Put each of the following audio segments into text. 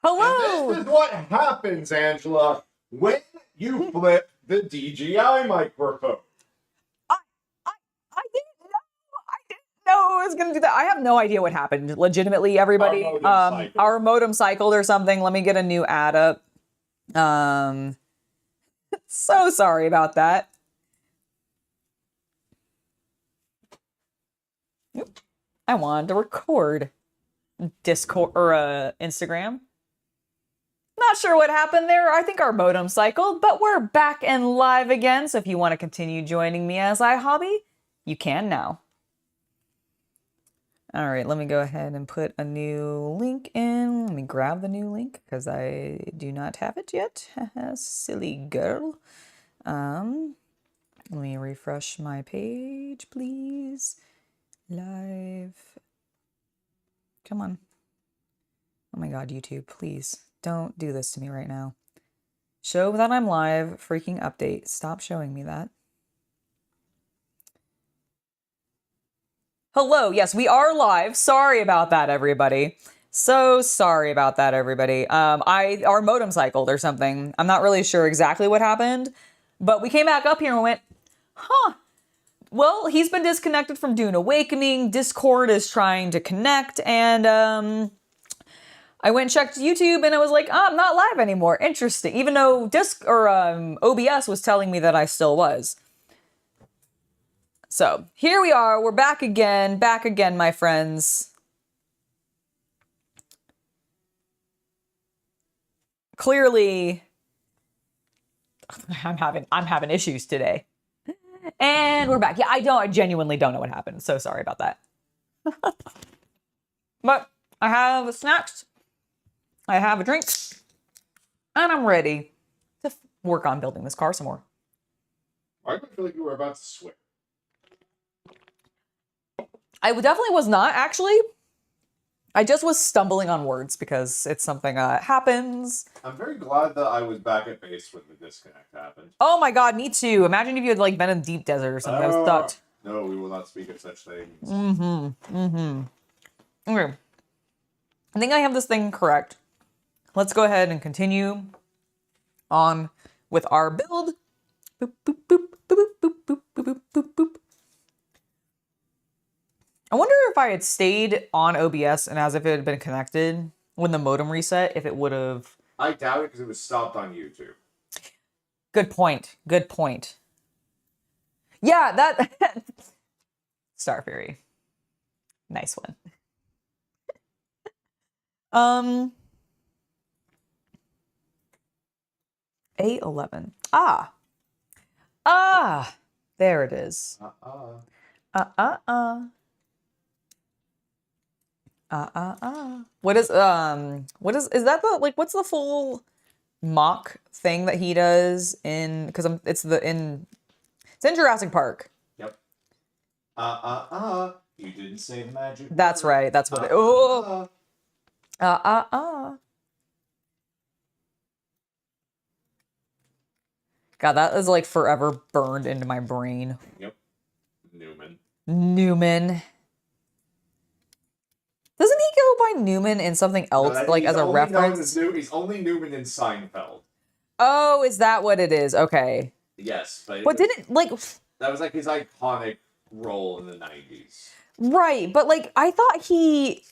Hello! And this is what happens, Angela, when you flip the DJI microphone. I didn't know I was gonna do that. I have no idea what happened. Legitimately, everybody. Our modem cycled or something. Let me get a new ad up. So sorry about that. I wanted to record Discord or Instagram. Not sure what happened there. I think our modem cycled, but we're back and live again. So if you want to continue joining me as I hobby, you can now. All right, let me go ahead and put a new link in. Let me grab the new link because I do not have it yet. Silly girl. Let me refresh my page, please. Live. Come on. Oh my God, YouTube, please don't do this to me right now. Show that I'm live. Freaking update. Stop showing me that. Hello. Yes, we are live. Sorry about that, everybody. So sorry about that, everybody. Our modem cycled or something. I'm not really sure exactly what happened, but we came back up here and went, huh. Well, he's been disconnected from Dune Awakening. Discord is trying to connect, and I went and checked YouTube, and it was like, oh, I'm not live anymore. Interesting. Even though OBS was telling me that I still was. So here we are. We're back again, my friends. Clearly, I'm having issues today. And we're back. Yeah, I genuinely don't know what happened. So sorry about that. But I have snacks. I have a drink. And I'm ready to work on building this car some more. Why do I feel like you were about to swear? I definitely was not, actually. I just was stumbling on words because it's something that happens. I'm very glad that I was back at base when the disconnect happened. Oh my God, me too. Imagine if you had like been in deep desert or something. I was stuck. No, we will not speak of such things. Okay. I think I have this thing correct. Let's go ahead and continue on with our build. Boop, boop, boop, boop, boop, boop, boop, boop, boop. I wonder if I had stayed on OBS and as if it had been connected when the modem reset, if it would have... I doubt it because it was stopped on YouTube. Good point. Good point. Yeah, that... Star Fury. Nice one. A11. There it is. What is that the, like, what's the full mock thing that he does in, because it's in Jurassic Park. Yep. You didn't say the magic word. That's right. That's what God, that is like forever burned into my brain. Yep. Newman. Doesn't he go by Newman in something else, no, like as a reference? He's only Newman in Seinfeld. Oh, is that what it is? Okay. Yes, but... But didn't, like... That was like his iconic role in the 90s. Right, but like, I thought he...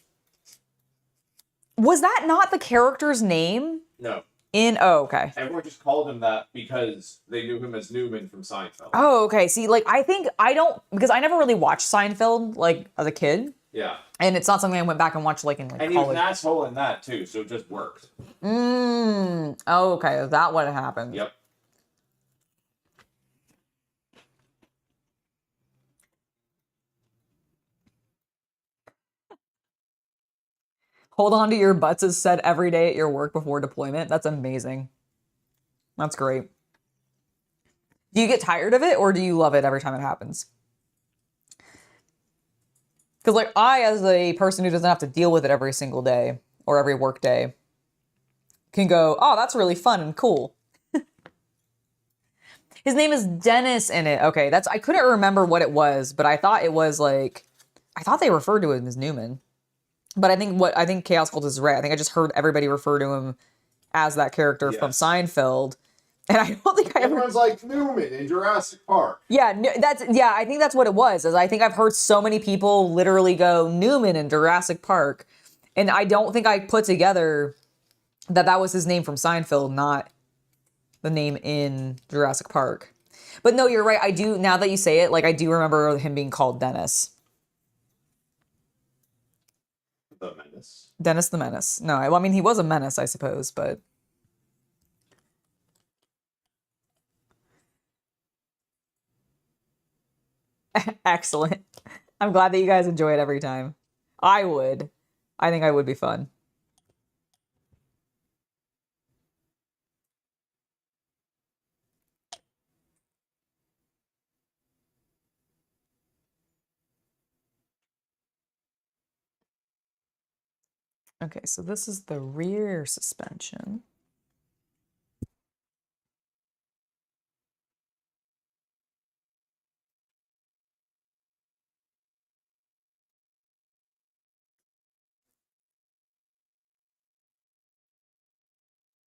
Was that not the character's name? No. Oh, okay. Everyone just called him that because they knew him as Newman from Seinfeld. Oh, okay. See, like, because I never really watched Seinfeld, like, as a kid. Yeah. And it's not something I went back and watched, like, in, like, and college. he was an asshole in that, too, so it just worked. Oh, okay. Is that what happened? Yep. Hold on to your butts is said every day at your work before deployment. That's amazing. That's great. Do you get tired of it or do you love it every time it happens? Because, like, I, as a person who doesn't have to deal with it every single day or every work day, can go, oh, that's really fun and cool. His name is Dennis in it. Okay, I couldn't remember what it was, but I thought it was like, I thought they referred to him as Newman. But I think Chaos Cultist is right. I think I just heard everybody refer to him as that character from Seinfeld. And I don't think I ever... Everyone's like Newman in Jurassic Park. Yeah, I think that's what it was. Is I think I've heard so many people literally go Newman in Jurassic Park. And I don't think I put together that was his name from Seinfeld, not the name in Jurassic Park. But no, you're right. I do, now that you say it, like I do remember him being called Dennis. The Menace. Dennis the Menace. No, I mean, he was a menace, I suppose, but... Excellent. I'm glad that you guys enjoy it every time. I would. I think I would be fun. Okay, so this is the rear suspension.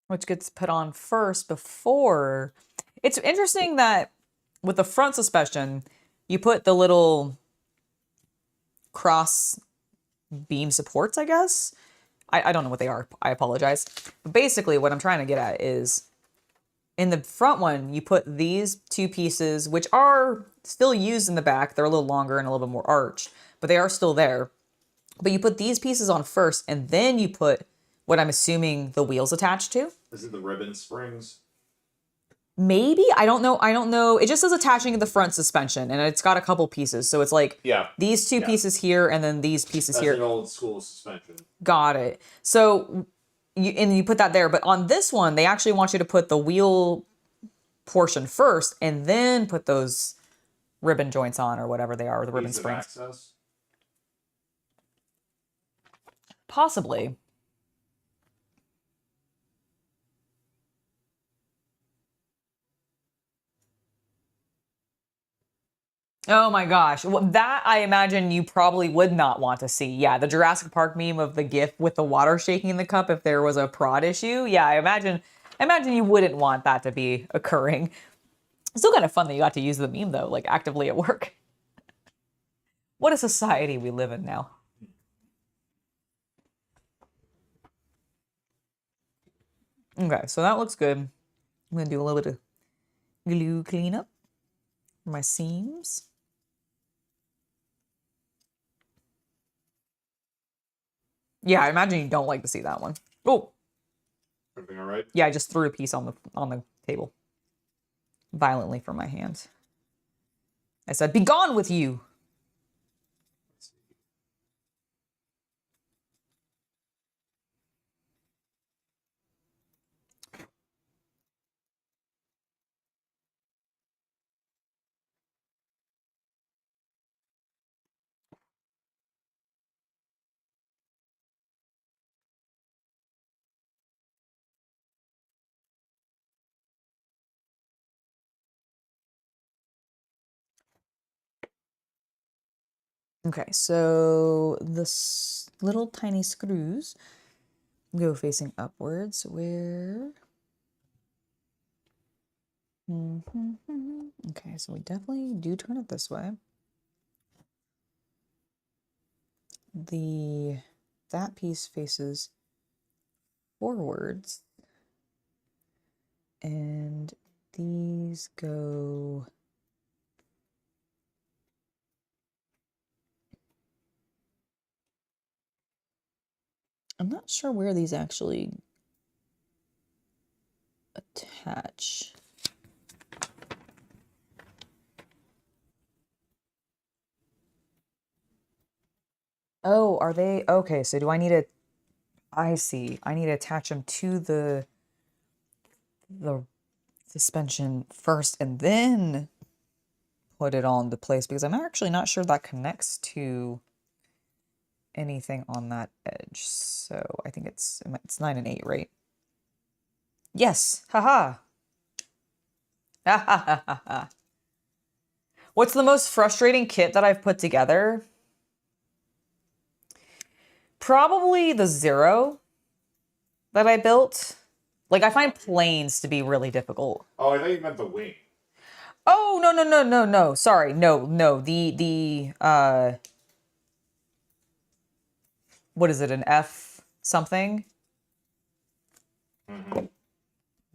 Which gets put on first before... It's interesting that with the front suspension, you put the little cross beam supports, I guess? I don't know what they are. I apologize. But basically, what I'm trying to get at is in the front one, you put these two pieces, which are still used in the back. They're a little longer and a little bit more arched, but they are still there. But you put these pieces on first, and then you put what I'm assuming the wheels attached to. Is it the ribbon springs? Maybe. I don't know. I don't know. It just says attaching the front suspension, and it's got a couple pieces. So it's like these two pieces here, and then these pieces here. That's an old school suspension. Got it. So you put that there, but on this one, they actually want you to put the wheel portion first, and then put those ribbon joints on, or whatever they are, the ribbon springs. Access? Possibly. Oh my gosh. Well, that I imagine you probably would not want to see. Yeah, the Jurassic Park meme of the GIF with the water shaking in the cup if there was a prod issue. Yeah, I imagine you wouldn't want that to be occurring. Still kind of fun that you got to use the meme though, like actively at work. What a society we live in now. Okay, so that looks good. I'm gonna do a little bit of glue cleanup for my seams. Yeah, I imagine you don't like to see that one. Oh, everything all right? Yeah, I just threw a piece on the table violently from my hand. I said, "Be gone with you." Okay, so the little tiny screws go facing upwards where... Okay, so we definitely do turn it this way. That piece faces forwards. And these go... I'm not sure where these actually attach. Oh, are they? Okay, so do I need to... I see. I need to attach them to the suspension first and then put it all into place, because I'm actually not sure that connects to anything on that edge. So I think it's 9 and 8, right? Yes. Haha. Ha ha ha ha ha. What's the most frustrating kit that I've put together? Probably the Zero that I built. Like, I find planes to be really difficult. Oh, I thought you meant the wing. Oh, no. Sorry. No. What is it? An F something? Mm-hmm. I'm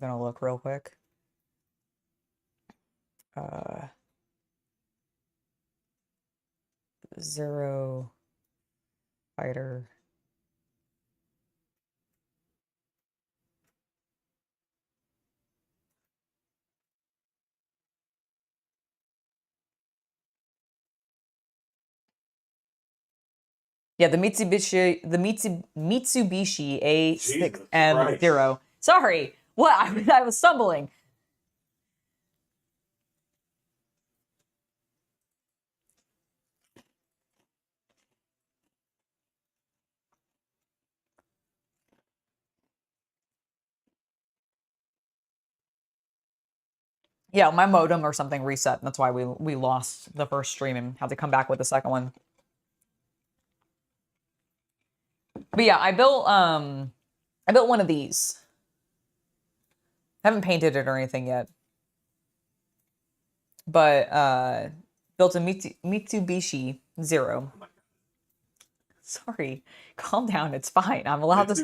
gonna look real quick. Zero fighter. Yeah, the Mitsubishi A6M0. Sorry, what? I was stumbling. Yeah, my modem or something reset, and that's why we lost the first stream and had to come back with the second one. But yeah, I built one of these. I haven't painted it or anything yet. But built a Mitsubishi Zero. Sorry, calm down. It's fine. I'm allowed to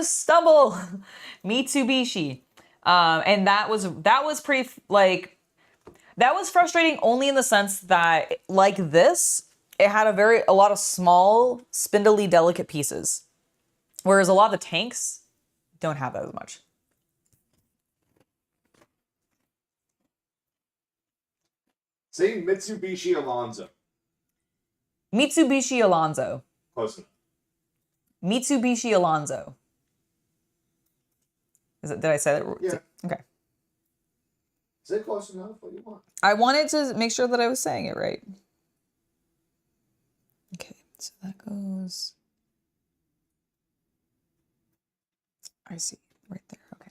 stumble. Mitsubishi, and that was pretty that was frustrating only in the sense that like this, it had a lot of small, spindly, delicate pieces, whereas a lot of the tanks don't have that as much. Say Mitsubishi Alonso. Mitsubishi Alonso. Close enough. Mitsubishi Alonso. Did I say that? Yeah. Okay. Say close enough. What do you want? I wanted to make sure that I was saying it right. Okay, so that goes. I see, right there. Okay.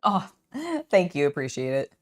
Oh, thank you. Appreciate it.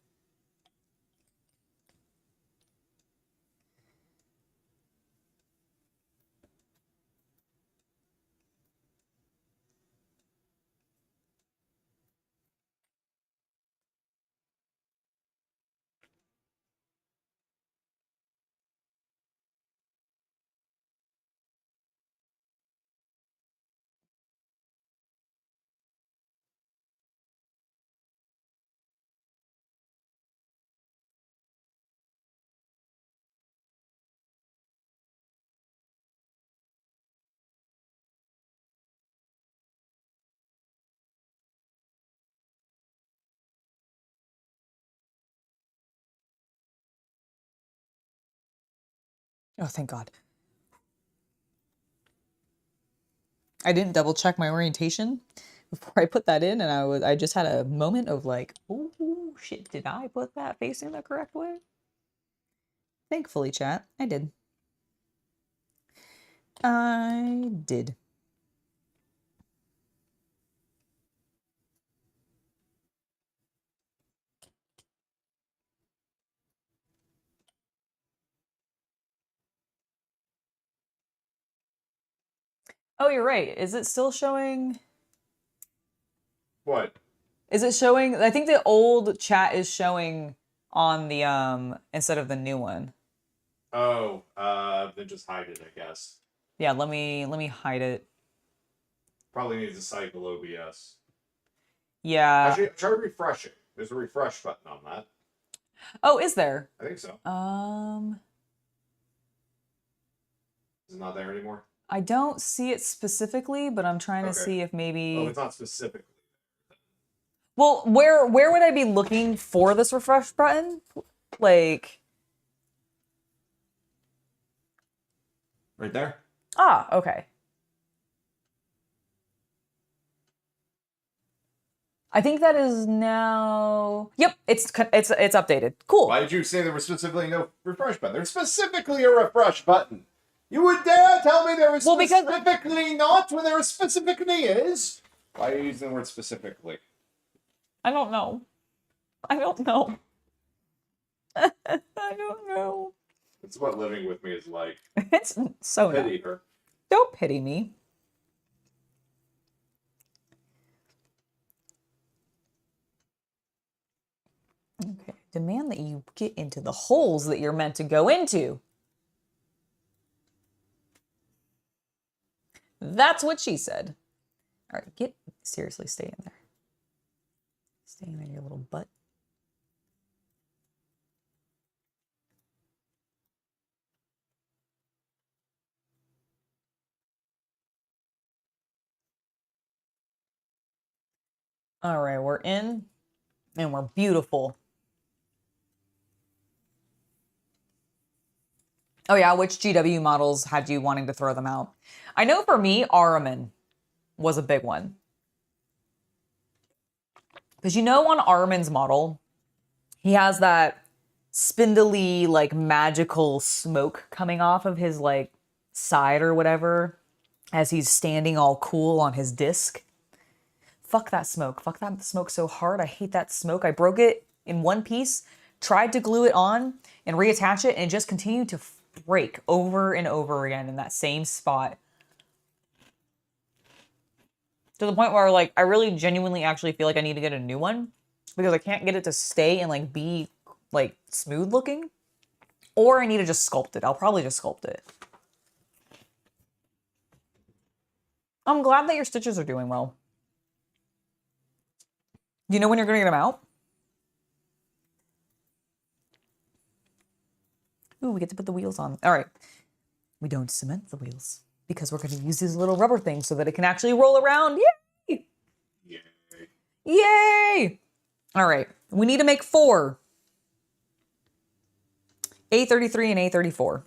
Oh, thank God. I didn't double check my orientation before I put that in, and I just had a moment of like, oh shit, did I put that facing the correct way? Thankfully, chat, I did. I did. Oh, you're right. Is it still showing? What? Is it showing? I think the old chat is showing on the instead of the new one. Oh, then just hide it, I guess. Yeah, let me hide it. Probably needs to cycle OBS. Yeah. Actually, try refreshing. There's a refresh button on that. Oh, is there? I think so. Is it not there anymore? I don't see it specifically, but I'm trying to see if maybe. Oh, it's not specifically. Well, where would I be looking for this refresh button? Like. Right there. Ah, okay. I think that is now. Yep, it's updated. Cool. Why did you say there was specifically no refresh button? There's specifically a refresh button. You would dare tell me there was Well, because- specifically not when there specifically is? Why are you using the word specifically? I don't know. I don't know. I don't know. It's what living with me is like. It's so not. Pity her. Don't pity me. Okay. Demand that you get into the holes that you're meant to go into. That's what she said. All right, seriously, stay in there. Stay in there, you little butt. All right, we're in and we're beautiful. Oh yeah, which GW models had you wanting to throw them out? I know for me, Araman was a big one. Because you know on Araman's model, he has that spindly, like magical smoke coming off of his like side or whatever as he's standing all cool on his disc. Fuck that smoke. Fuck that smoke so hard. I hate that smoke. I broke it in one piece, tried to glue it on and reattach it, and it just continued to break over and over again in that same spot. To the point where like I really genuinely actually feel like I need to get a new one because I can't get it to stay and like be like smooth looking. Or I need to just sculpt it. I'll probably just sculpt it. I'm glad that your stitches are doing well. Do you know when you're gonna get them out? Ooh, we get to put the wheels on. All right. We don't cement the wheels because we're going to use these little rubber things so that it can actually roll around. Yay! Yay. Yay! All right. We need to make 4. A33 and A34.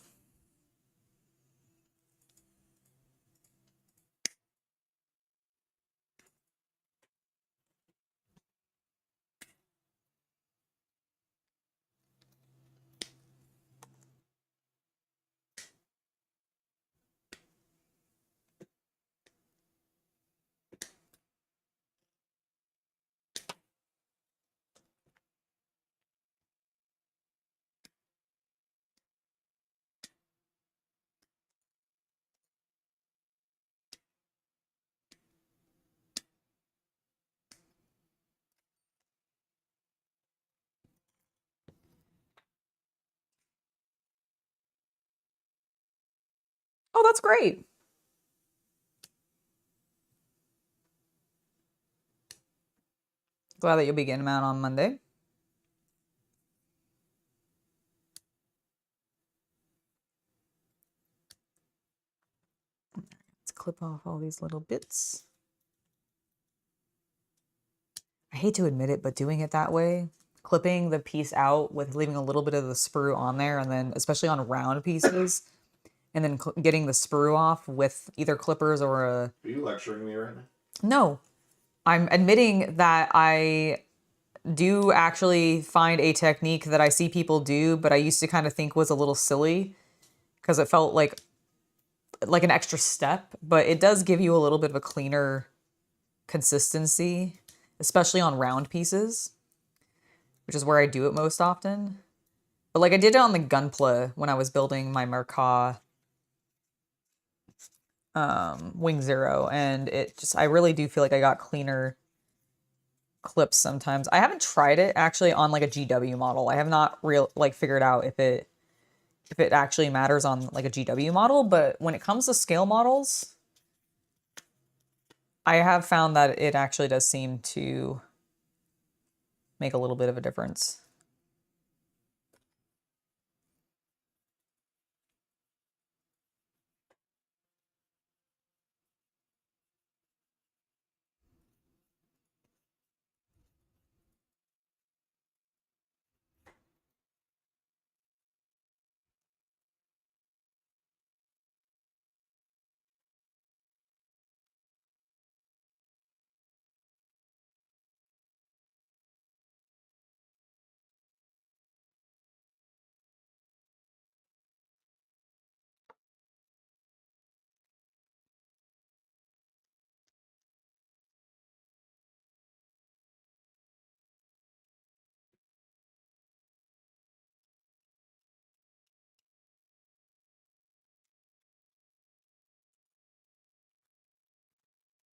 Oh, that's great. Glad that you'll be getting them out on Monday. Let's clip off all these little bits. I hate to admit it, but doing it that way, clipping the piece out with leaving a little bit of the sprue on there, and then especially on round pieces, and then getting the sprue off with either clippers or a... Are you lecturing me right now? No. I'm admitting that I do actually find a technique that I see people do, but I used to kind of think was a little silly because it felt like an extra step, but it does give you a little bit of a cleaner consistency, especially on round pieces, which is where I do it most often. But like I did it on the Gunpla when I was building my Merkah Wing Zero, and I really do feel like I got cleaner clips sometimes. I haven't tried it actually on like a GW model. I have not figured out if it actually matters on like a GW model, but when it comes to scale models, I have found that it actually does seem to make a little bit of a difference.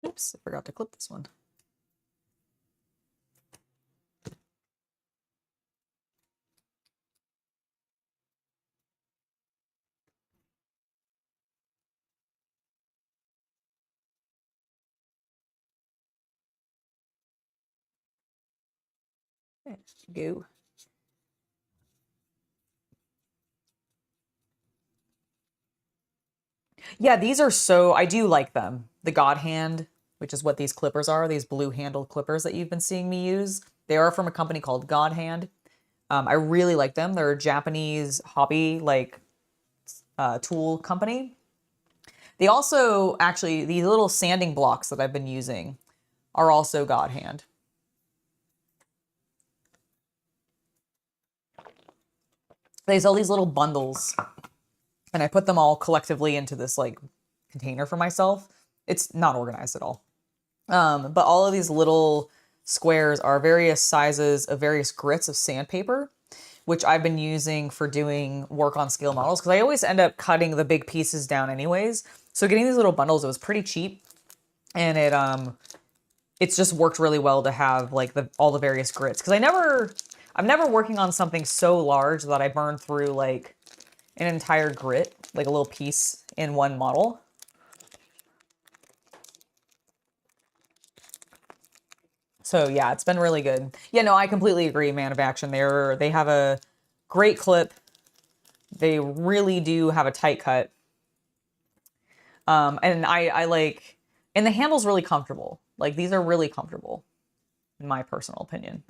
Oops, I forgot to clip this one. There you go. Yeah, these are so, I do like them. The God Hand, which is what these clippers are, these blue handled clippers that you've been seeing me use. They are from a company called God Hand. I really like them. They're a Japanese hobby, like, tool company. They also, actually, these little sanding blocks that I've been using are also God Hand. They sell these little bundles, and I put them all collectively into this, like, container for myself. It's not organized at all. But all of these little squares are various sizes of various grits of sandpaper, which I've been using for doing work on scale models, because I always end up cutting the big pieces down anyways. So getting these little bundles, it was pretty cheap, and it's just worked really well to have like all the various grits, because I'm never working on something so large that I burn through like an entire grit, like a little piece in one model. So yeah, it's been really good. Yeah, no, I completely agree, Man of Action. They have a great clip. They really do have a tight cut. And I like, and the handle's really comfortable. Like these are really comfortable, in my personal opinion.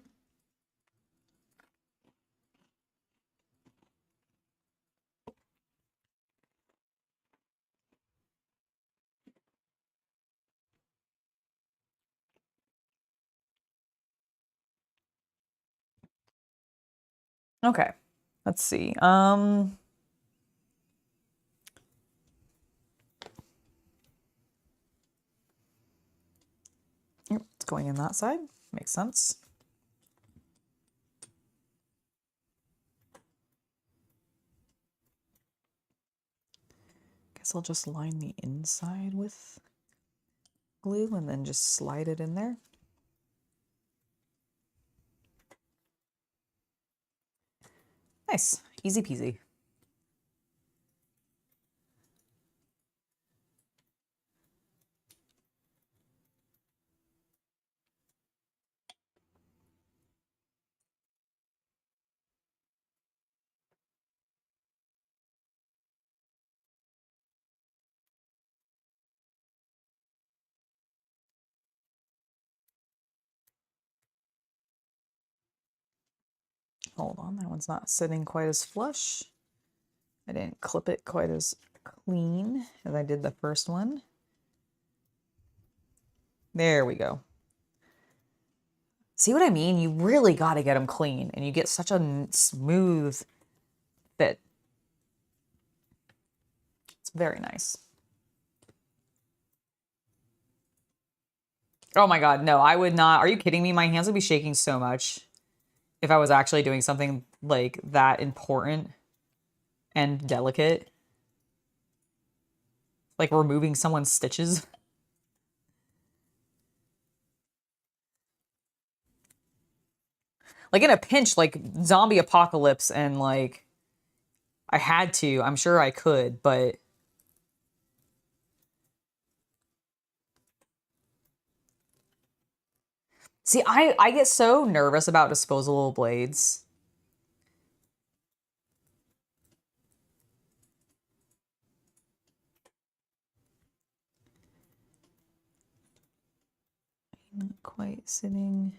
Okay, let's see. Yep, it's going in that side. Makes sense. Guess I'll just line the inside with glue and then just slide it in there. Nice, easy peasy. Hold on, that one's not sitting quite as flush. I didn't clip it quite as clean as I did the first one. There we go. See what I mean? You really got to get them clean, and you get such a smooth fit. It's very nice. Oh my God, no, I would not. Are you kidding me? My hands would be shaking so much if I was actually doing something like that important and delicate. Like removing someone's stitches. Like in a pinch, like zombie apocalypse, and like I had to. I'm sure I could, but see, I get so nervous about disposable blades. Not quite sitting.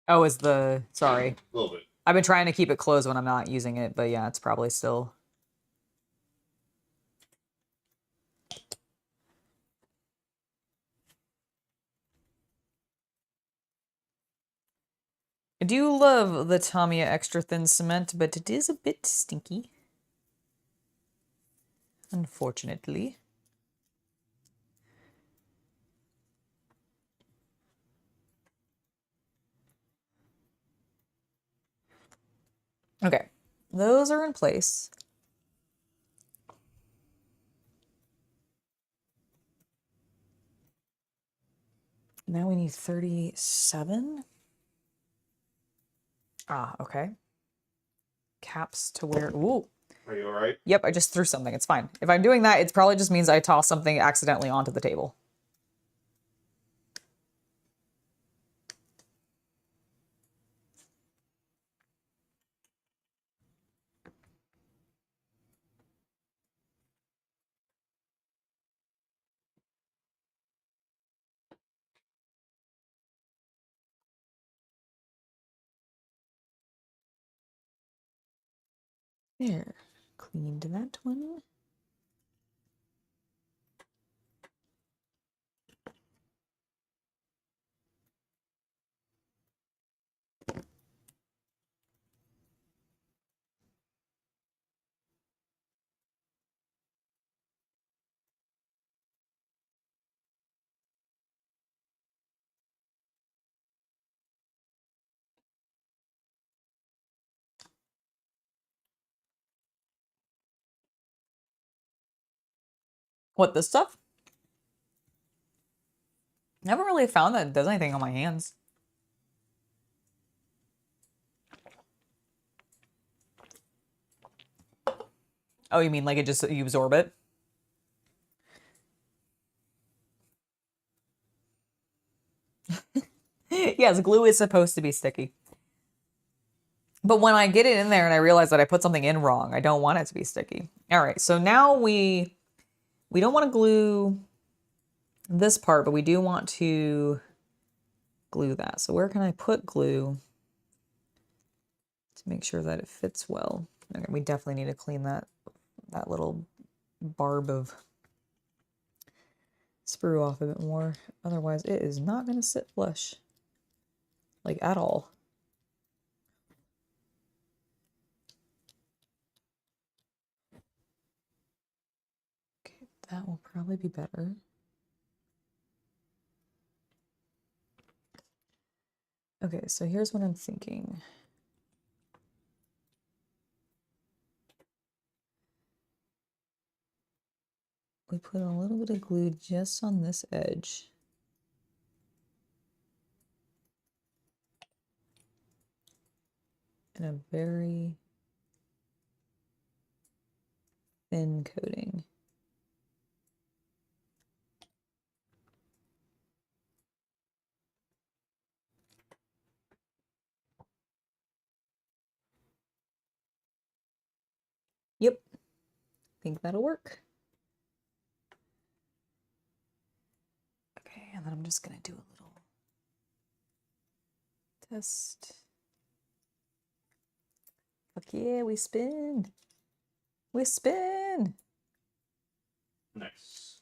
Oh, is the... Sorry. A little bit. I've been trying to keep it closed when I'm not using it, but yeah, it's probably still... I do love the Tamiya extra thin cement, but it is a bit stinky. Unfortunately. Okay, those are in place. Now we need 37. Ah, okay. Caps to wear. Ooh. Are you all right? Yep, I just threw something. It's fine. If I'm doing that, it probably just means I tossed something accidentally onto the table. There. Cleaned that one. What, this stuff? Never really found that it does anything on my hands. Oh, you mean like it just, you absorb it? Yes, glue is supposed to be sticky. But when I get it in there and I realize that I put something in wrong, I don't want it to be sticky. All right, so now we don't want to glue this part, but we do want to glue that. So where can I put glue to make sure that it fits well? Okay, we definitely need to clean that little barb of sprue off a bit more. Otherwise, it is not going to sit flush, like at all. Okay, that will probably be better. Okay, so here's what I'm thinking. We put a little bit of glue just on this edge. And a very thin coating. Yep, think that'll work. Okay, and then I'm just gonna do a little test. Fuck yeah, we spin. We spin. Nice.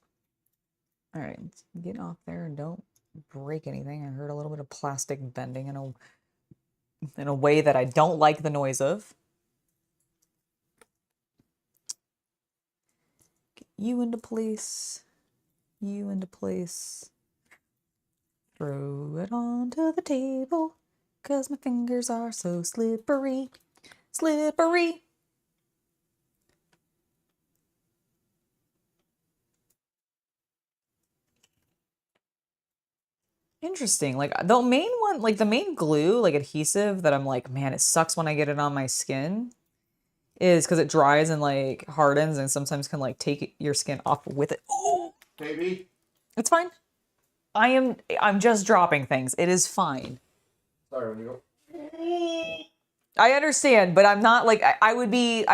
All right, get off there and don't break anything. I heard a little bit of plastic bending in a way that I don't like the noise of. Get you into place. You into place. Throw it onto the table, 'cause my fingers are so slippery. Slippery. Interesting. Like the main one, like the main glue, like adhesive that I'm like, man, it sucks when I get it on my skin, is because it dries and like hardens and sometimes can like take your skin off with it. Oh, Baby. it's fine. I'm just dropping things. It is fine. Sorry, when you go. I understand, but I'm not like I would be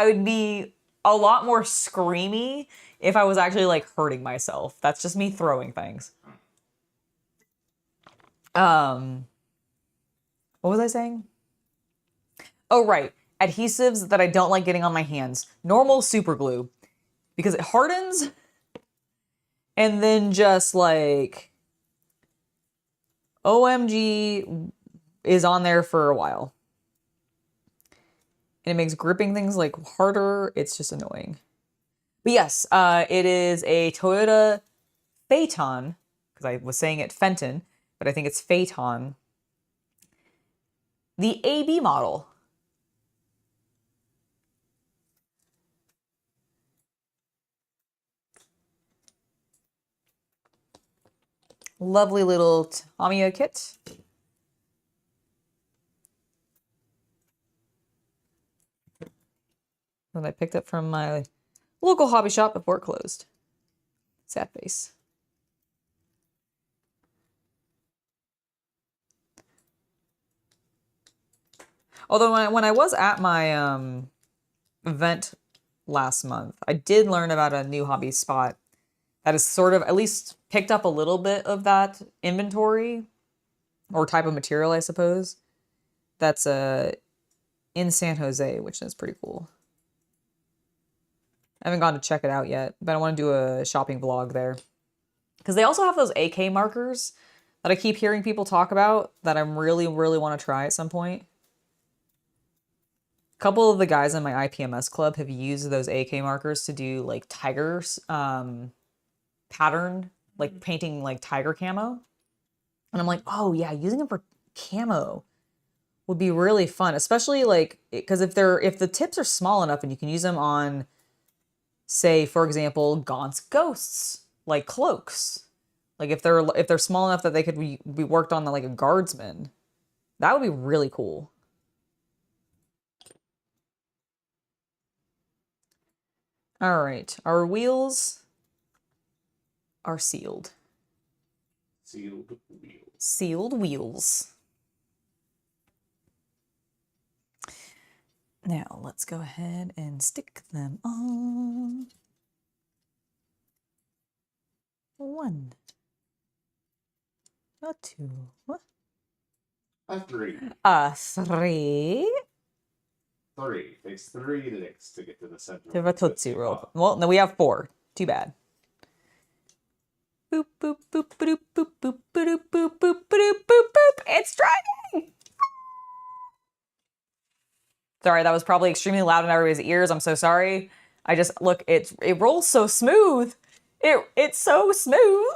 a lot more screamy if I was actually like hurting myself. That's just me throwing things. What was I saying? Oh, right. Adhesives that I don't like getting on my hands. Normal super glue. Because it hardens. And then just like OMG is on there for a while. And it makes gripping things like harder. It's just annoying. But yes, it is a Toyota Phaeton, because I was saying it Fenton, but I think it's Phaeton. The AB model. Lovely little Tamiya kit. That I picked up from my local hobby shop before it closed. Sad face. Although when I was at my event last month, I did learn about a new hobby spot that is sort of at least picked up a little bit of that inventory or type of material, I suppose. That's in San Jose, which is pretty cool. I haven't gone to check it out yet, but I want to do a shopping vlog there. Because they also have those AK markers that I keep hearing people talk about that I really, really want to try at some point. A couple of the guys in my IPMS club have used those AK markers to do like tigers pattern, like painting like tiger camo. And I'm like, oh yeah, using them for camo would be really fun, especially like because if the tips are small enough and you can use them on, say, for example, Gaunt's ghosts, like cloaks. Like if they're small enough that they could be worked on like a guardsman, that would be really cool. All right, our wheels are sealed. Sealed wheels. Sealed wheels. Now let's go ahead and stick them on. 1, a 2, A 3. a 3. 3. Takes 3 licks to get to the center. To a Tootsie Roll. Well, no, we have 4. Too bad. Boop, boop, boop, boop, boop, boop, boop, boop, boop, boop, boop, boop. It's dragging! Sorry, that was probably extremely loud in everybody's ears. I'm so sorry. I just, look, it rolls so smooth. It's so smooth.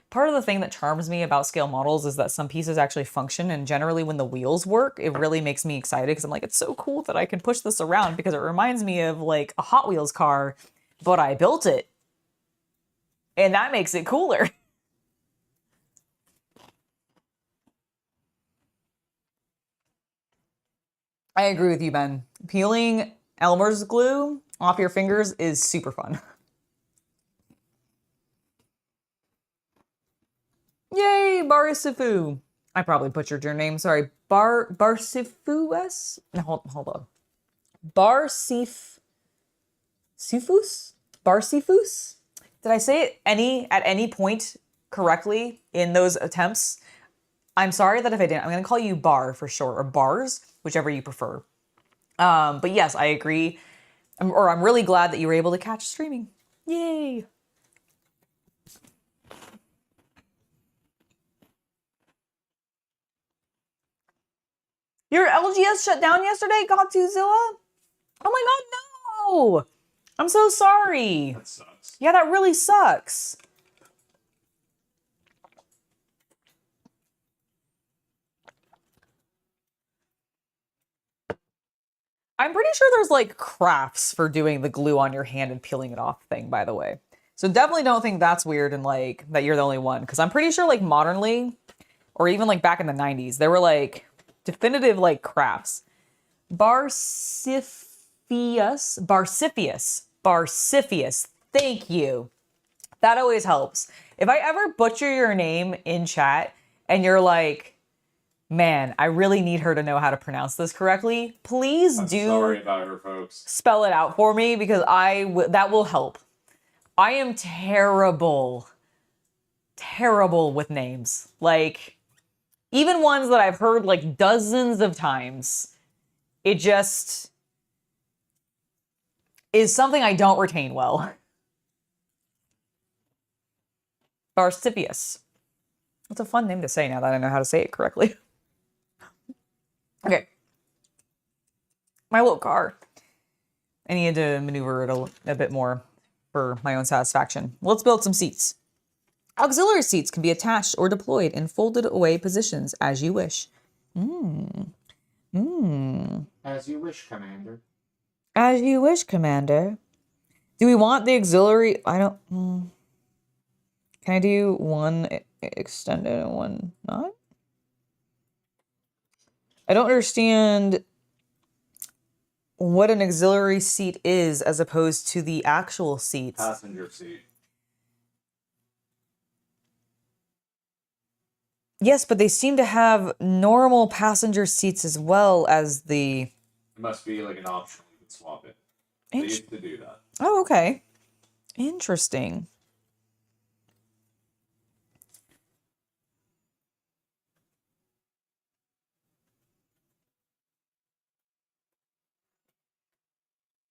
Part of the thing that charms me about scale models is that some pieces actually function, and generally when the wheels work, it really makes me excited because I'm like, it's so cool that I can push this around because it reminds me of like a Hot Wheels car, but I built it. And that makes it cooler. I agree with you, Ben. Peeling Elmer's glue off your fingers is super fun. Yay, Barsifu. I probably butchered your name. Sorry. Barsifus? No, hold on. Barsifus? Barsifus? Did I say it at any point correctly in those attempts? I'm sorry that if I didn't. I'm going to call you Bar for short, or Bars, whichever you prefer. But yes, I agree. I'm really glad that you were able to catch streaming. Yay! Your LGS shut down yesterday, Godzilla? Oh my god, no! I'm so sorry. That sucks. Yeah, that really sucks. I'm pretty sure there's like crafts for doing the glue on your hand and peeling it off thing, by the way. So definitely don't think that's weird and like that you're the only one. Because I'm pretty sure like modernly, or even like back in the 90s, there were like definitive like crafts. Barsifius. Thank you. That always helps. If I ever butcher your name in chat and you're like, man, I really need her to know how to pronounce this correctly, please do sorry about her, folks. Spell it out for me because that will help. I am terrible terrible with names. Like, even ones that I've heard like dozens of times, it just is something I don't retain well. Barstipius. It's a fun name to say now that I know how to say it correctly. Okay. My little car. I needed to maneuver it a bit more for my own satisfaction. Let's build some seats. Auxiliary seats can be attached or deployed in folded away positions as you wish. As you wish, Commander. As you wish, Commander. Do we want the auxiliary? I don't... Can I do one extended and one not? I don't understand what an auxiliary seat is as opposed to the actual seats. Passenger seat. Yes, but they seem to have normal passenger seats as well as the... It must be like an option. You can swap it. They used to do that. Oh, okay. Interesting.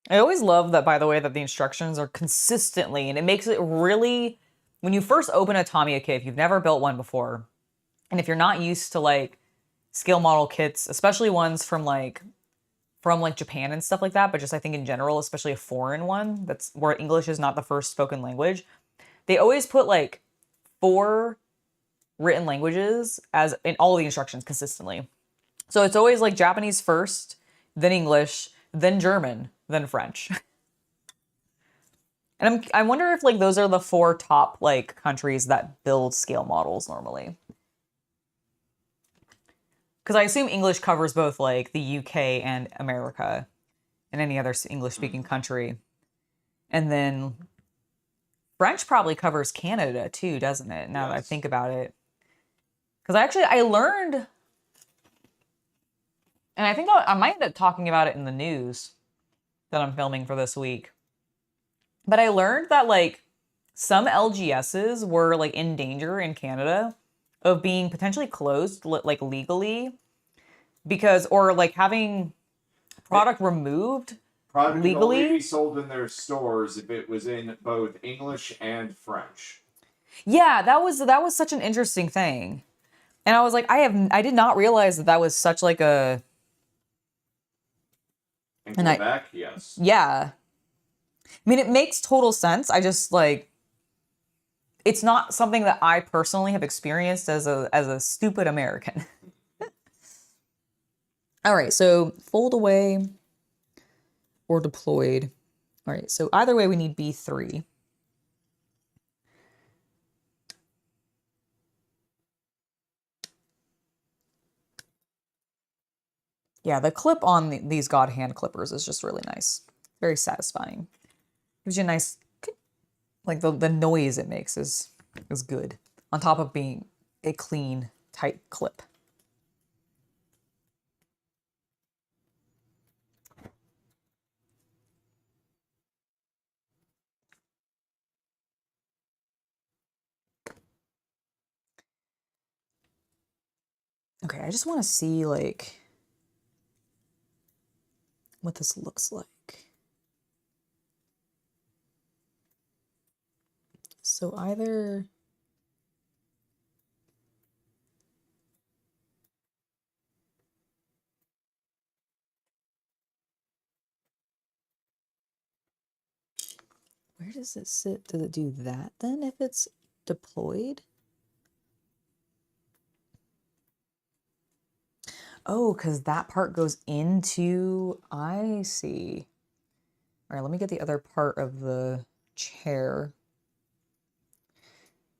I always love that, by the way, that the instructions are consistently, and it makes it really, when you first open a Tamiya kit, if you've never built one before, and if you're not used to like scale model kits, especially ones from Japan and stuff like that, but just I think in general, especially a foreign one that's where English is not the first spoken language, they always put like 4 written languages as in all the instructions consistently. So it's always like Japanese first, then English, then German, then French. And I wonder if like those are the 4 top like countries that build scale models normally. Because I assume English covers both like the UK and America and any other English speaking country. And then French probably covers Canada too, doesn't it? Now that I think about it. Because I learned, and I think I might end up talking about it in the news that I'm filming for this week. But I learned that like some LGSs were like in danger in Canada of being potentially closed like legally because, or like having product removed Product legally. could only be sold in their stores if it was in both English and French. Yeah, that was such an interesting thing. And I was like, I did not realize that was such like a... In Quebec, yes. Yeah. I mean, it makes total sense. I just like, it's not something that I personally have experienced as a stupid American. All right, so fold away or deployed. All right, so either way we need B3. Yeah, the clip on these God hand clippers is just really nice. Very satisfying. Gives you a nice, like the noise it makes is good. On top of being a clean, tight clip. Okay, I just want to see like what this looks like. So either... Where does it sit? Does it do that then if it's deployed? Oh, because that part goes into... I see. All right, let me get the other part of the chair.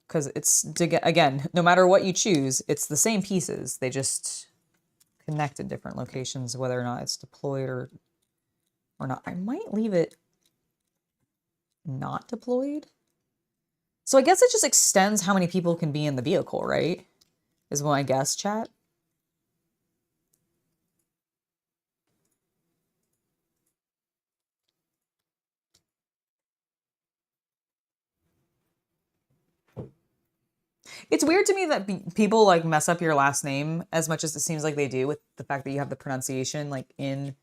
Because it's, again, no matter what you choose, it's the same pieces. They just connect in different locations, whether or not it's deployed or not. I might leave it not deployed. So I guess it just extends how many people can be in the vehicle, right? Is my guess, chat. It's weird to me that people like mess up your last name as much as it seems like they do with the fact that you have the pronunciation like in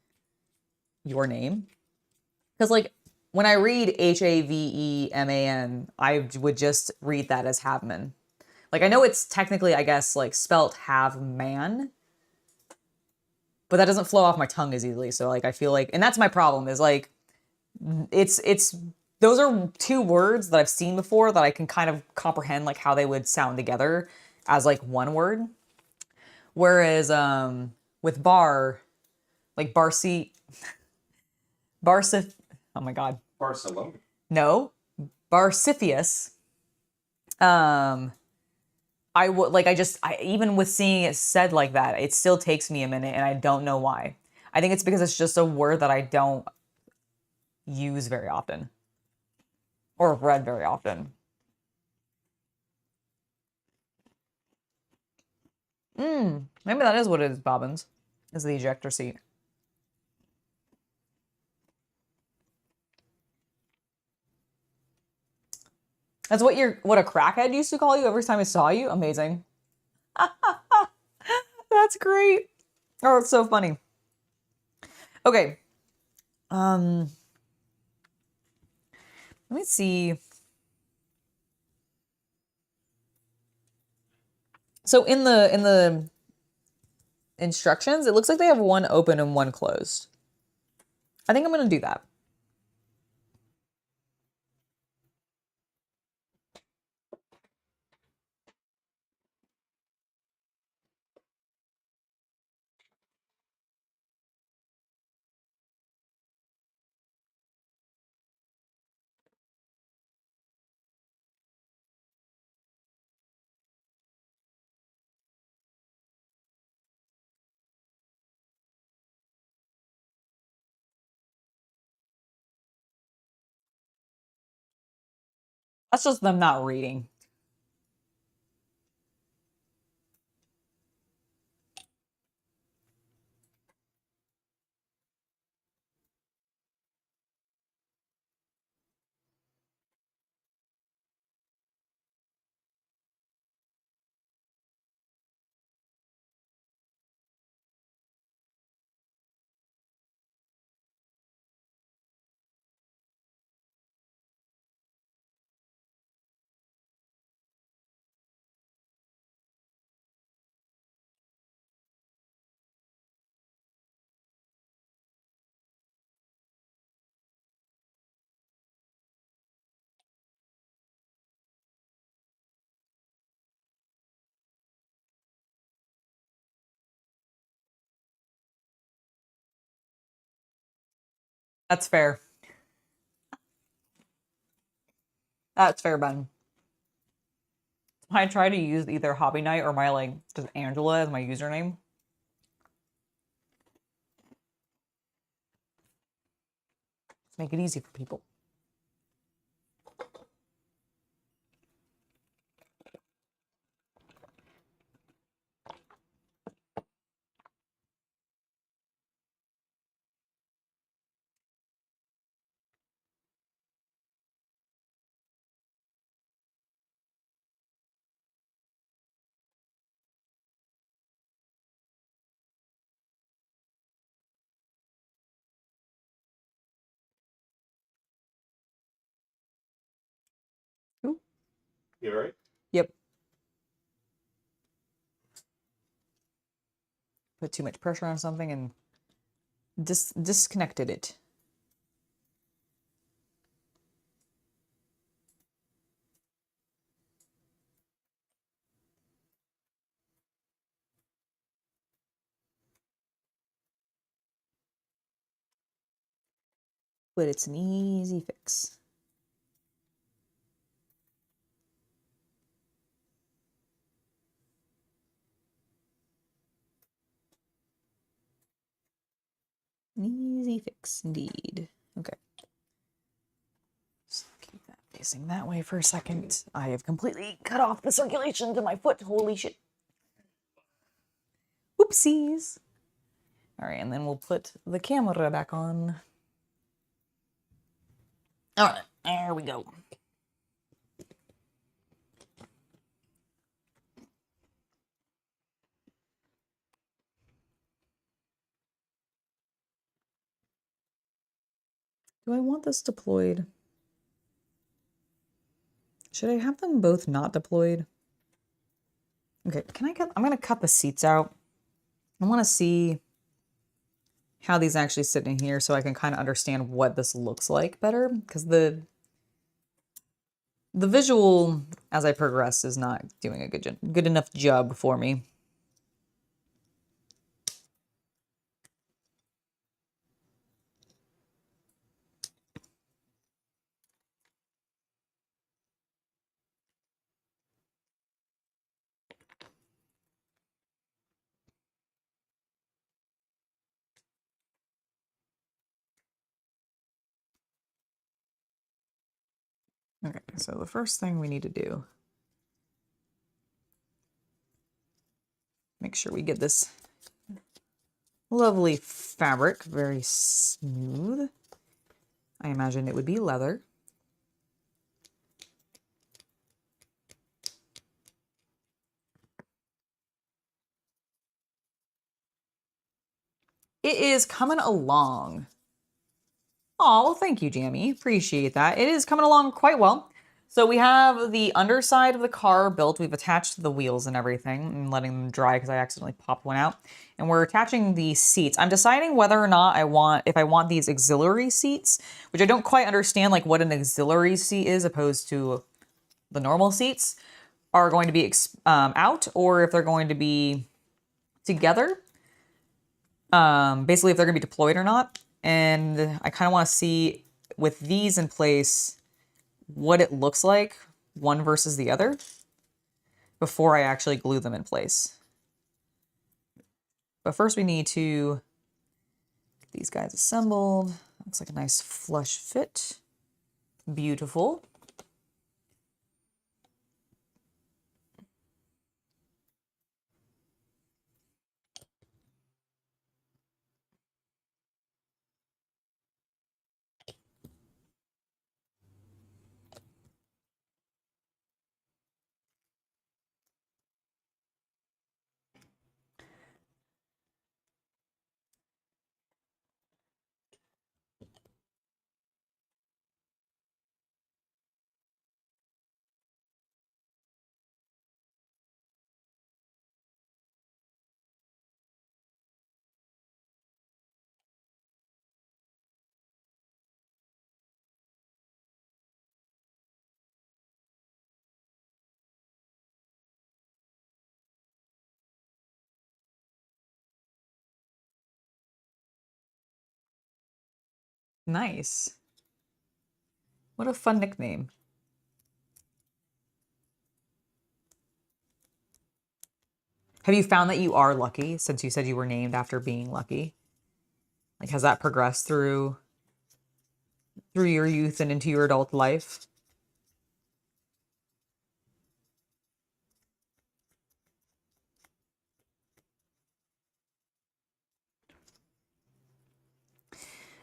your name. Because like when I read Haveman, I would just read that as Haveman. Like I know it's technically, I guess, like spelt have man, but that doesn't flow off my tongue as easily. So like I feel like, and that's my problem is like it's those are two words that I've seen before that I can kind of comprehend like how they would sound together as like one word. Whereas with bar, like Barcy Barsif oh my god. Barcelona. No. Barcifius. I would like I even with seeing it said like that, it still takes me a minute and I don't know why. I think it's because it's just a word that I don't use very often. Or read very often. Maybe that is what it is, Bobbins. Is the ejector seat. That's what what a crackhead used to call you every time I saw you? Amazing. That's great. Oh, it's so funny. Okay. Let me see. So in the instructions, it looks like they have one open and one closed. I think I'm going to do that. That's just them not reading. That's fair. That's fair, Ben. I try to use either Hobby Night or my like just Angela as my username. Let's make it easy for people. Ooh. You all right? Yep. Put too much pressure on something and disconnected it. But it's an easy fix. Easy fix indeed. Okay. Just keep that facing that way for a second. I have completely cut off the circulation to my foot. Holy shit. Oopsies. All right, and then we'll put the camera back on. All right, there we go. Do I want this deployed? Should I have them both not deployed? Okay, I'm gonna cut the seats out. I want to see how these actually sit in here so I can kind of understand what this looks like better, because the visual as I progress is not doing a good enough job for me. Okay, so the first thing we need to do, make sure we get this lovely fabric very smooth. I imagine it would be leather. It is coming along. Oh, well, thank you, Jamie. Appreciate that. It is coming along quite well. So we have the underside of the car built. We've attached the wheels and everything and letting them dry because I accidentally popped one out. And we're attaching the seats. I'm deciding whether or not if I want these auxiliary seats, which I don't quite understand like what an auxiliary seat is opposed to the normal seats, are going to be out, or if they're going to be together. Basically if they're gonna be deployed or not. And I kind of want to see with these in place what it looks like, one versus the other, before I actually glue them in place. But first we need to get these guys assembled. Looks like a nice flush fit. Beautiful. Nice. What a fun nickname. Have you found that you are lucky since you said you were named after being lucky? Like, has that progressed through your youth and into your adult life?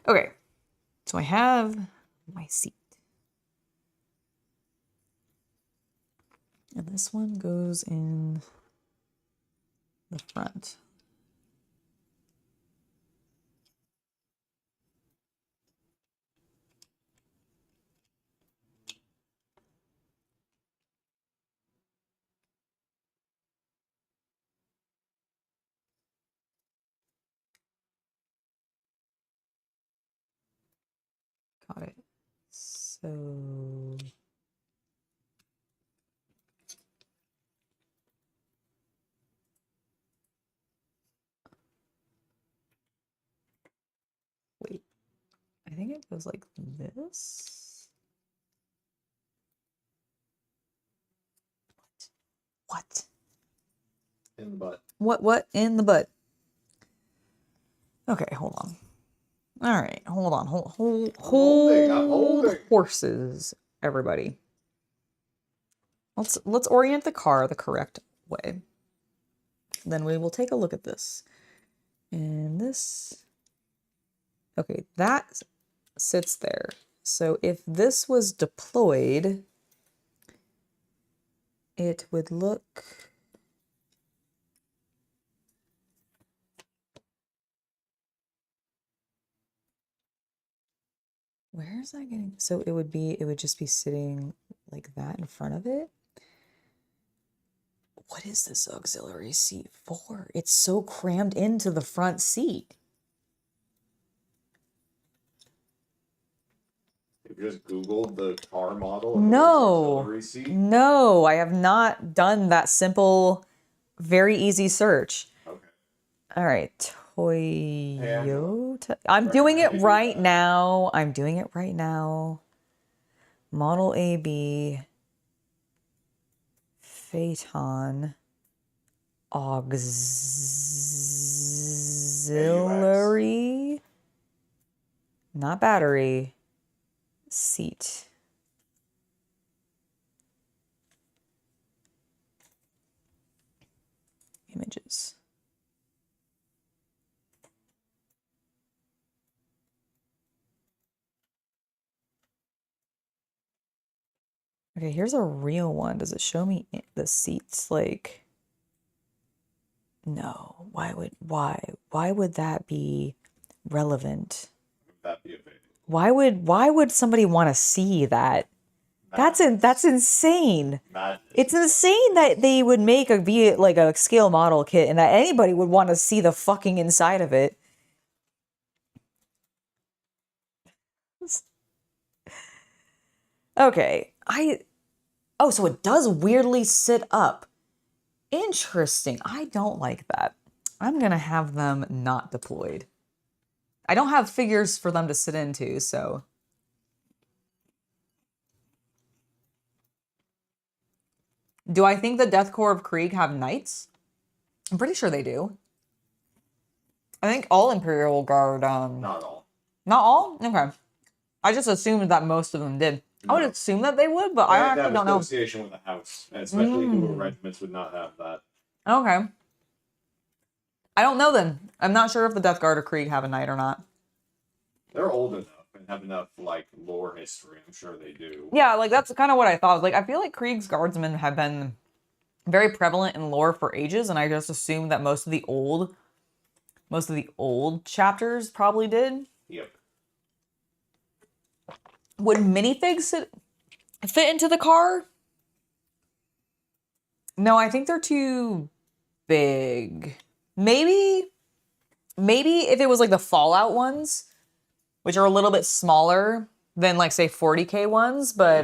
Okay, so I have my seat. And this one goes in the front. Got it. So wait, I think it goes like this. What? In the butt. What in the butt? Okay, hold on. All right, hold on. I'm holding. Horses, everybody. Let's orient the car the correct way. Then we will take a look at this. And this. Okay, that sits there. So if this was deployed, it would look Where is that getting? So it would just be sitting like that in front of it. What is this auxiliary seat for? It's so crammed into the front seat. Have you just Googled the car model? No, auxiliary seat? no, I have not done that simple, very easy search. Okay. All right, Toyota. I'm doing it right now. I'm doing it right now. Model AB, Phaeton, auxiliary, not battery, seat. Images. Okay, here's a real one. Does it show me the seats? Like, no. Why would that be relevant? Would that be available? Why would somebody want to see that? That's insane. Madness. It's insane that they would make a scale model kit and that anybody would want to see the fucking inside of it. Okay, oh, so it does weirdly sit up. Interesting. I don't like that. I'm gonna have them not deployed. I don't have figures for them to sit into, so. Do I think the Death Corps of Krieg have knights? I'm pretty sure they do. I think all Imperial Guard, Not all. Not all? Okay. I just assumed that most of them did. No. I would assume that they would, but I actually don't know. Association with the house, and especially newer regiments would not have that. Okay. I don't know then. I'm not sure if the Death Guard or Krieg have a knight or not. They're old enough and have enough like lore history. I'm sure they do. Yeah, like that's kind of what I thought. Like I feel like Krieg's guardsmen have been very prevalent in lore for ages, and I just assumed that most of the old chapters probably did. Yep. Would minifigs fit into the car? No, I think they're too big. Maybe if it was like the Fallout ones, which are a little bit smaller than like say 40K ones, but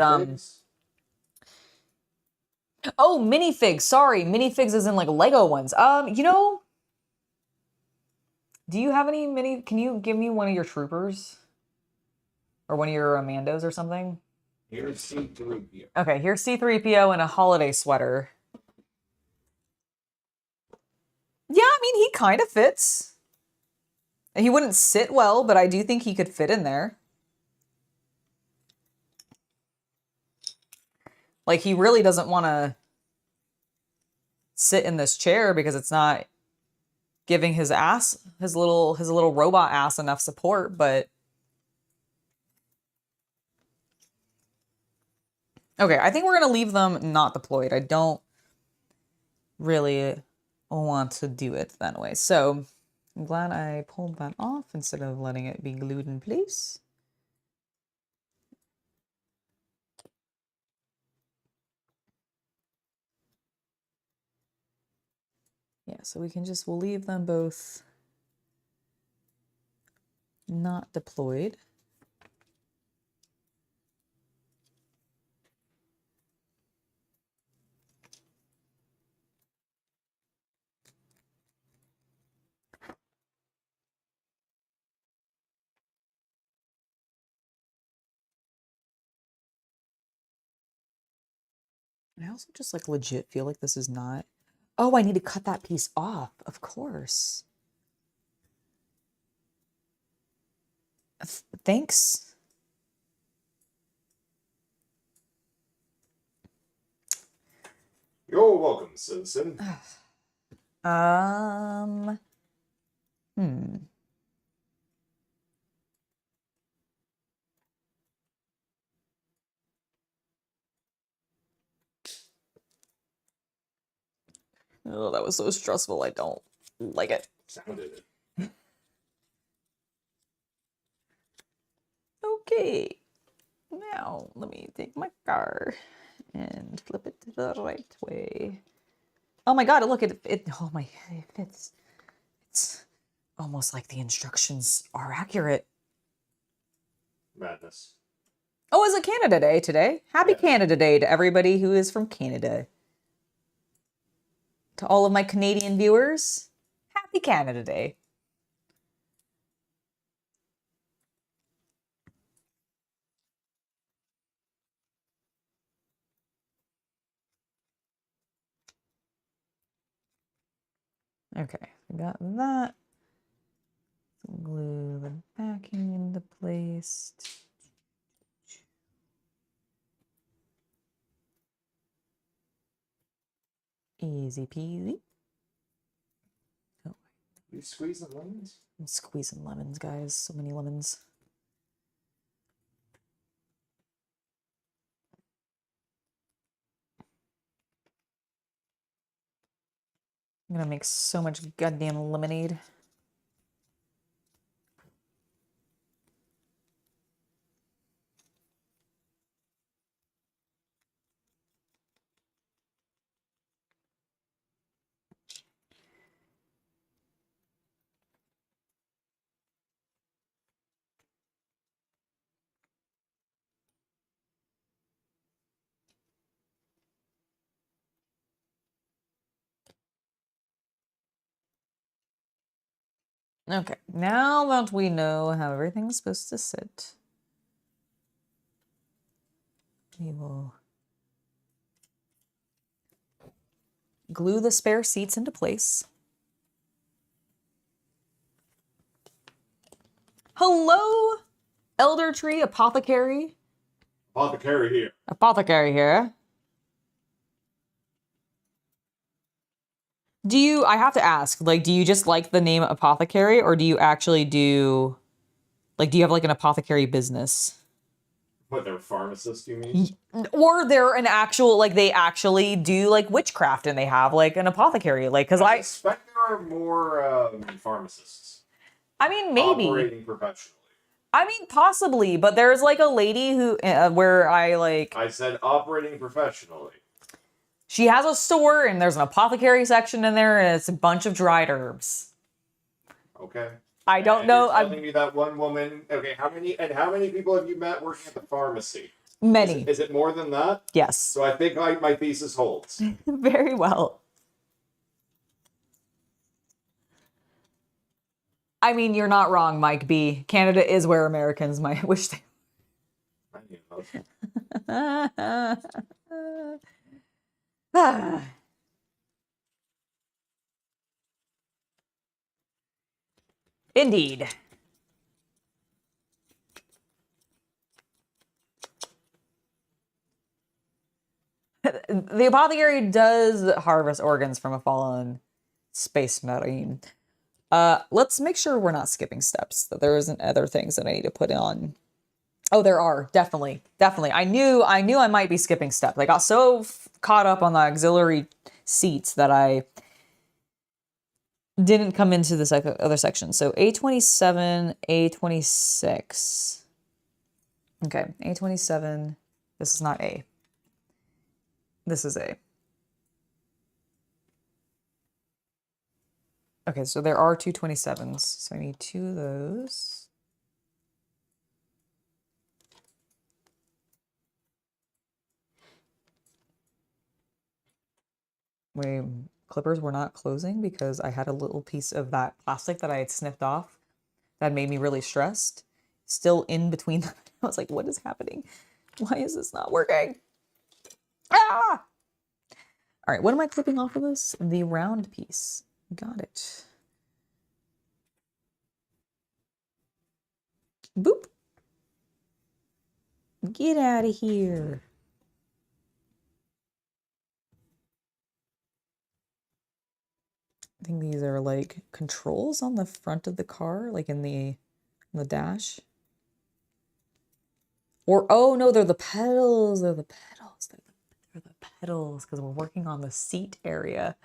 oh, minifigs. Sorry, minifigs is in like Lego ones. You know, do you have any can you give me one of your troopers? Or one of your Mandos or something? Here's C3PO. Okay, here's C3PO in a holiday sweater. Yeah, I mean, he kind of fits. He wouldn't sit well, but I do think he could fit in there. Like, he really doesn't want to sit in this chair because it's not giving his little robot ass enough support, but... Okay, I think we're going to leave them not deployed. I don't really want to do it that way. So I'm glad I pulled that off instead of letting it be glued in place. Yeah, so we'll leave them both not deployed. I also just like legit feel like this is not... Oh, I need to cut that piece off, of course. Thanks. You're welcome, citizen. Oh, that was so stressful. I don't like it. Sounded it. Okay. Now, let me take my car and flip it to the right way. Oh my god, look, it fits. It's almost like the instructions are accurate. Madness. Oh, is it Canada Day today? Happy Yes. Canada Day to everybody who is from Canada. To all of my Canadian viewers, happy Canada Day. Okay, we got that. Glue the backing into place. Easy peasy. Oh, You squeezing lemons? I'm squeezing lemons, guys. So many lemons. I'm gonna make so much goddamn lemonade. Okay, now that we know how everything's supposed to sit, we will glue the spare seats into place. Hello, Elder Tree Apothecary. Apothecary here. Apothecary here. Do you, I have to ask, like, do you just like the name Apothecary, or do you actually do, like, do you have like an apothecary business? What, they're pharmacists, you mean? Or they're an actual, like, they actually do like witchcraft and they have like an apothecary, like, because I suspect there are more pharmacists. I mean, maybe. Operating professionally. I mean, possibly, but there's like a lady who, where I like. I said operating professionally. She has a store and there's an apothecary section in there and it's a bunch of dried herbs. Okay. I don't and know. You're telling me that one woman. Okay, how many people have you met working at the pharmacy? Many. Is it more than that? Yes. So I think my thesis holds. Very well. I mean, you're not wrong, Mike B. Canada is where Americans might wish they. I knew that. Indeed. The apothecary does harvest organs from a fallen space marine. Let's make sure we're not skipping steps, that there isn't other things that I need to put on. Oh, there are. Definitely. I knew I might be skipping steps. I got so caught up on the auxiliary seats that I didn't come into this other section. So A27, A26. Okay, A27. This is not A. This is A. Okay, so there are two 27s. So I need two of those. Wait, clippers were not closing because I had a little piece of that plastic that I had snipped off that made me really stressed. Still in between them. I was like, what is happening? Why is this not working? Ah! All right, what am I clipping off of this? The round piece. Got it. Boop. Get out of here. I think these are like controls on the front of the car, like in the dash. Or, oh no, they're the pedals. They're the pedals. They're the pedals because we're working on the seat area.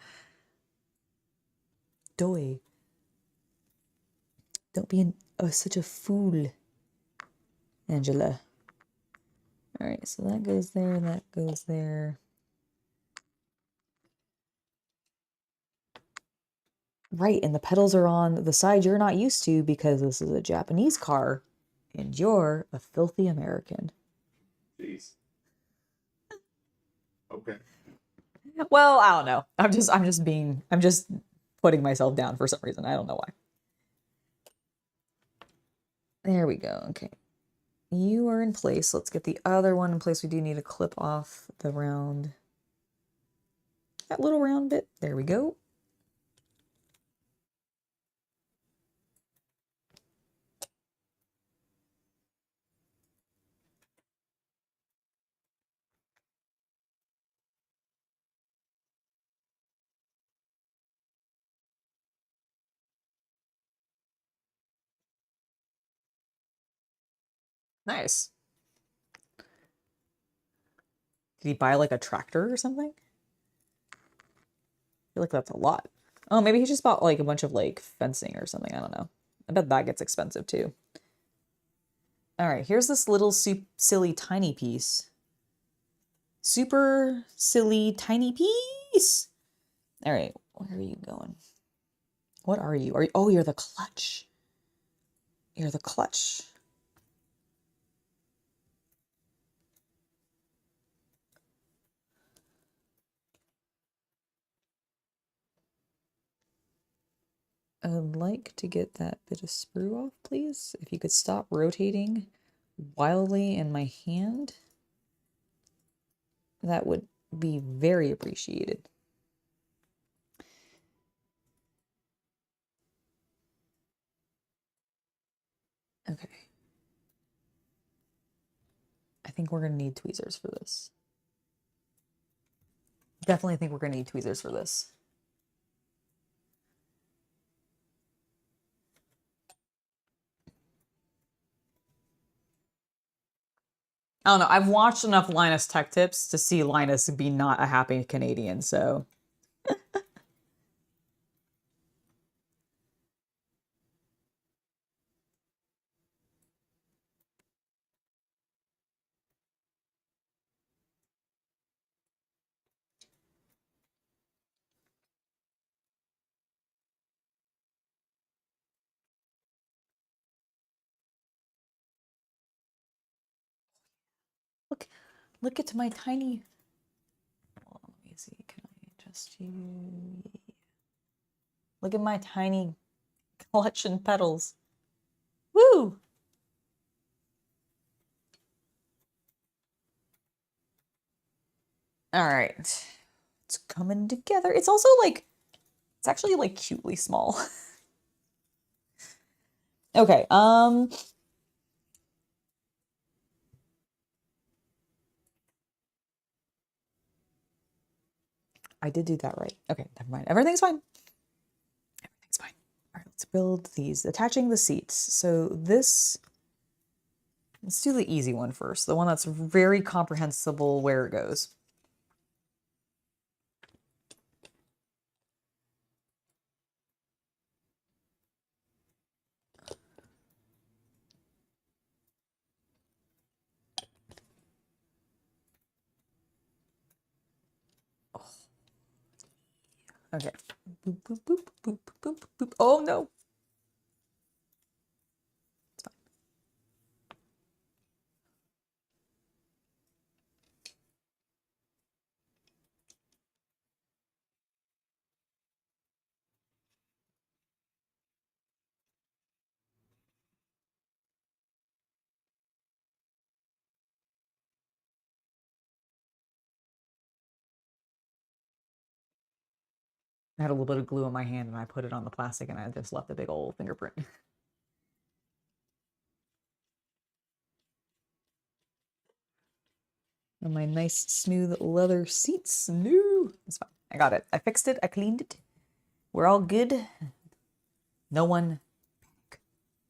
Doy. Don't be such a fool. Angela. All right, so that goes there, that goes there. Right, and the pedals are on the side you're not used to because this is a Japanese car and you're a filthy American. Jeez. Okay. Well, I don't know. I'm just putting myself down for some reason. I don't know why. There we go. Okay. You are in place. Let's get the other one in place. We do need to clip off the round. That little round bit. There we go. Nice. Did he buy like a tractor or something? I feel like that's a lot. Oh, maybe he just bought like a bunch of like fencing or something. I don't know. I bet that gets expensive too. All right, here's this little silly tiny piece. Super silly tiny piece. All right, where are you going? What are you? Oh, you're the clutch. You're the clutch. I'd like to get that bit of sprue off, please. If you could stop rotating wildly in my hand, that would be very appreciated. Okay. I think we're going to need tweezers for this. Definitely think we're going to need tweezers for this. I don't know. I've watched enough Linus Tech Tips to see Linus be not a happy Canadian, so. Look at my tiny. Well, let me see. Can I adjust you? Look at my tiny clutch and pedals. Woo! All right. It's coming together. It's also like, it's actually like cutely small. Okay, I did do that right. Okay, never mind. Everything's fine. Everything's fine. All right, let's build these. Attaching the seats. So this, let's do the easy one first. The one that's very comprehensible where it goes. Okay. Boop, boop, boop, boop, boop, boop. Oh no. It's fine. I had a little bit of glue on my hand and I put it on the plastic and I just left a big old fingerprint. And my nice smooth leather seats. No, it's fine. I got it. I fixed it. I cleaned it. We're all good. No one.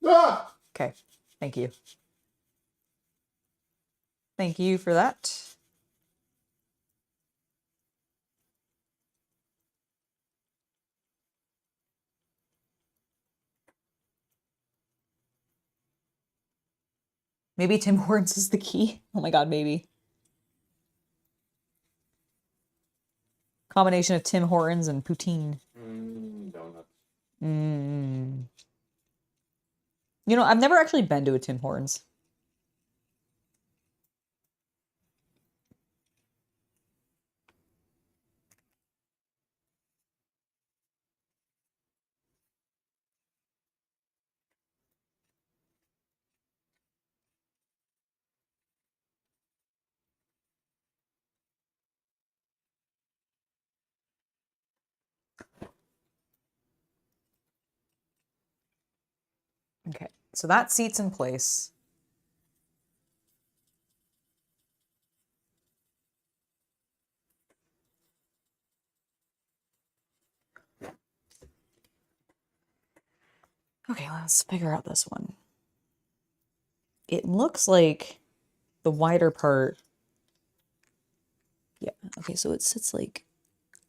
Ah! Okay. Thank you. Thank you for that. Maybe Tim Hortons is the key. Oh my god, maybe. Combination of Tim Hortons and poutine. Donuts. You know, I've never actually been to a Tim Hortons. Okay, so that seat's in place. Okay, let's figure out this one. It looks like the wider part. Yeah, okay, so it sits like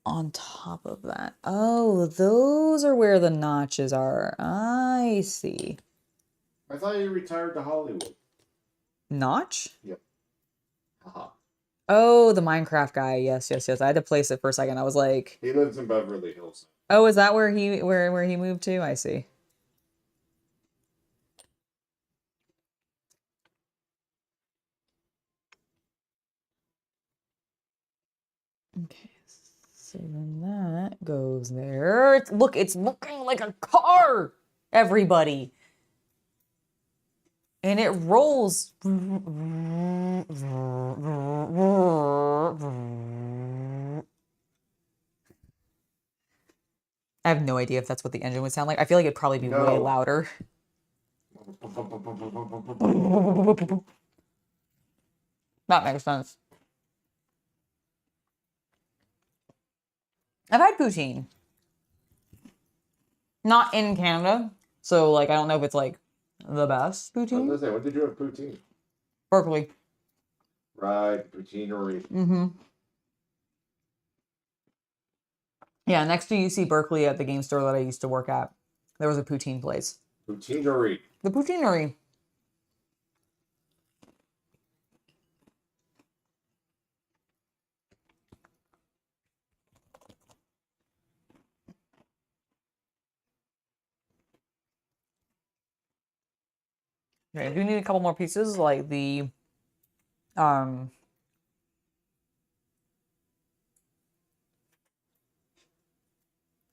on top of that. Oh, those are where the notches are. I see. I thought you retired to Hollywood. Notch? Yep. Haha. Oh, the Minecraft guy. Yes, yes, yes. I had to place it for a second. I was like, He lives in Beverly Hills. oh, is that where he moved to? I see. Okay, so then that goes there. Look, it's looking like a car, everybody. And it rolls. I have no idea if that's what the engine would sound like. I feel like it'd probably be way louder. That makes sense. I've had poutine. Not in Canada. So, like, I don't know if it's, like, the best I was poutine. gonna say, when did you have poutine? Berkeley. Right, poutineery. Mm-hmm. Yeah, next to UC Berkeley at the game store that I used to work at, there was a poutine place. Poutineery. The poutineery. Okay, I do need a couple more pieces, like the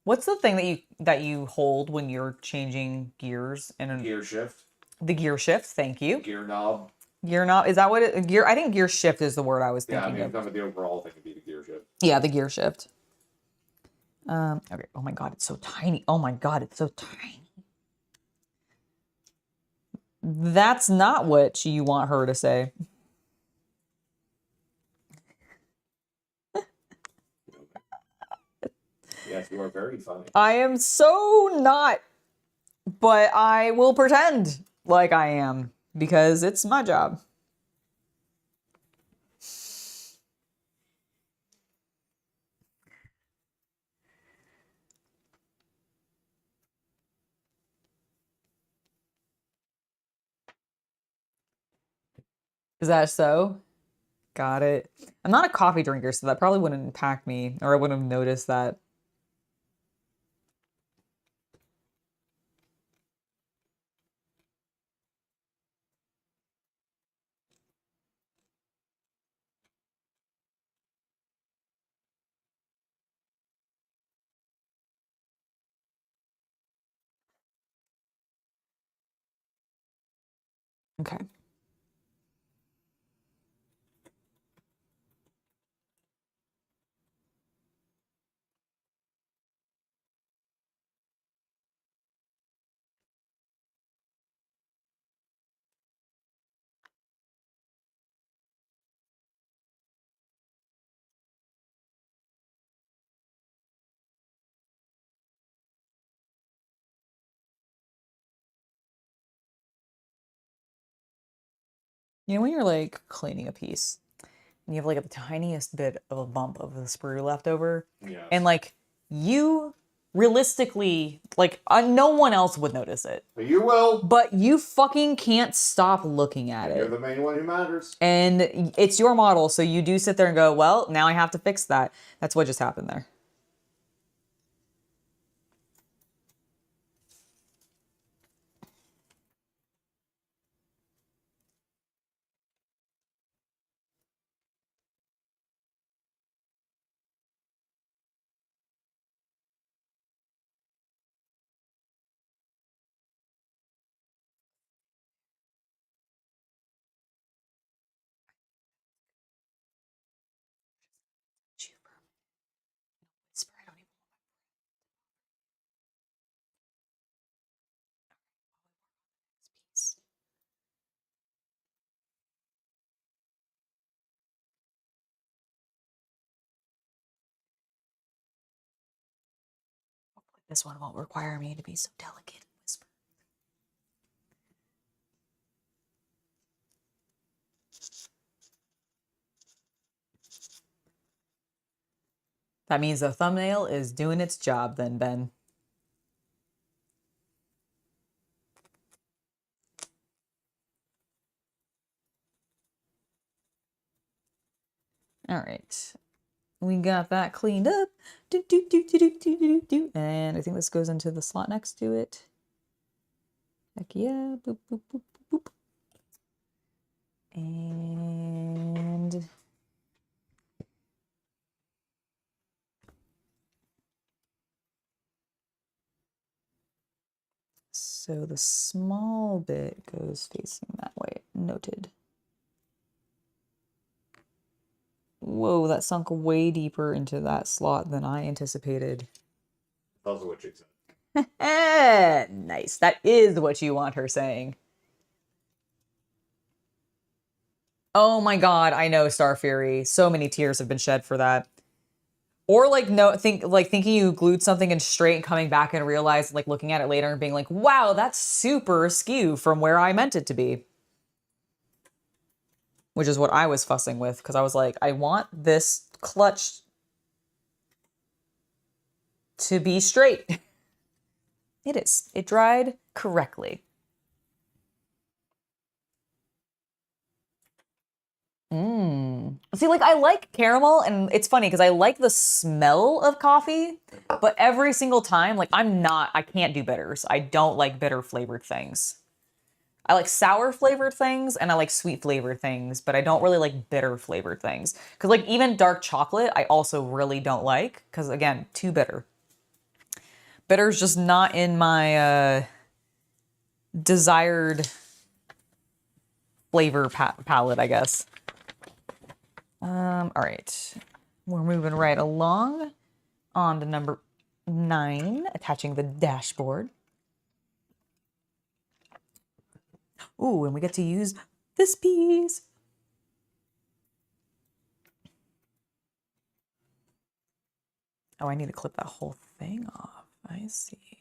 what's the thing that you hold when you're changing gears in a Gear shift. the gear shift? Thank you. Gear knob. Gear knob, is that what it gear? I think gear shift is the word I was Yeah, I thinking mean, of. some of the overall thing would be the gear shift. Yeah, the gear shift. Okay. Oh my god, it's so tiny. Oh my god, it's so tiny. That's not what you want her to say. Yes, you are very funny. I am so not, but I will pretend like I am because it's my job. Is that so? Got it. I'm not a coffee drinker, so that probably wouldn't impact me, or I wouldn't have noticed that. Okay. You know when you're like cleaning a piece and you have like the tiniest bit of a bump of the sprue left over? Yeah. And like you realistically, like, no one else would notice it. But you will. But you fucking can't stop looking at And it. you're the main one who matters. And it's your model, so you do sit there and go, well, now I have to fix that. That's what just happened there. This one won't require me to be so delicate and whisper. That means the thumbnail is doing its job then, Ben. All right. We got that cleaned up. And I think this goes into the slot next to it. Heck yeah. Boop, boop, boop, boop, boop. And so the small bit goes facing that way. Noted. Whoa, that sunk way deeper into that slot than I anticipated. That's what she said. Nice. That is what you want her saying. Oh my god, I know, Star Fury. So many tears have been shed for that. Or like thinking you glued something in straight and coming back and realize, like, looking at it later and being like, wow, that's super askew from where I meant it to be. Which is what I was fussing with, because I was like, I want this clutch to be straight. It is. It dried correctly. See, like, I like caramel, and it's funny because I like the smell of coffee, but every single time, like, I can't do bitters. I don't like bitter flavored things. I like sour flavored things and I like sweet flavored things, but I don't really like bitter flavored things. Because, like, even dark chocolate, I also really don't like, because, again, too bitter. Bitter's just not in my desired flavor palette, I guess. All right, we're moving right along on to number 9, attaching the dashboard. Ooh, and we get to use this piece. Oh, I need to clip that whole thing off. I see.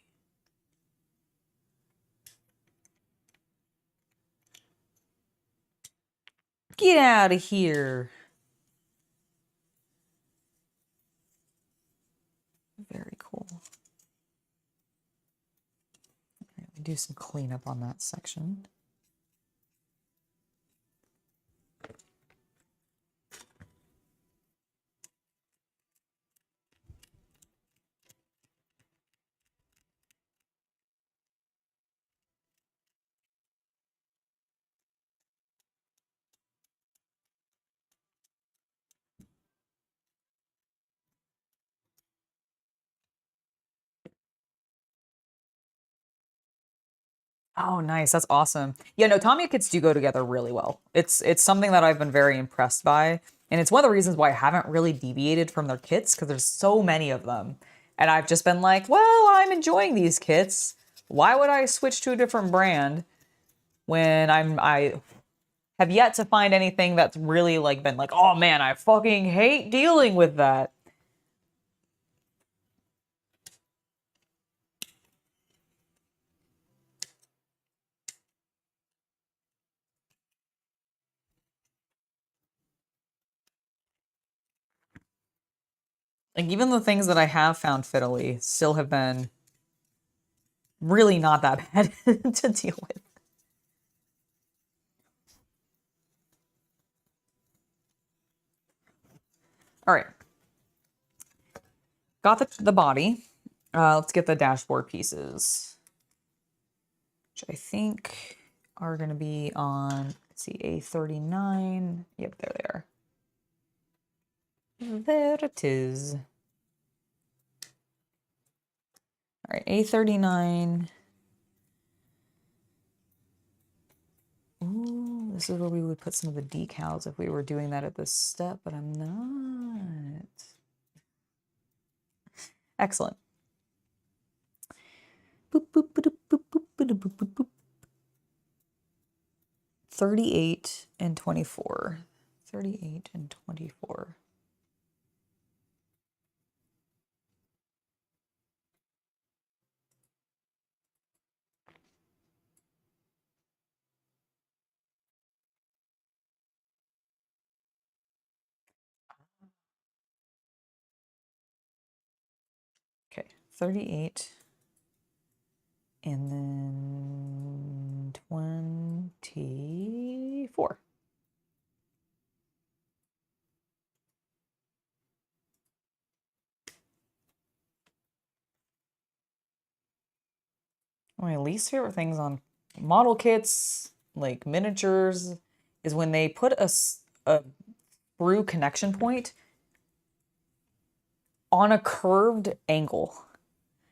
Get out of here. Very cool. Right, we do some cleanup on that section. Oh, nice. That's awesome. Yeah, no, Tamiya kits do go together really well. It's something that I've been very impressed by. And it's one of the reasons why I haven't really deviated from their kits, because there's so many of them. And I've just been like, well, I'm enjoying these kits. Why would I switch to a different brand when I have yet to find anything that's really like been like, oh man, I fucking hate dealing with that. Like, even the things that I have found fiddly still have been really not that bad to deal with. All right. Got the body. Let's get the dashboard pieces, which I think are going to be on, let's see, A39. Yep, there they are. There it is. All right, A39. Ooh, this is where we would put some of the decals if we were doing that at this step, but I'm not. Excellent. Boop, boop, boop, boop, boop, boop, boop, boop, boop. 38 and 24. 38 and 24. Okay, 38. And then 24. My least favorite things on model kits, like miniatures, is when they put a through connection point on a curved angle.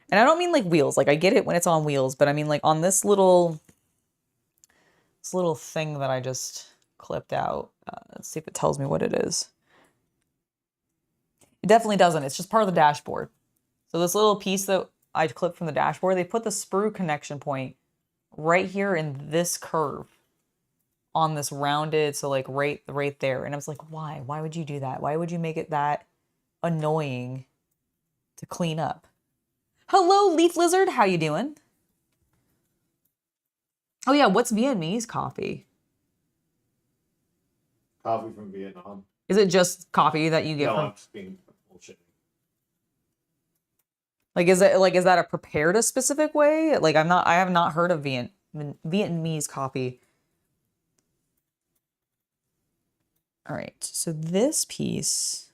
And I don't mean like wheels, like I get it when it's on wheels, but I mean like on this little thing that I just clipped out. Let's see if it tells me what it is. It definitely doesn't. It's just part of the dashboard. So this little piece that I clipped from the dashboard, they put the sprue connection point right here in this curve on this rounded, so like right there. And I was like, why? Why would you do that? Why would you make it that annoying to clean up? Hello, Leaf Lizard. How you doing? Oh yeah, what's Vietnamese coffee? Coffee from Vietnam. Is it just coffee that you get No, from? I'm just being bullshitting. Like, is that a prepared a specific way? Like, I have not heard of Vietnamese coffee. All right, so this piece.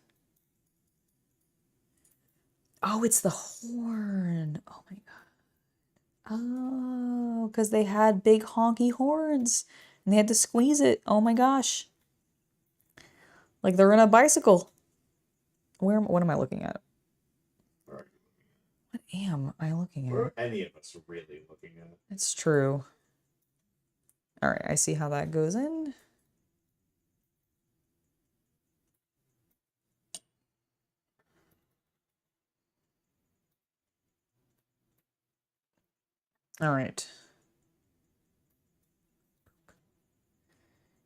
Oh, it's the horn. Oh my God. Oh, because they had big honky horns and they had to squeeze it. Oh my gosh. Like they're in a bicycle. What am I looking at? Where are you What am I looking looking at? at? Where are any of us really looking at? It's true. All right, I see how that goes in. All right.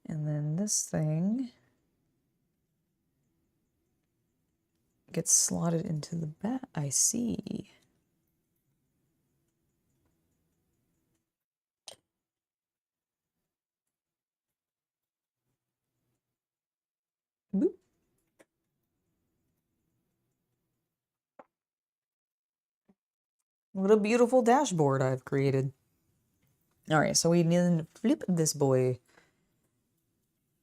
And then this thing gets slotted into the back. I see. Boop. What a beautiful dashboard I've created. All right, so we need to flip this boy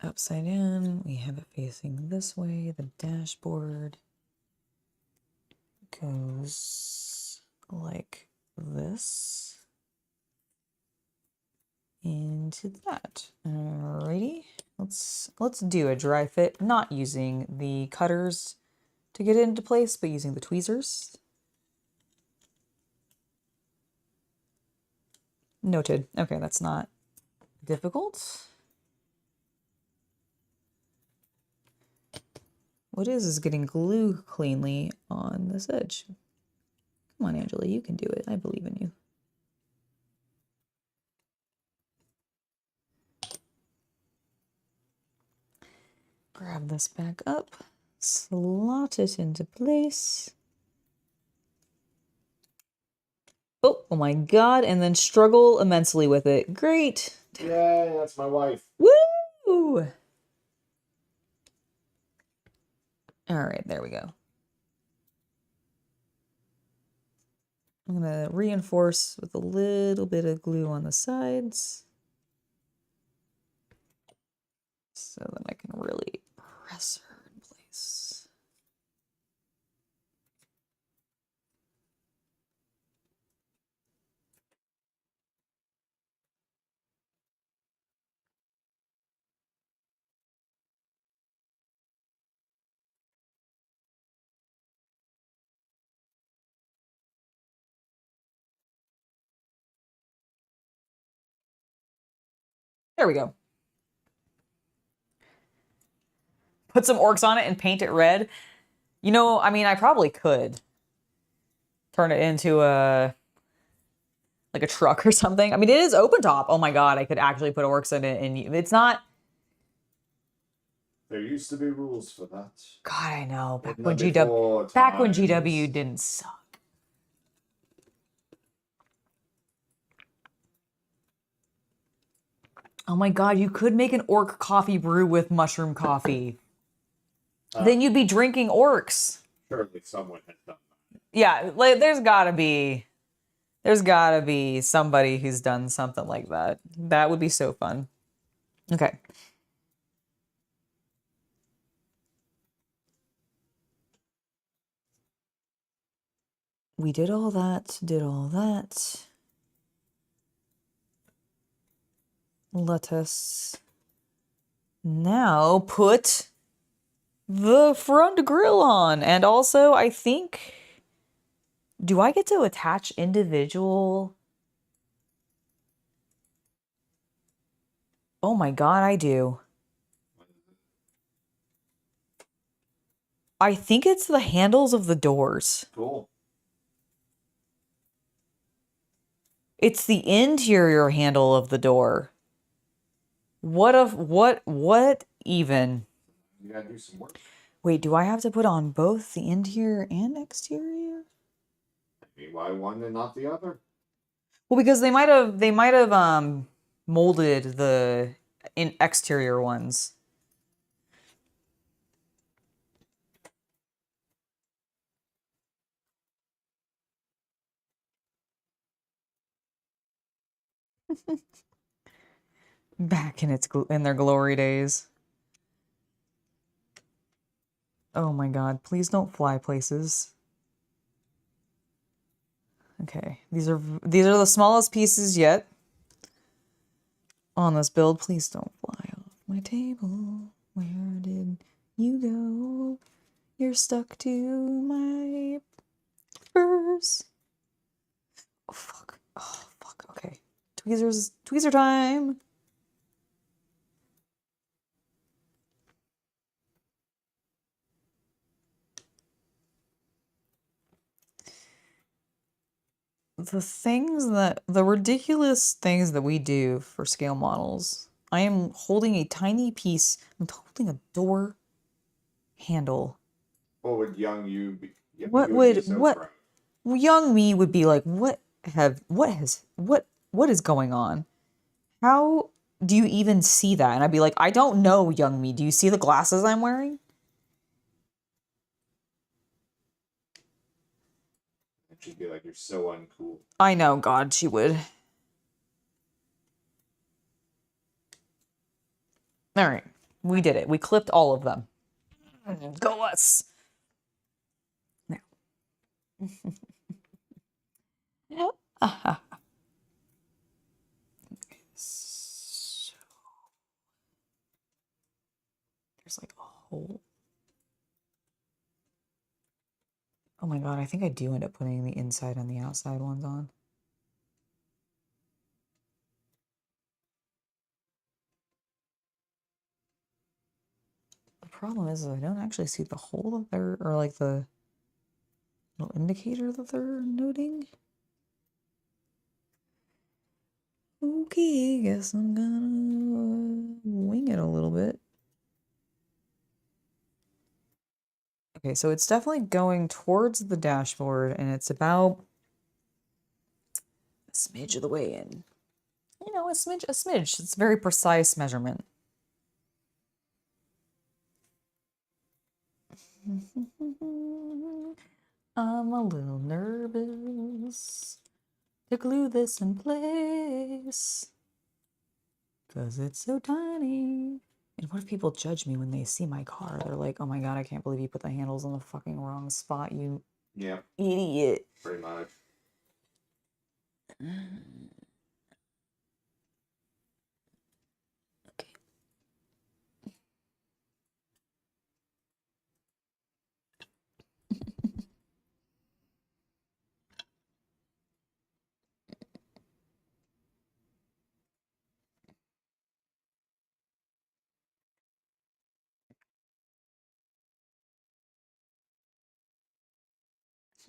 upside down. We have it facing this way. The dashboard goes like this into that. Alrighty, let's do a dry fit, not using the cutters to get it into place, but using the tweezers. Noted. Okay, that's not difficult. What is getting glue cleanly on this edge. Come on, Angela, you can do it. I believe in you. Grab this back up, slot it into place. Oh my God, and then struggle immensely with it. Great. Yay, that's my wife. Woo! All right, there we go. I'm gonna reinforce with a little bit of glue on the sides. So that I can really press her in place. There we go. Put some orcs on it and paint it red. You know, I mean, I probably could turn it into like a truck or something. I mean, it is open top. Oh my god, I could actually put orcs in it, and it's not. There used to be rules for that. God, I know. Back In when the before GW times. didn't suck. Oh my god, you could make an orc coffee brew with mushroom coffee. Then you'd be drinking orcs. Surely someone has done that. Yeah, like there's gotta be somebody who's done something like that. That would be so fun. Okay. We did all that, Let us now put the front grille on. And also, I think, do I get to attach individual? Oh my god, I do. I think it's the handles of the doors. Cool. It's the interior handle of the door. What even? You gotta do some work. Wait, do I have to put on both the interior and exterior? Maybe why one and not the other? Well, because they might have molded the exterior ones. Back in their glory days. Oh my god, please don't fly places. Okay, these are the smallest pieces yet on this build. Please don't fly off my table. Where did you go? You're stuck to my furs. Oh fuck. Oh fuck. Okay. Tweezer time. The ridiculous things that we do for scale models. I am holding a tiny piece. I'm holding a door handle. What would young you be? What young me would be like, what is going on? How do you even see that? And I'd be like, I don't know, young me. Do you see the glasses I'm wearing? And she'd be like, you're so uncool. I know, God, she would. All right, we did it. We clipped all of them. Go us. Now. So, there's like a hole. Oh my god, I think I do end up putting the inside and the outside ones on. The problem is I don't actually see the hole that they're, or like the little indicator that they're noting. Okay, guess I'm gonna wing it a little bit. Okay, so it's definitely going towards the dashboard, and it's about a smidge of the way in. You know, a smidge. It's a very precise measurement. I'm a little nervous to glue this in place, 'cause it's so tiny. And what if people judge me when they see my car? They're like, oh my god, I can't believe you put the handles on the fucking wrong spot, you idiot. Pretty much. Okay.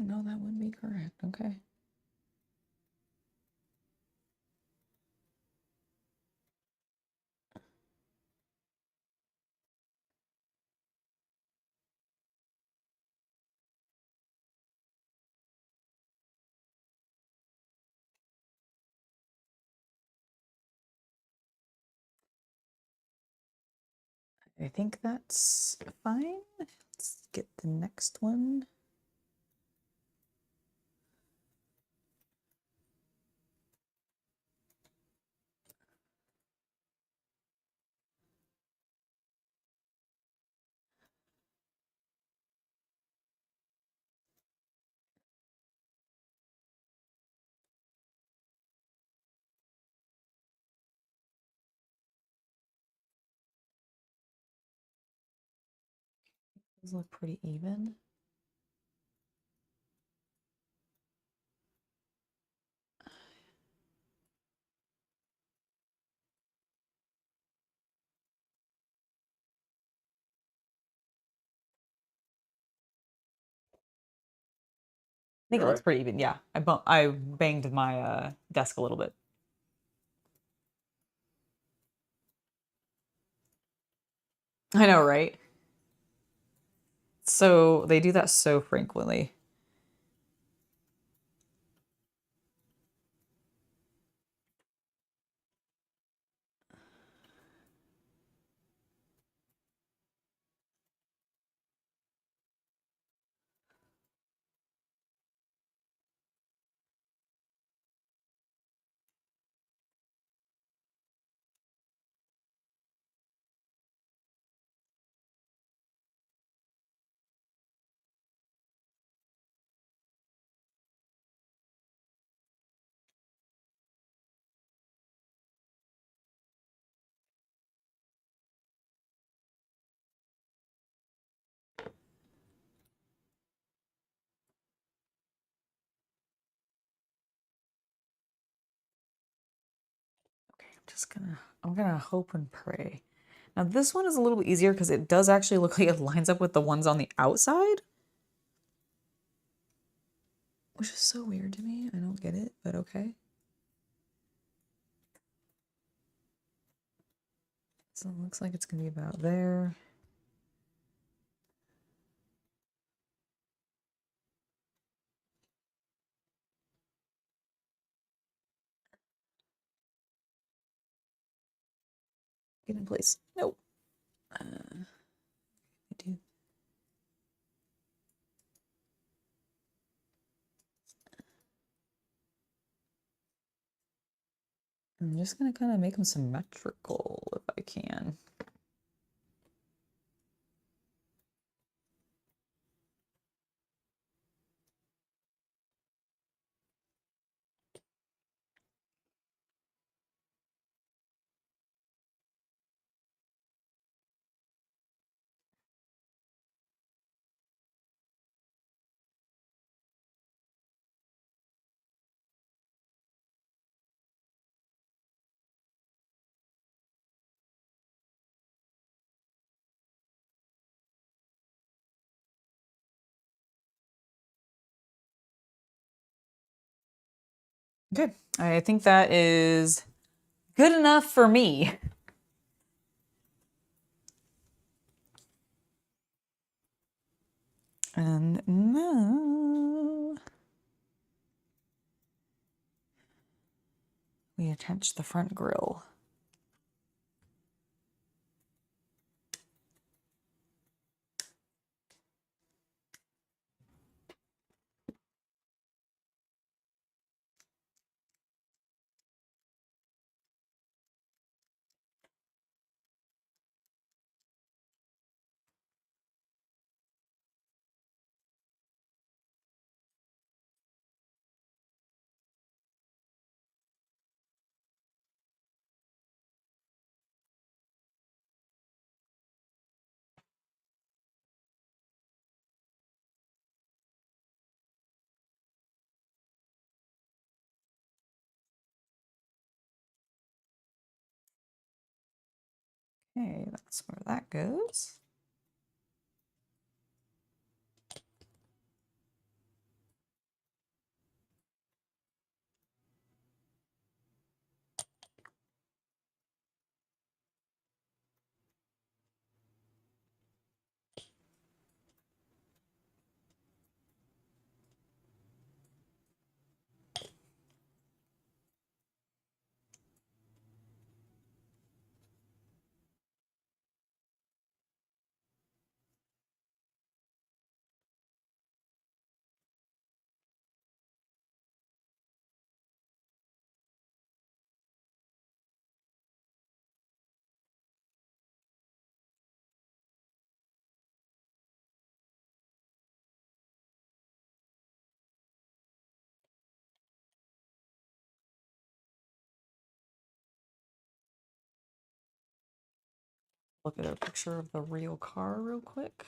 No, that wouldn't be correct. Okay. I think that's fine. Let's get the next one. These look pretty even. I think it looks pretty even. Yeah, I banged my desk a little bit. I know, right? So they do that so frequently. I'm gonna hope and pray. Now this one is a little bit easier because it does actually look like it lines up with the ones on the outside, which is so weird to me. I don't get it, but okay. So it looks like it's gonna be about there. Get in place. Nope. I do. I'm just gonna kind of make them symmetrical if I can. Good. I think that is good enough for me. And now we attach the front grille. Okay, that's where that goes. Look at a picture of the real car real quick.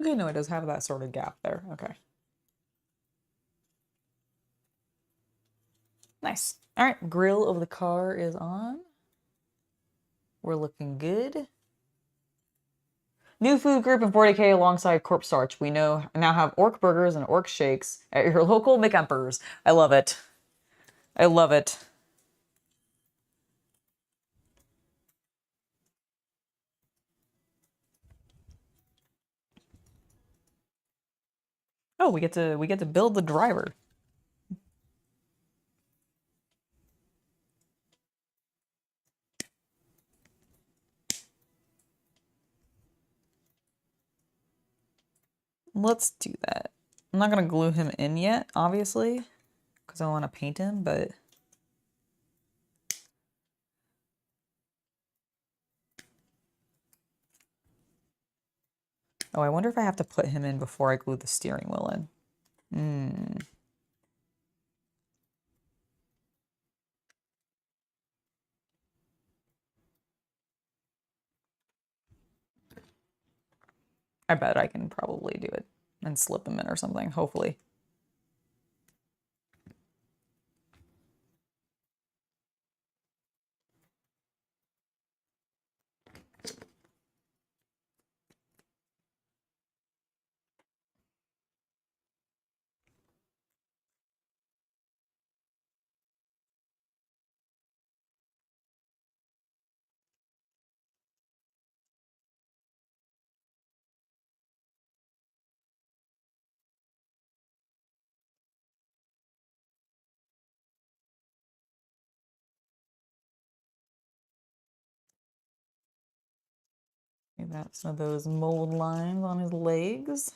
Okay, no, it does have that sort of gap there. Okay. Nice. All right, grill of the car is on. We're looking good. New food group in 40K alongside Corpse Starch. We now have orc burgers and orc shakes at your local McEmpers. I love it. I love it. Oh, we get to build the driver. Let's do that. I'm not gonna glue him in yet, obviously, because I want to paint him, but oh, I wonder if I have to put him in before I glue the steering wheel in. I bet I can probably do it and slip him in or something, hopefully. Maybe that's some of those mold lines on his legs.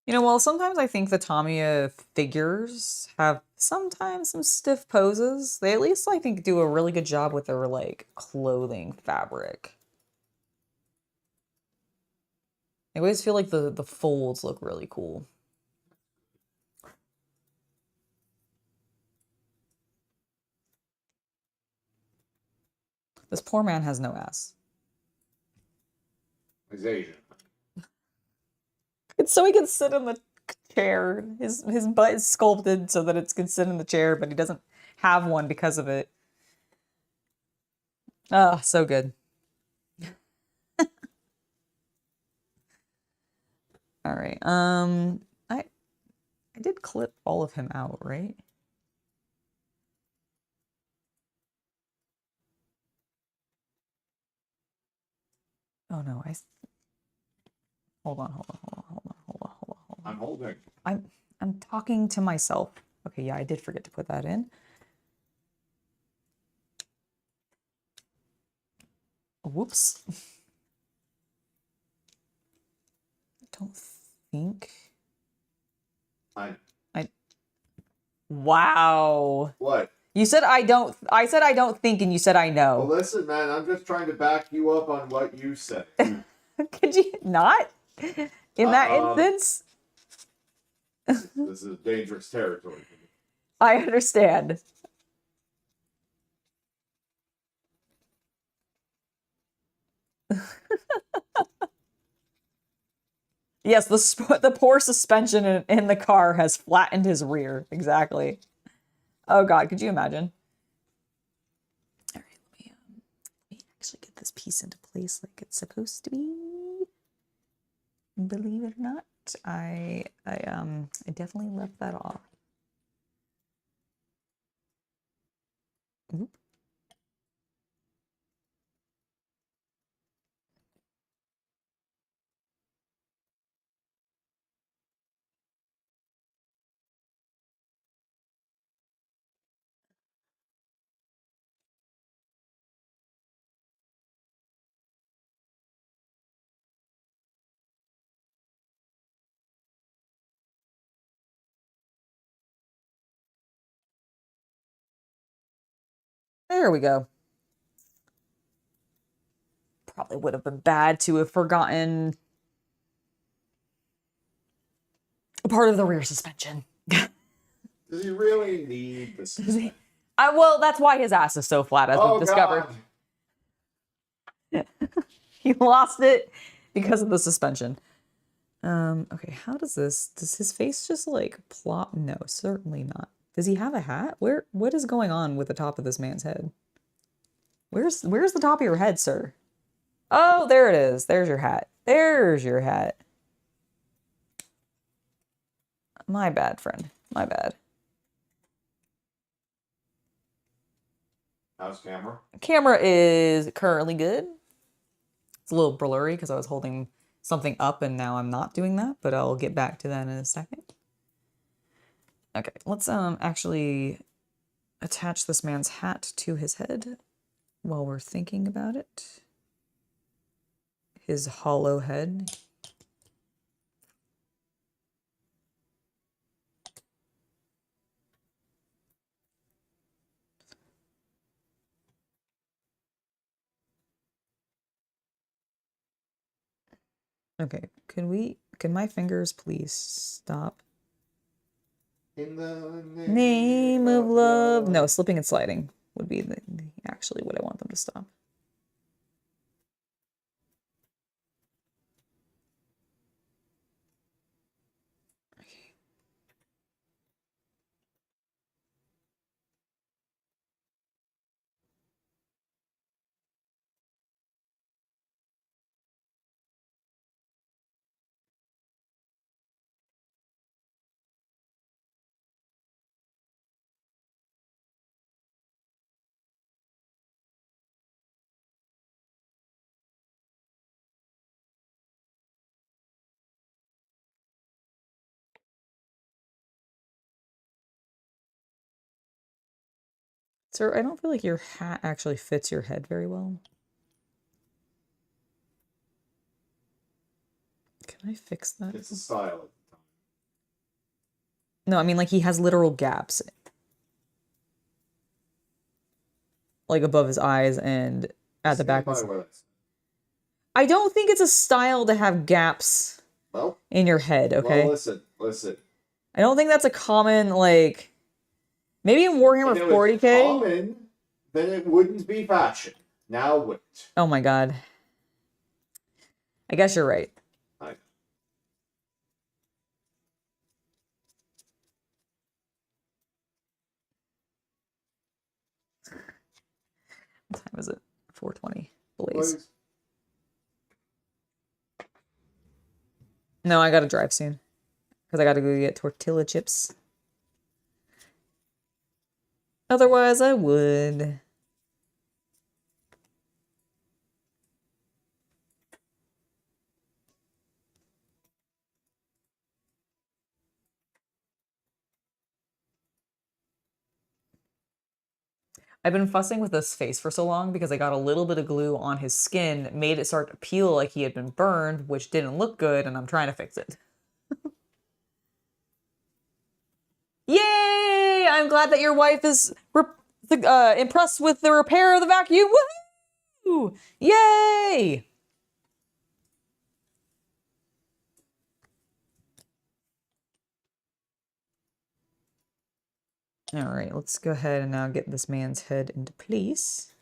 You know, well, sometimes I think the Tamiya figures have sometimes some stiff poses. They at least, I think, do a really good job with their, like, clothing fabric. I always feel like the folds look really cool. This poor man has no ass. He's Asian. It's so he can sit in the chair. His butt is sculpted so that it can sit in the chair, but he doesn't have one because of it. Oh, so good. All right. I did clip all of him out, right? Oh no, hold on. I'm holding. I'm talking to myself. Okay, yeah, I did forget to put that in. Whoops. I don't think. Wow. What? You said I don't think, and you said I know. Well, listen, man, I'm just trying to back you up on what you said. Could you not? In that instance? This is dangerous territory for me. I understand. Yes, the poor suspension in the car has flattened his rear. Exactly. Oh God, could you imagine? All right, let me actually get this piece into place like it's supposed to be. Believe it or not, I definitely left that off. Oop. There we go. Probably would have been bad to have forgotten a part of the rear suspension. Does he really need this? Well, that's why his ass is so flat, as we've discovered. God. He lost it because of the suspension. Okay, how does his face just like plop? No, certainly not. Does he have a hat? What is going on with the top of this man's head? Where's the top of your head, sir? Oh, there it is. There's your hat. There's your hat. My bad, friend. My bad. How's camera? Camera is currently good. It's a little blurry because I was holding something up and now I'm not doing that, but I'll get back to that in a second. Okay, let's actually attach this man's hat to his head while we're thinking about it. His hollow head. Okay, can my fingers please stop? In the Name of love. No, slipping and sliding would be actually what I want them to stop. Okay. Sir, I don't feel like your hat actually fits your head very well. Can I fix that? It's a style. No, I mean like he has literal gaps. Like above his eyes and at the back. I don't think it's a style to have gaps in your head, okay? Well, listen. I don't think that's a common, like... Maybe in Warhammer 40k? If it was common, then it wouldn't be fashion. Now wait. Oh my god. I guess you're right. What time is it? 4:20. Blaze. Blaze. No, I gotta drive soon. Because I gotta go get tortilla chips. Otherwise, I would. I've been fussing with this face for so long because I got a little bit of glue on his skin, made it start to peel like he had been burned, which didn't look good, and I'm trying to fix it. Yay! I'm glad that your wife is impressed with the repair of the vacuum. Woohoo! Yay! All right, let's go ahead and now get this man's head into place.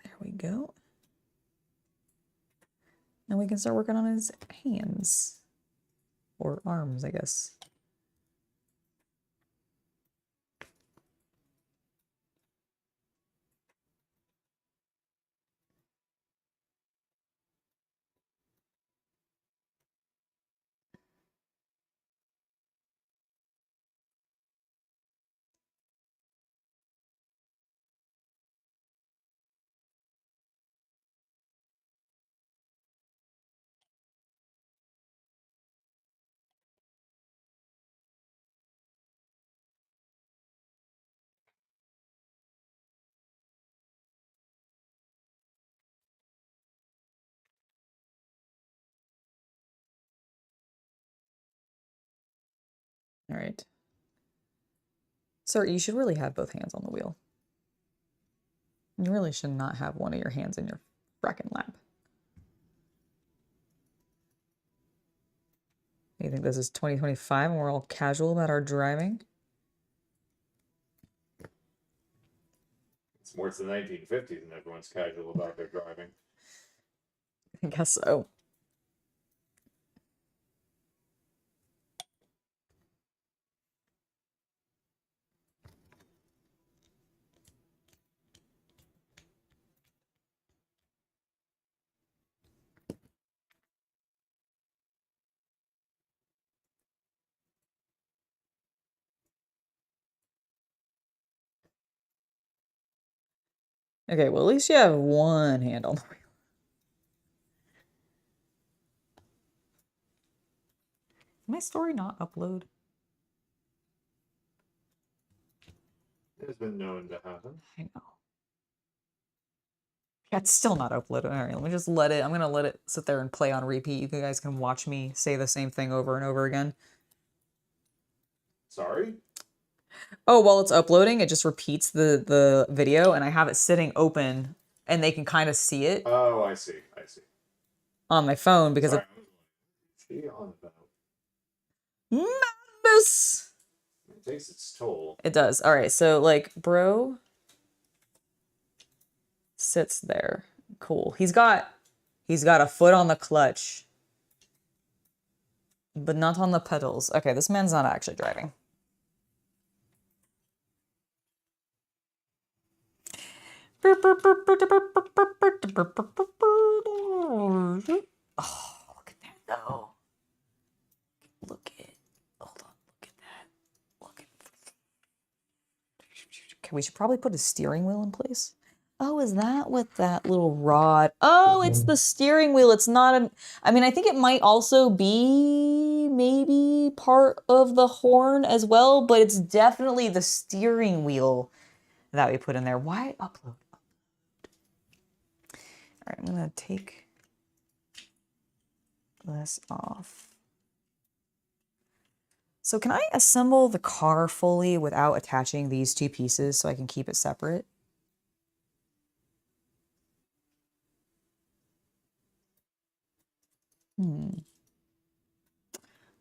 There we go. And we can start working on his hands. Or arms, I guess. All right. Sir, you should really have both hands on the wheel. You really should not have one of your hands in your fracking lap. You think this is 2025 and we're all casual about our driving? It's more the 1950s and everyone's casual about their driving. I guess so. Okay, well, at least you have one hand on the wheel. Did my story not upload? It has been known to happen. I know. Yeah, it's still not uploaded. All right, let me just let it. I'm going to let it sit there and play on repeat. You guys can watch me say the same thing over and over again. Sorry? Oh, while it's uploading, it just repeats the video, and I have it sitting open, and they can kind of see it. Oh, I see. I see. On my phone because Sorry. She on about. Madness! It takes its toll. It does. All right, so like, bro sits there. Cool. He's got a foot on the clutch, but not on the pedals. Okay, this man's not actually driving. Oh, look at that though. Look at, hold on, look at that. Look at, okay, we should probably put a steering wheel in place. Oh, is that with that little rod? Oh, it's the steering wheel. It's not an, I mean, I think it might also be maybe part of the horn as well, but it's definitely the steering wheel that we put in there. Why upload? All right, I'm gonna take this off. So can I assemble the car fully without attaching these two pieces so I can keep it separate?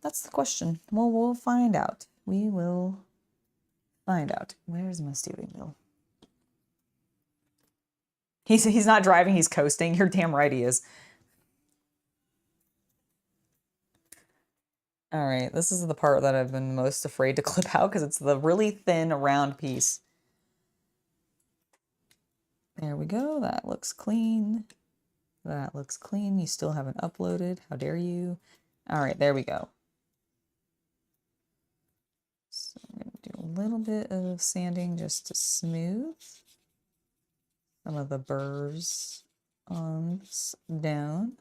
That's the question. Well, we'll find out. We will find out. Where's my steering wheel? He's not driving, he's coasting. You're damn right he is. All right, this is the part that I've been most afraid to clip out because it's the really thin round piece. There we go. That looks clean. That looks clean. You still haven't uploaded. How dare you? All right, there we go. So I'm going to do a little bit of sanding just to smooth some of the burrs on down.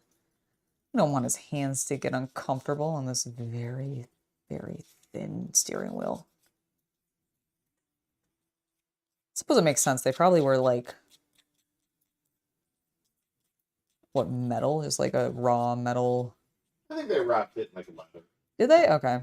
I don't want his hands to get uncomfortable on this very, very thin steering wheel. I suppose it makes sense. They probably were like, what, metal? Just like a raw metal. I think they wrapped it in like leather. Did they? Okay.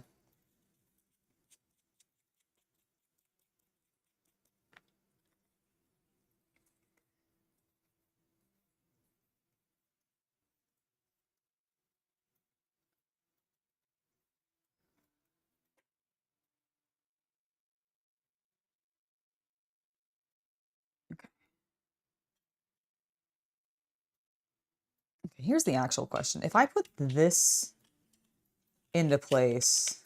Okay, here's the actual question. If I put this into place,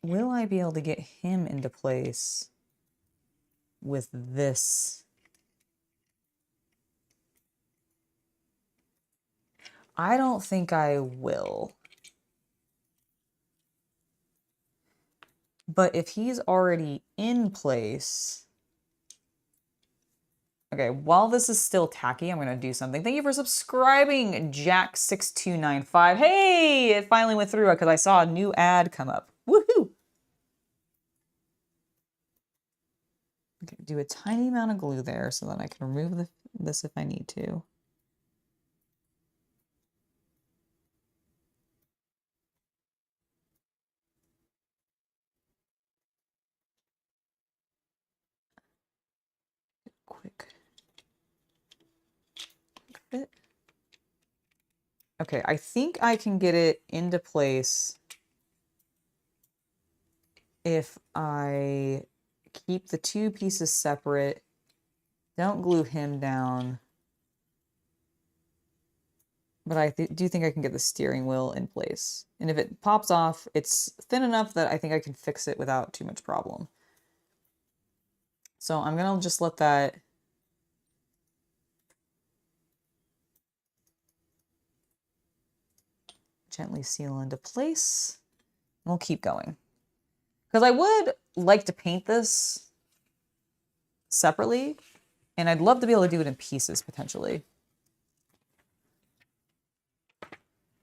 will I be able to get him into place with this? I don't think I will. But if he's already in place... Okay, while this is still tacky, I'm going to do something. Thank you for subscribing, Jack6295. Hey, it finally went through because I saw a new ad come up. Woohoo! Okay, do a tiny amount of glue there so that I can remove this if I need to. Quick fit. Okay, I think I can get it into place if I keep the two pieces separate, don't glue him down, but I do think I can get the steering wheel in place. And if it pops off, it's thin enough that I think I can fix it without too much problem. So I'm gonna just let that gently seal into place. And we'll keep going. Because I would like to paint this separately, and I'd love to be able to do it in pieces potentially.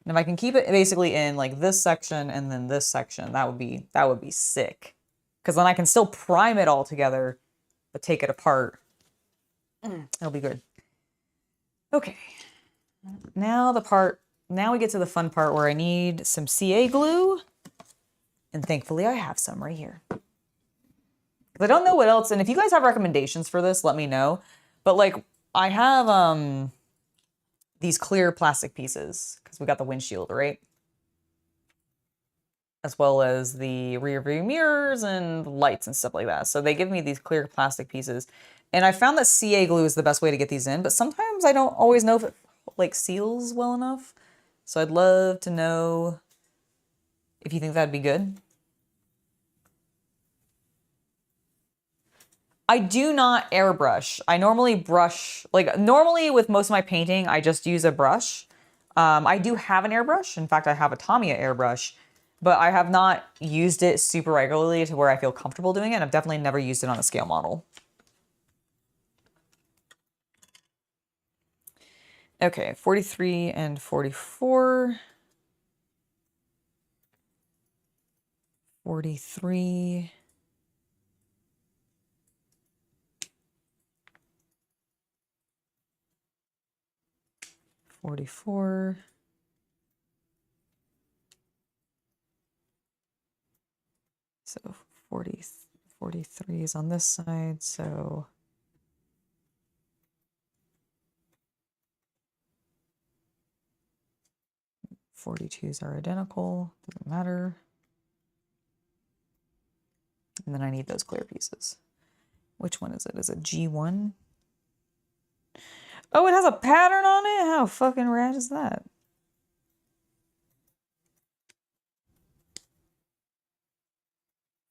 And if I can keep it basically in like this section and then this section, that would be sick. Because then I can still prime it all together, but take it apart. It'll be good. Okay. Now we get to the fun part where I need some CA glue. And thankfully I have some right here. I don't know what else, and if you guys have recommendations for this, let me know. But like, I have these clear plastic pieces, because we got the windshield, right? As well as the rear view mirrors and lights and stuff like that. So they give me these clear plastic pieces. And I found that CA glue is the best way to get these in, but sometimes I don't always know if it like seals well enough. So I'd love to know if you think that'd be good. I do not airbrush. I normally brush, like normally with most of my painting, I just use a brush. I do have an airbrush. In fact, I have a Tamiya airbrush, but I have not used it super regularly to where I feel comfortable doing it. I've definitely never used it on a scale model. Okay, 43 and 44. 43. 44. So 43 is on this side, so 42s are identical, doesn't matter. And then I need those clear pieces. Which one is it? Is it G1? Oh, it has a pattern on it? How fucking rad is that?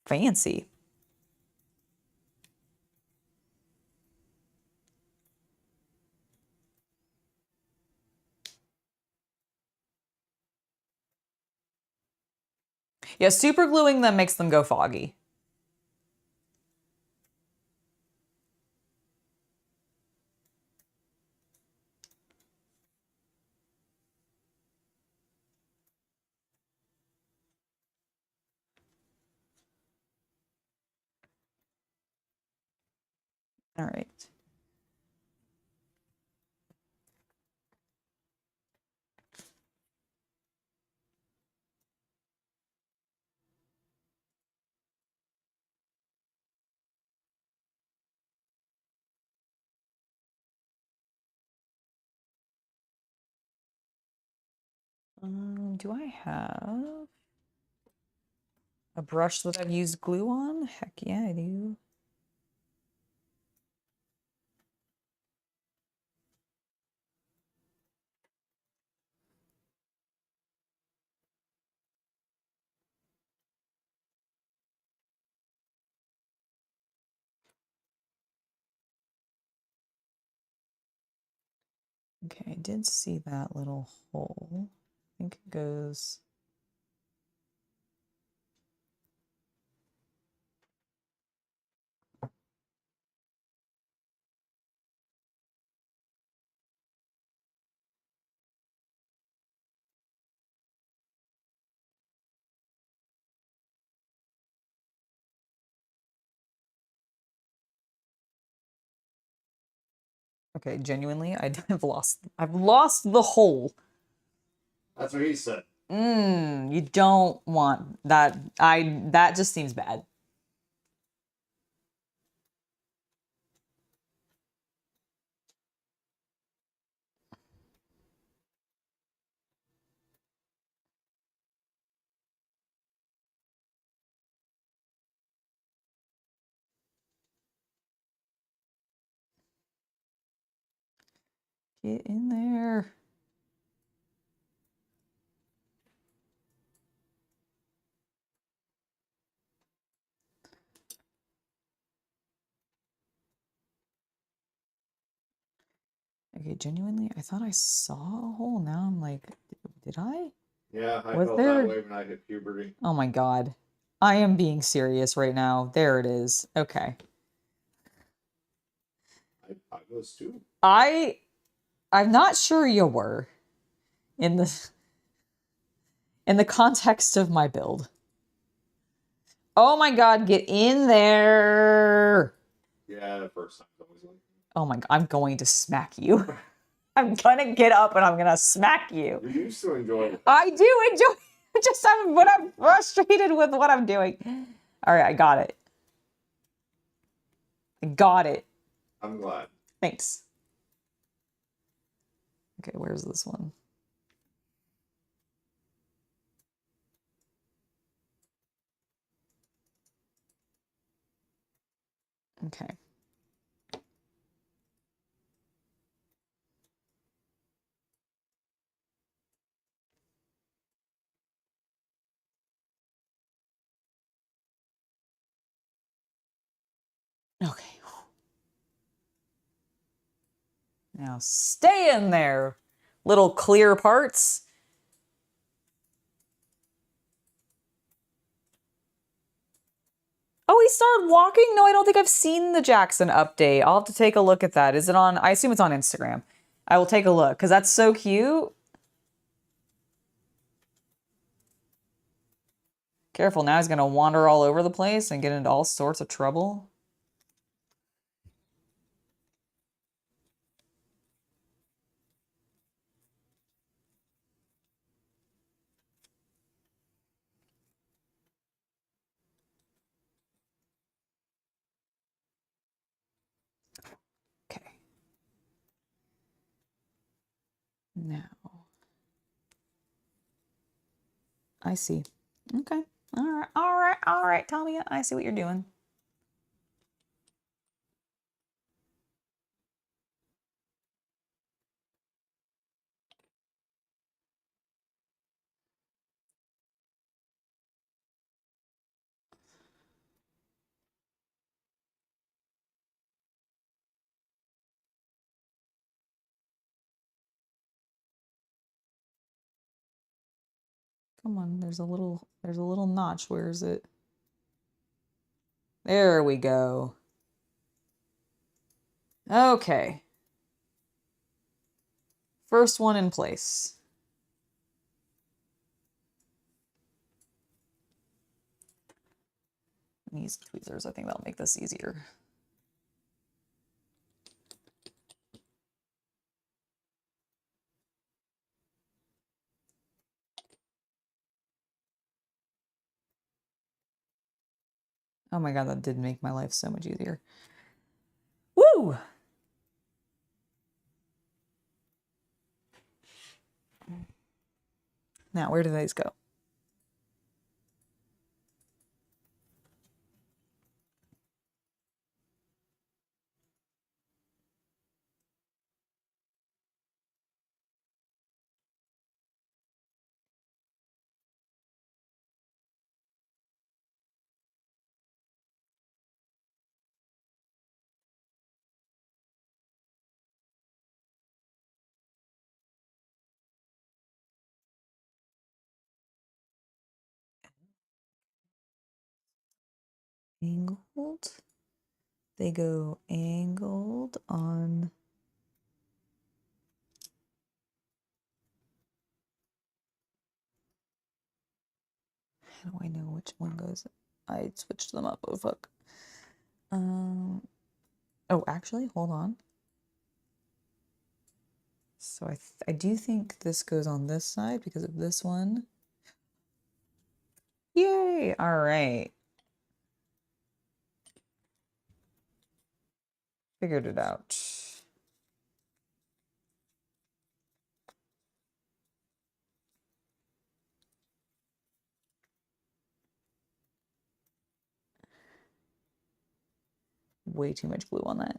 Fancy. Yeah, super gluing them makes them go foggy. All right. Do I have a brush that I've used glue on? Heck yeah, I do. Okay, I did see that little hole. I think it goes... Okay, genuinely, I've lost the hole. That's what he said. You don't want that. That just seems bad. Get in there. Okay, genuinely, I thought I saw a hole. Now I'm like, did I? Yeah, I Was felt there? that way when I hit puberty. Oh my God. I am being serious right now. There it is. Okay. I was too. I'm not sure you were in the context of my build. Oh my God, get in there. Yeah, the first time's always like. Oh my God, I'm going to smack you. I'm gonna get up and I'm gonna smack you. You used to enjoy it. I do enjoy just when I'm frustrated with what I'm doing. All right, I got it. I got it. I'm glad. Thanks. Okay, where's this one? Okay. Okay. Now stay in there, little clear parts. Oh, he started walking? No, I don't think I've seen the Jackson update. I'll have to take a look at that. Is it on? I assume it's on Instagram. I will take a look because that's so cute. Careful, now he's gonna wander all over the place and get into all sorts of trouble. Okay. Now, I see. Okay. All right, Tamiya. I see what you're doing. Come on, there's a little notch. Where is it? There we go. Okay. First one in place. Use tweezers. I think that'll make this easier. Oh my god, that did make my life so much easier. Woo! Now, where do these go? Angled. They go angled on. How do I know which one goes? I switched them up. Oh fuck. Oh, actually, hold on. So I do think this goes on this side because of this one. Yay! All right. Figured it out. Way too much glue on that.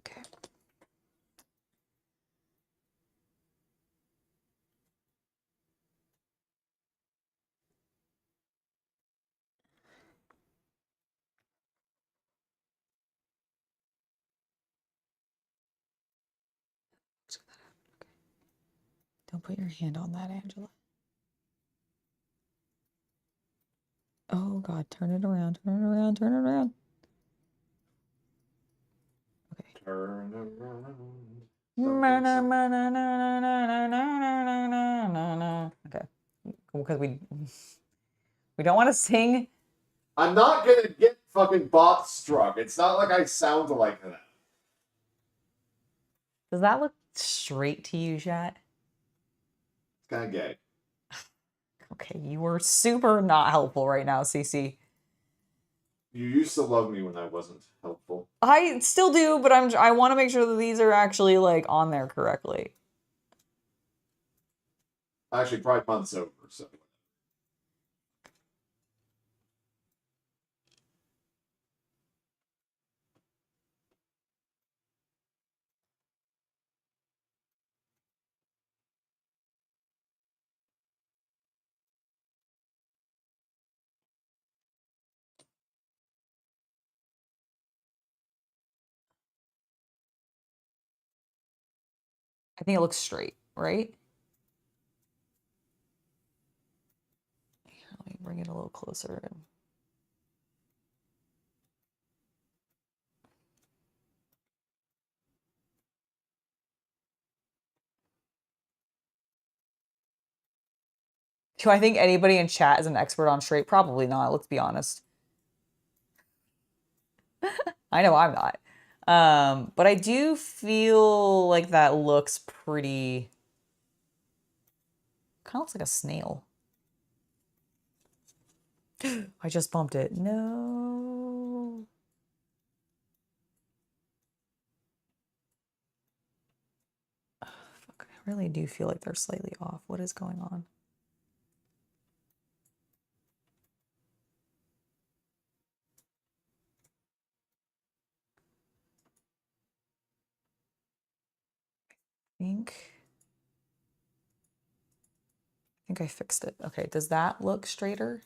Okay. Don't put your hand on that, Angela. Oh God, turn it around, turn it around, turn it around. Okay. Turn around. Okay. Because we don't want to sing. I'm not gonna get fucking bot struck. It's not like I sound like that. Does that look straight to you, chat? It's kind of gay. Okay, you were super not helpful right now, CC. You used to love me when I wasn't helpful. I still do, but I want to make sure that these are actually like on there correctly. Actually, probably months over, so. I think it looks straight, right? Here, let me bring it a little closer. Do I think anybody in chat is an expert on straight? Probably not, let's be honest. I know I'm not. But I do feel like that looks pretty... Kind of looks like a snail. I just bumped it. No. Fuck, I really do feel like they're slightly off. What is going on? I think I fixed it. Okay, does that look straighter?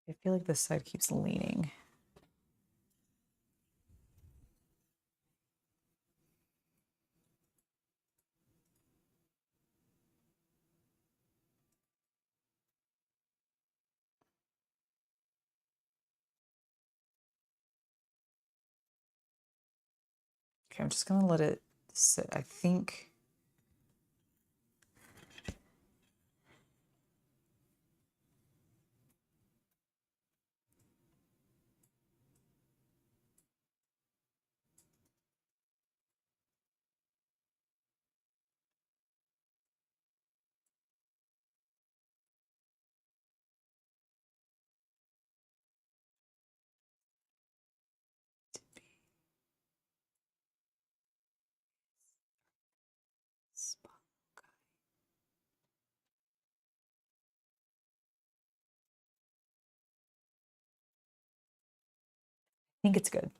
I feel like this side keeps leaning. Okay, I'm just gonna let it sit. I think. I think it's good.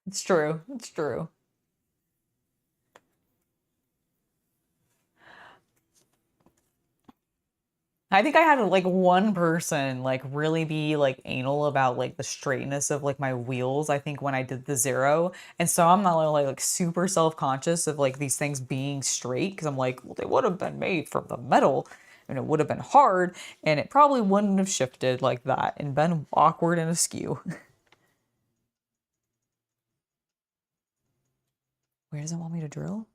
It's true. It's true. I think I had like one person like really be like anal about like the straightness of like my wheels, I think when I did the zero. And so I'm not like super self-conscious of like these things being straight because I'm like, well, they would have been made from the metal and it would have been hard and it probably wouldn't have shifted like that and been awkward and askew. Where does it want me to drill?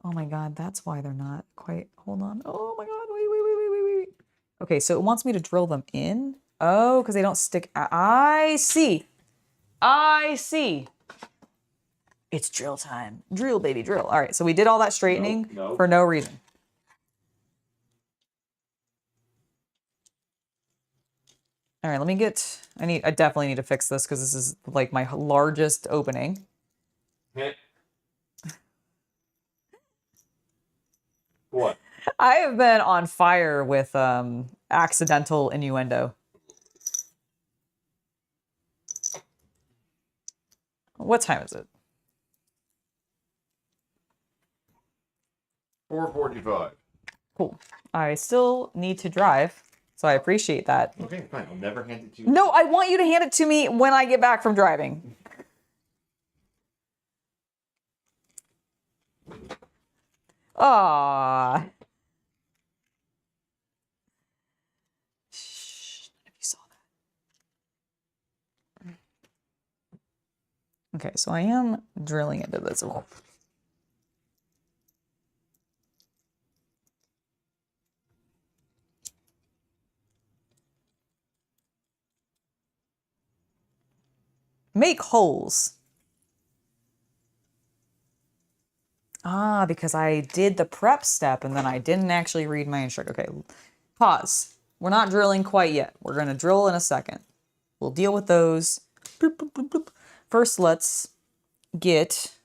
Oh my God, that's why they're not quite, hold on. Oh my God, wait. Okay, so it wants me to drill them in. Oh, because they don't stick out. I see. I see. It's drill time. Drill, baby, drill. All right, so we did all that straightening for no reason. All right, let me get, I definitely need to fix this because this is like my largest opening. What? I have been on fire with accidental innuendo. What time is it? 4:45. Cool. I still need to drive, so I appreciate that. Okay, fine. I'll never hand it to you. No, I want you to hand it to me when I get back from driving. Ah. Shh, if you saw that. Okay, so I am drilling into this. Oh. Make holes. Ah, because I did the prep step and then I didn't actually read my instruction. Okay, pause. We're not drilling quite yet. We're going to drill in a second. We'll deal with those. Boop, boop, boop, boop. First, let's get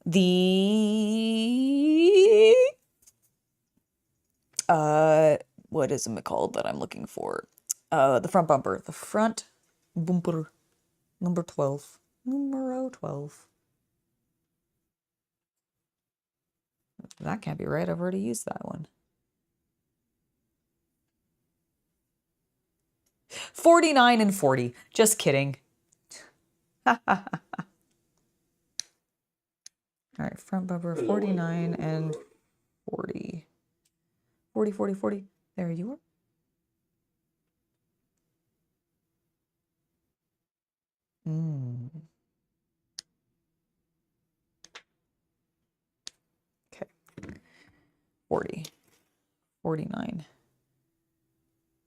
the what is it called that I'm looking for? The front bumper. The front bumper. Number 12. Numero 12. That can't be right. I've already used that one. 49 and 40. Just kidding. All right, front bumper 49 and 40. 40, 40, 40. There you are. Okay. 40. 49.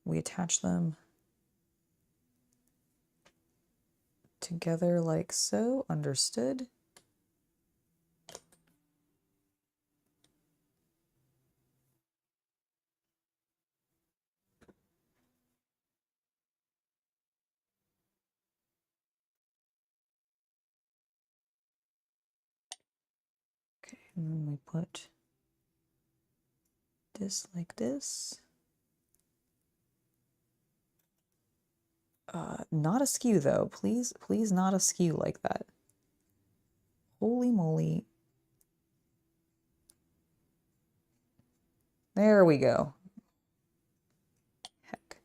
We attach them together like so. Understood. Okay, and then we put this like this. Not askew though. Please, please not askew like that. Holy moly. There we go. Heck.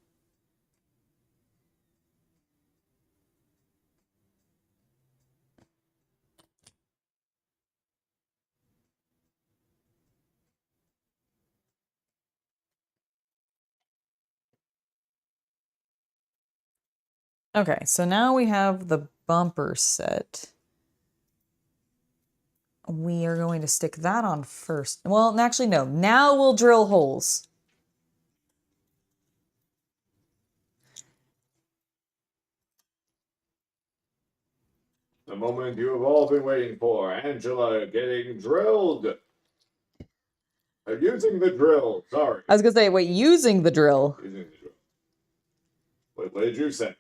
Okay, so now we have the bumper set. We are going to stick that on first. Well, actually, no. Now we'll drill holes. The moment you have all been waiting for, Angela getting drilled. Using the drill, sorry. I was gonna say, wait, using the drill. Using the drill. Wait, what did you say?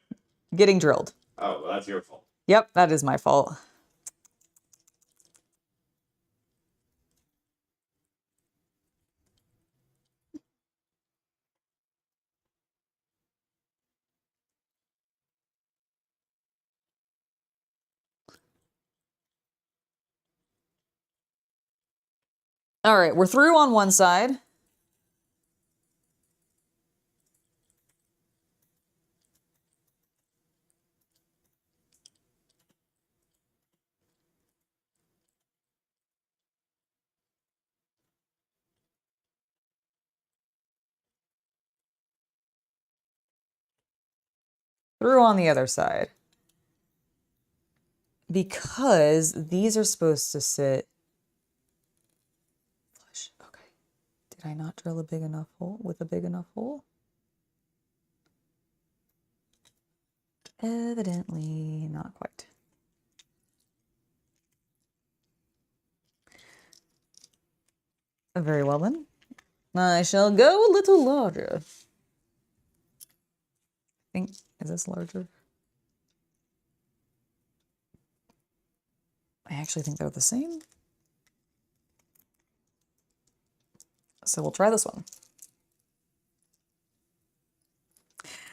Getting drilled. Oh, well, that's your fault. Yep, that is my fault. All right, we're through on one side. Through on the other side. Because these are supposed to sit flush. Okay. Did I not drill a big enough hole with a big enough hole? Evidently not quite. Very well then. I shall go a little larger. I think, is this larger? I actually think they're the same. So we'll try this one.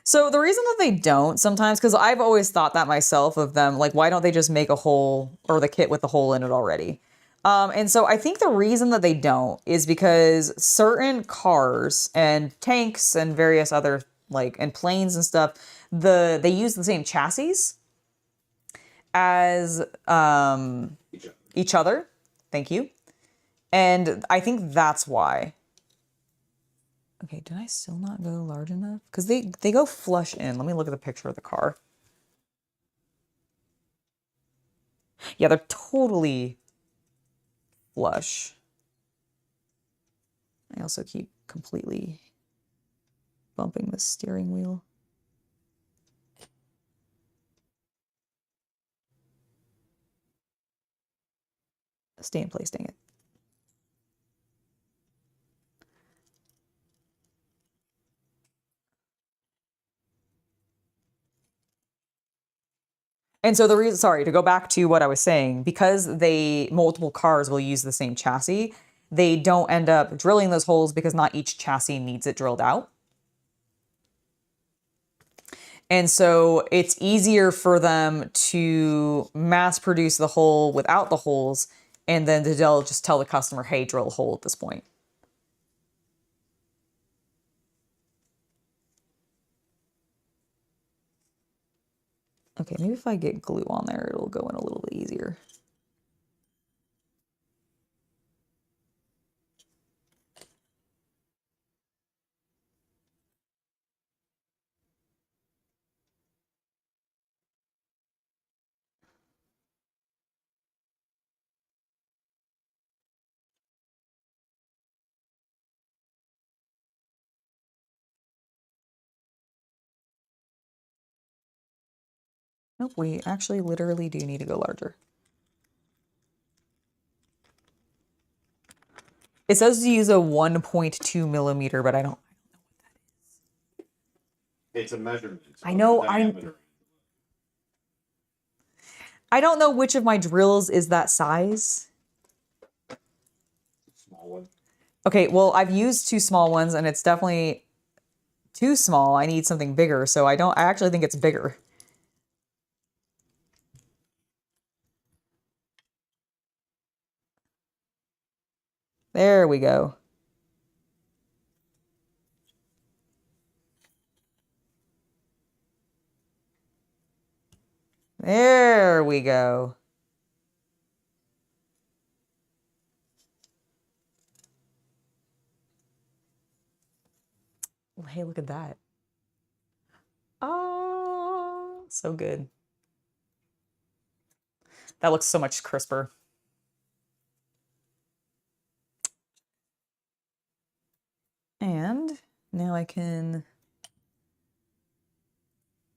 So the reason that they don't sometimes, because I've always thought that myself of them, like, why don't they just make a hole or the kit with the hole in it already? And so I think the reason that they don't is because certain cars and tanks and various other, like, and planes and stuff, they use the same chassis as each other. Thank you. And I think that's why. Okay, did I still not go large enough? Because they go flush in. Let me look at the picture of the car. Yeah, they're totally flush. I also keep completely bumping the steering wheel. Stay in place, dang it. And so the reason, sorry, to go back to what I was saying, because multiple cars will use the same chassis, they don't end up drilling those holes because not each chassis needs it drilled out. And so it's easier for them to mass produce the hole without the holes, and then they'll just tell the customer, hey, drill a hole at this point. Okay, maybe if I get glue on there, it'll go in a little bit easier. Nope, we actually literally do need to go larger. It says to use a 1.2 millimeter, but I don't know what that is. It's a measurement. I know, I don't know which of my drills is that size. Small one. Okay, well, I've used two small ones, and it's definitely too small. I need something bigger. So I actually think it's bigger. There we go. There we go. Well, hey, look at that. Oh, so good. That looks so much crisper. And now I can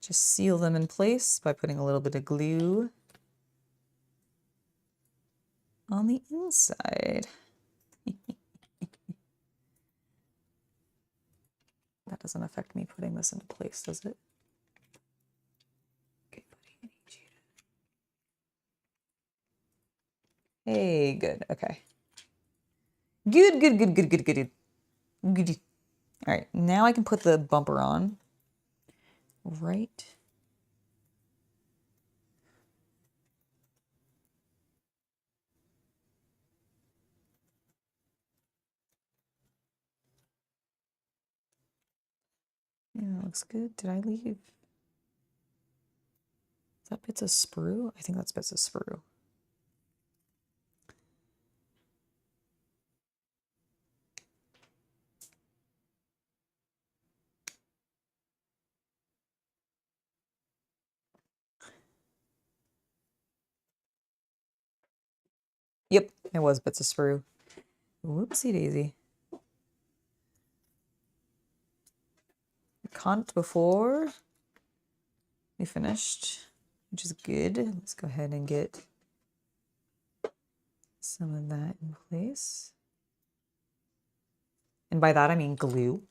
just seal them in place by putting a little bit of glue on the inside. That doesn't affect me putting this into place, does it? Okay, buddy, I need you to... Hey, good, okay. Good, good, good, good, good, good, good. All right, now I can put the bumper on. Right. Yeah, that looks good. Did I leave? Is that bits of sprue? I think that's bits of sprue. Yep, it was bits of sprue. Whoopsie daisy. Cont before we finished, which is good. Let's go ahead and get some of that in place. And by that I mean glue.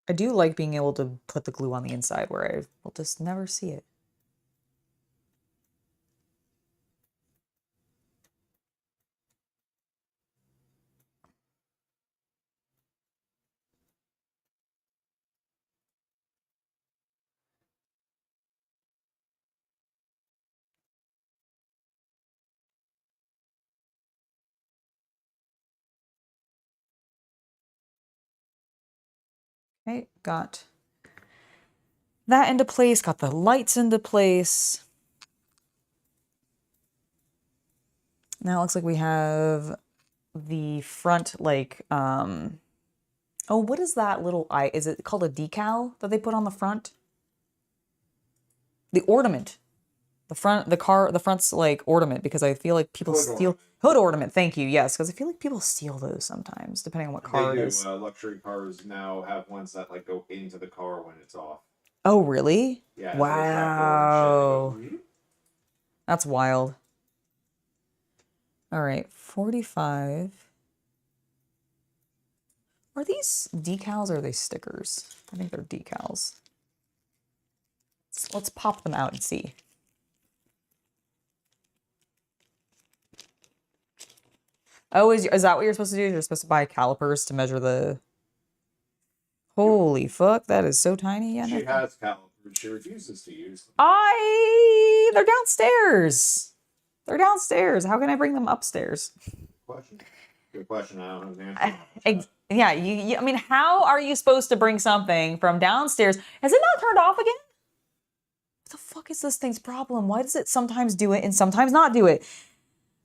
I do like being able to put the glue on the inside where I will just never see it. Okay, got that into place, got the lights into place. Now it looks like we have the front, like, oh, what is that little eye? Is it called a decal that they put on the front? The ornament. The front's like ornament, because I feel like people steal hood ornament. Thank you. Yes, because I feel like people steal those sometimes, depending on what car it is. Luxury cars now have ones that like go into the car when it's off. Oh, really? Yeah. Wow. That's wild. All right, 45. Are these decals or are they stickers? I think they're decals. Let's pop them out and see. Oh, is that what you're supposed to do? You're supposed to buy calipers to measure the... Holy fuck, that is so tiny. Yeah, she has calipers. She refuses to use them. They're downstairs. They're downstairs. How can I bring them upstairs? Good question. I don't have an answer. Yeah, I mean, how are you supposed to bring something from downstairs? Has it not turned off again? What the fuck is this thing's problem? Why does it sometimes do it and sometimes not do it?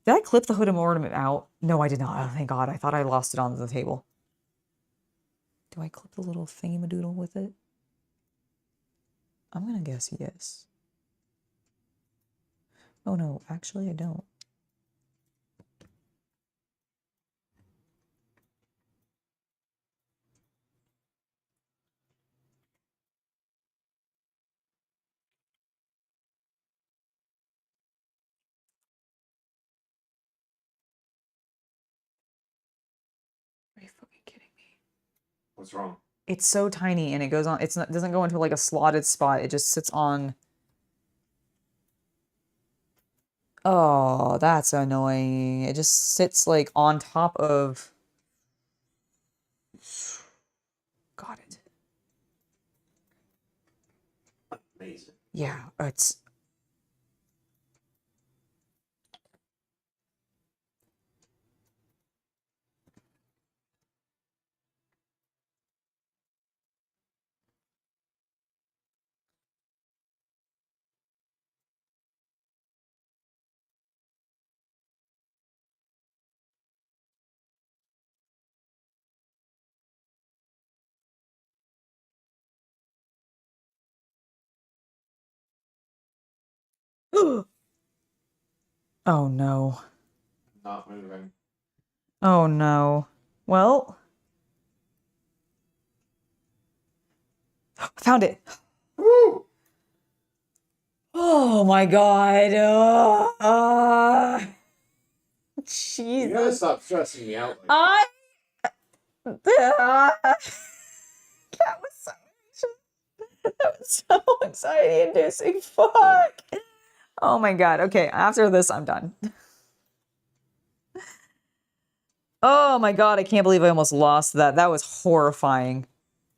Did I clip the hood and ornament out? No, I did not. Oh, thank God. I thought I lost it on the table. Do I clip the little thingy-madoodle with it? I'm gonna guess yes. Oh no, actually I don't. What's wrong? It's so tiny and it goes on. It doesn't go into like a slotted spot. It just sits on. Oh, that's annoying. It just sits like on top of. Got it. Amazing. Yeah, it's. Oh no. Not moving. Oh no. Well, found it. Woo! Oh my god. You gotta Jesus. stop stressing me out. I. That was so. That was so anxiety-inducing. Fuck. Oh my god. Okay, after this, I'm done. Oh my god, I can't believe I almost lost that. That was horrifying.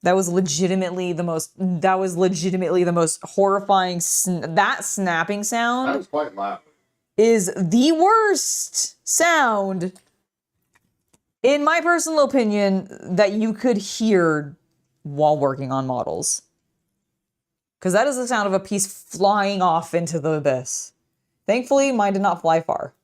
That was legitimately the most horrifying. That snapping That sound was quite loud. is the worst sound, in my personal opinion, that you could hear while working on models. Because that is the sound of a piece flying off into the abyss. Thankfully, mine did not fly far.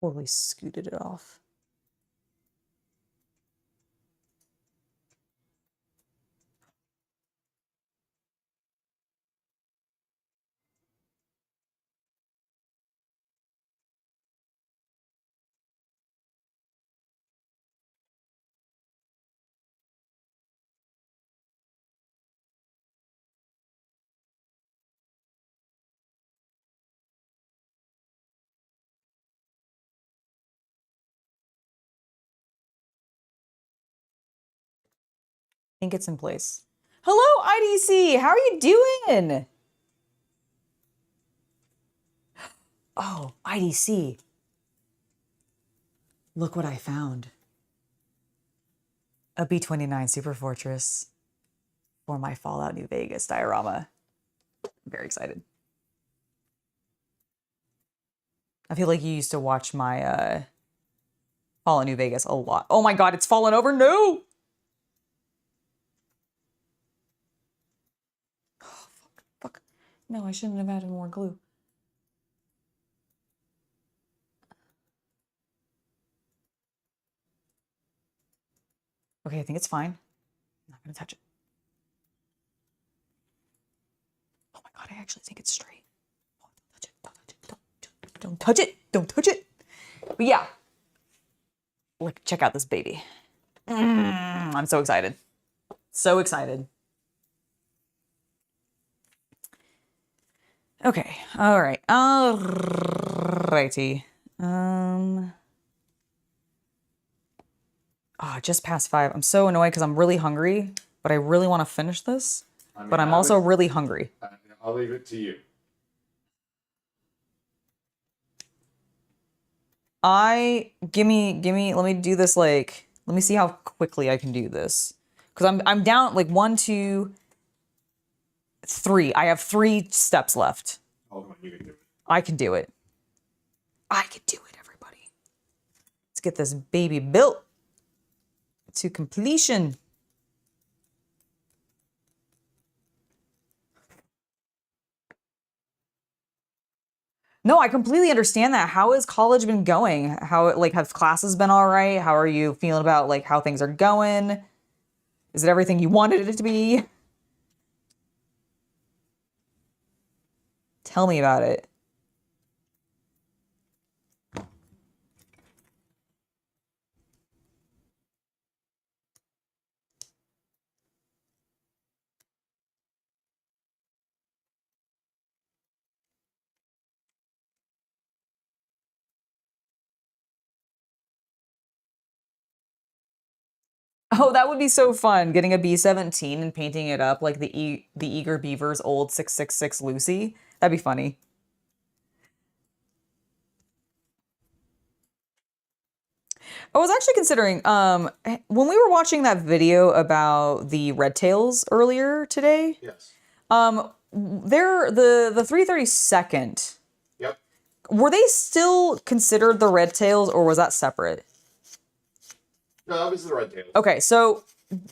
Totally scooted it off. I think it's in place. Hello, IDC. How are you doing? Oh, IDC. Look what I found. A B-29 Super Fortress for my Fallout New Vegas diorama. I'm very excited. I feel like you used to watch my Fallout New Vegas a lot. Oh my god, it's fallen over. No! Oh, fuck. No, I shouldn't have added more glue. Okay, I think it's fine. I'm not gonna touch it. Oh my god, I actually think it's straight. Oh, don't touch it. Don't touch it. Don't touch it. But yeah. Look, check out this baby. I'm so excited. So excited. Okay. All right. Alrighty. Just past 5. I'm so annoyed because I'm really hungry, but I really want to finish this. But I'm also really hungry. I'll leave it to you. Give me, let me do this like, let me see how quickly I can do this. Because I'm down like 1, 2, 3. I have 3 steps left. Oh, come on, you can do it. I can do it. I can do it, everybody. Let's get this baby built. to completion. No, I completely understand that. How has college been going? How, like, have classes been all right? How are you feeling about, like, how things are going? Is it everything you wanted it to be? Tell me about it. Oh, that would be so fun, getting a B-17 and painting it up like the Eager Beaver's old 666 Lucy. That'd be funny. I was actually considering, when we were watching that video about the red tails earlier today, Yes. they're the 332nd. Yep. Were they still considered the red tails, or was that separate? No, that was the red tails. Okay, so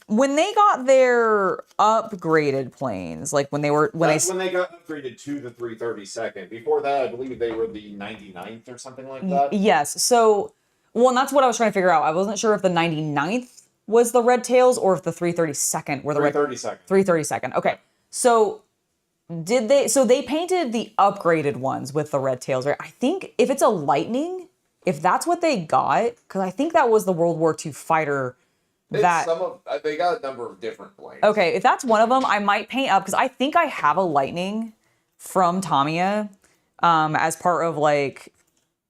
when they got their upgraded planes, like when they got upgraded to the 332nd. Before that, I believe they were the 99th or something like that. Yes. So, well, and that's what I was trying to figure out. I wasn't sure if the 99th was the red tails or if the 332nd were the 332nd. 332nd. Okay. So they painted the upgraded ones with the red tails, right? I think if it's a Lightning, if that's what they got, because I think that was the World War II fighter. They got a number of different planes. Okay, if that's one of them, I might paint up, because I think I have a Lightning from Tamiya, as part of like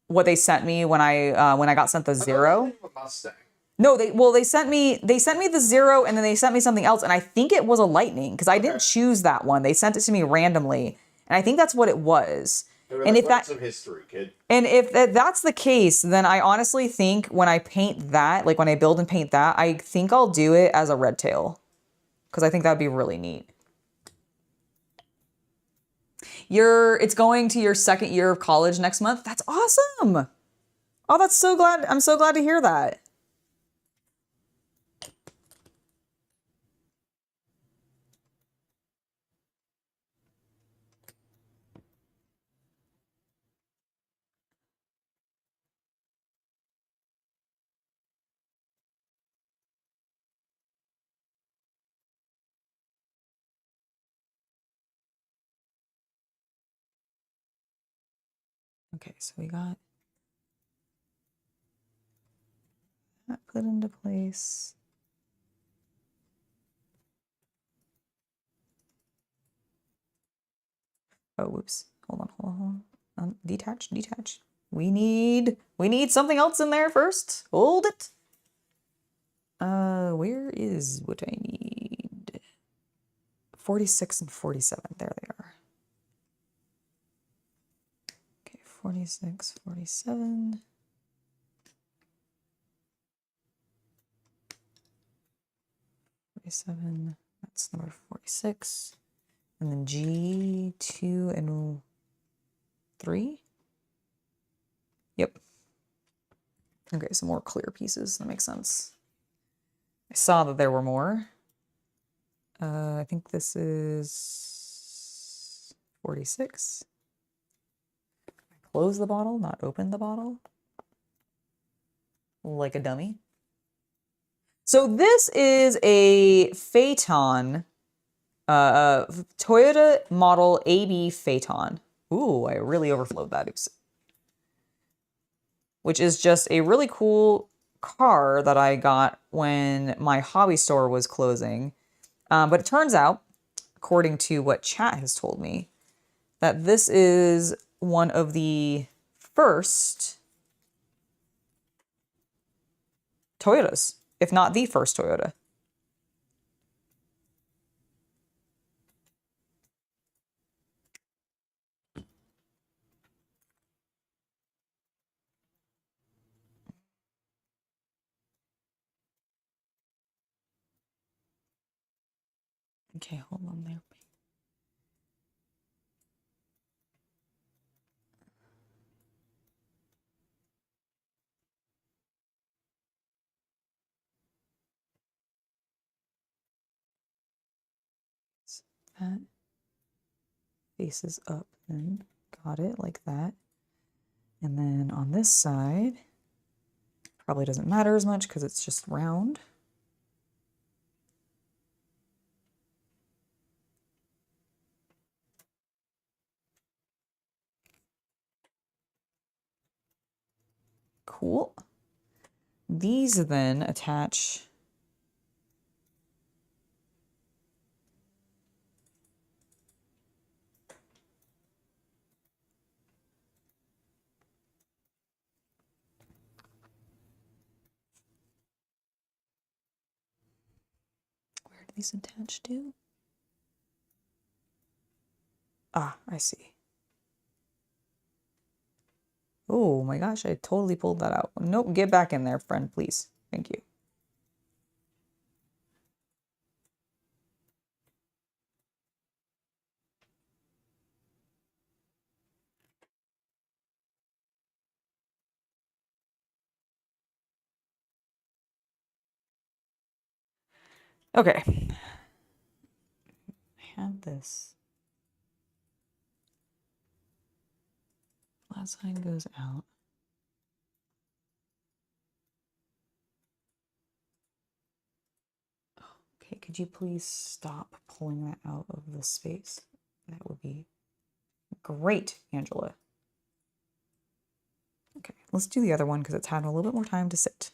what they sent me when I got sent the Zero. A Mustang. No, they sent me the Zero, and then they sent me something else, and I think it was a Lightning, because I didn't choose that one. They sent it to me randomly, and I think that's what it was. And if that's some history, kid. And if that's the case, then I honestly think when I paint that, like when I build and paint that, I think I'll do it as a red tail, because I think that'd be really neat. It's going to your second year of college next month. That's awesome. Oh, that's so glad. I'm so glad to hear that. Okay, so we got that put into place. Oh, whoops. Hold on. Detach. We need something else in there first. Hold it. Where is what I need? 46 and 47. There they are. Okay, 46, 47. 47. That's number 46. And then G2 and 3. Yep. Okay, some more clear pieces. That makes sense. I saw that there were more. I think this is 46. Close the bottle, not open the bottle. Like a dummy. So this is a Phaeton, Toyota model AB Phaeton. Ooh, I really overflowed that. Oops. Which is just a really cool car that I got when my hobby store was closing. But it turns out, according to what chat has told me, that this is one of the first Toyotas, if not the first Toyota. Okay, hold on there. that faces up and got it like that. And then on this side, probably doesn't matter as much because it's just round. Cool. These then attach where do these attach to? Ah, I see. Oh my gosh, I totally pulled that out. Nope, get back in there, friend, please. Thank you. Okay. I had this. Flat side goes out. Okay, could you please stop pulling that out of the space? That would be great, Angela. Okay, let's do the other one because it's had a little bit more time to sit.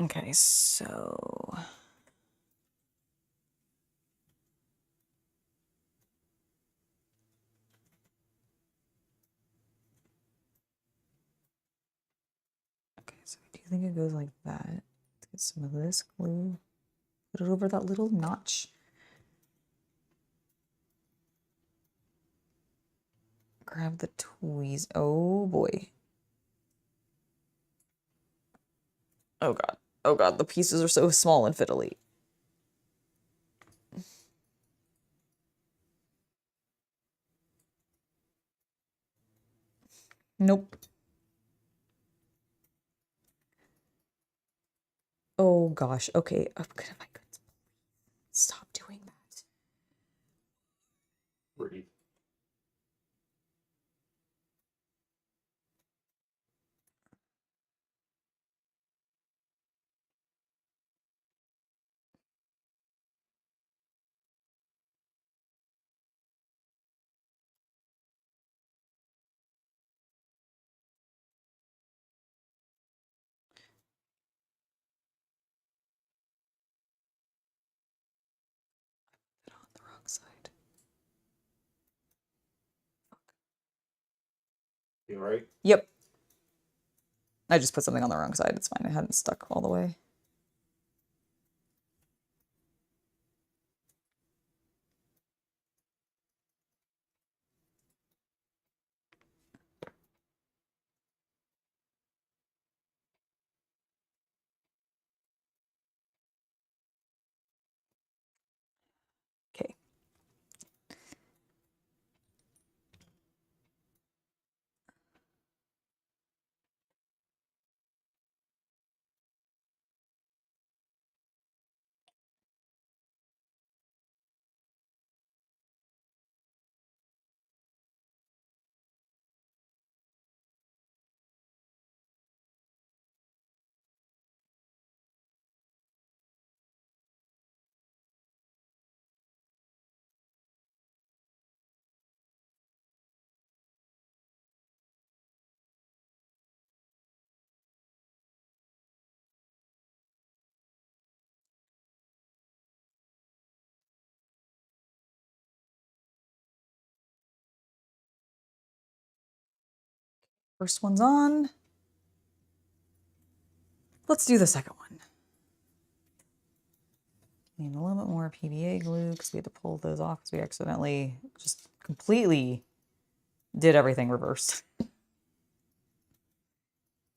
Okay, so I do think it goes like that. Let's get some of this glue, put it over that little notch. Grab the tweeze. Oh boy. Oh god. Oh god, the pieces are so small and fiddly. Nope. Oh gosh. Okay. I'm gonna stop doing that. Breathe. Put it on the wrong side. You all right? Yep. I just put something on the wrong side. It's fine. It hadn't stuck all the way. Okay. First one's on. Let's do the second one. Need a little bit more PVA glue because we had to pull those off because we accidentally just completely did everything reversed.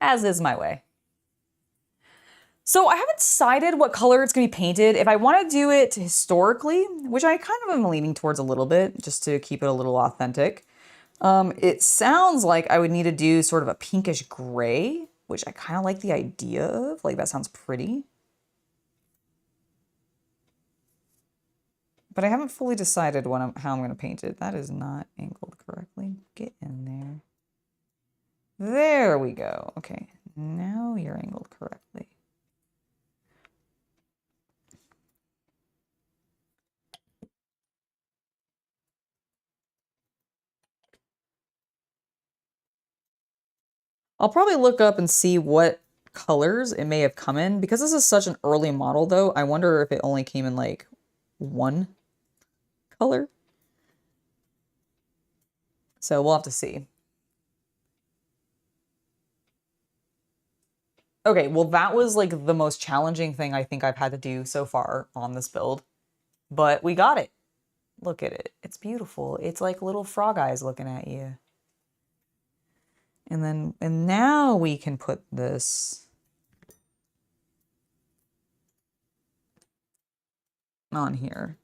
As is my way. So I haven't decided what color it's going to be painted. If I want to do it historically, which I kind of am leaning towards a little bit, just to keep it a little authentic, it sounds like I would need to do sort of a pinkish gray, which I kind of like the idea of. Like, that sounds pretty. But I haven't fully decided how I'm going to paint it. That is not angled correctly. Get in there. There we go. Okay, now you're angled correctly. I'll probably look up and see what colors it may have come in. Because this is such an early model, though, I wonder if it only came in, like, one color. So we'll have to see. Okay, well, that was, like, the most challenging thing I think I've had to do so far on this build. But we got it. Look at it. It's beautiful. It's like little frog eyes looking at you. And now we can put this on here.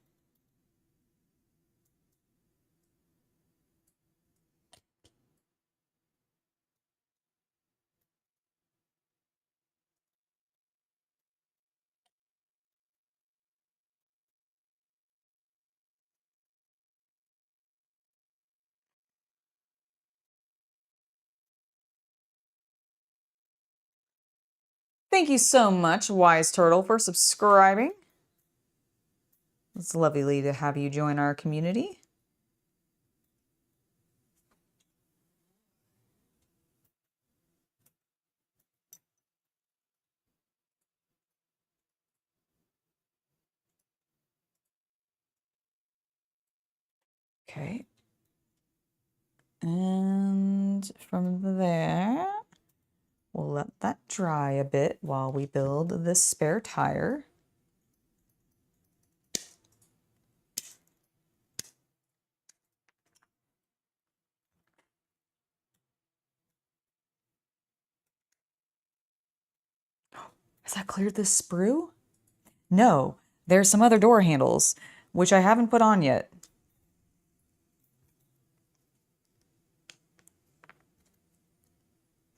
Thank you so much, Wise Turtle, for subscribing. It's lovely to have you join our community. Okay. And from there, we'll let that dry a bit while we build this spare tire. Has that cleared this sprue? No, there's some other door handles, which I haven't put on yet.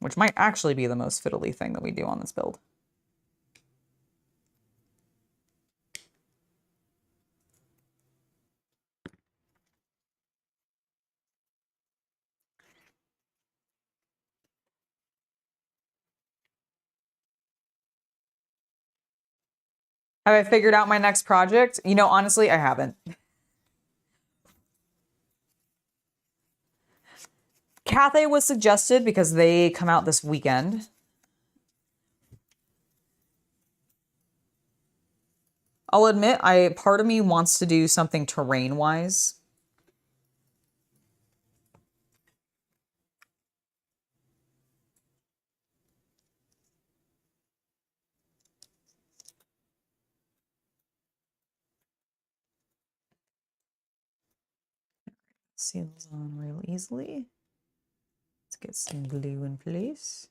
Which might actually be the most fiddly thing that we do on this build. Have I figured out my next project? You know, honestly, I haven't. Cathay was suggested because they come out this weekend. I'll admit, part of me wants to do something terrain-wise. Seals on real easily. Let's get some glue in place.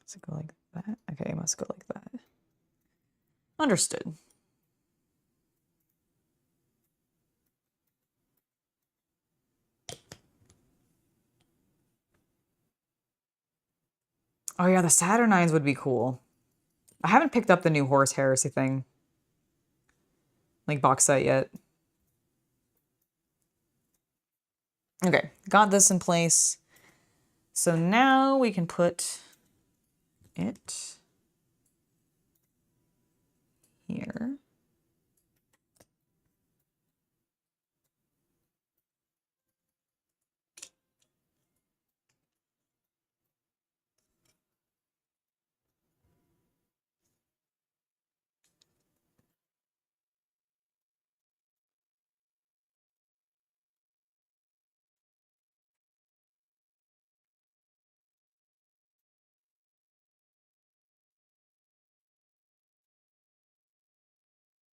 Does it go like that? Okay, it must go like that. Understood. Oh yeah, the Saturnines would be cool. I haven't picked up the new Horse Heresy thing. Like box set yet. Okay, got this in place. So now we can put it here.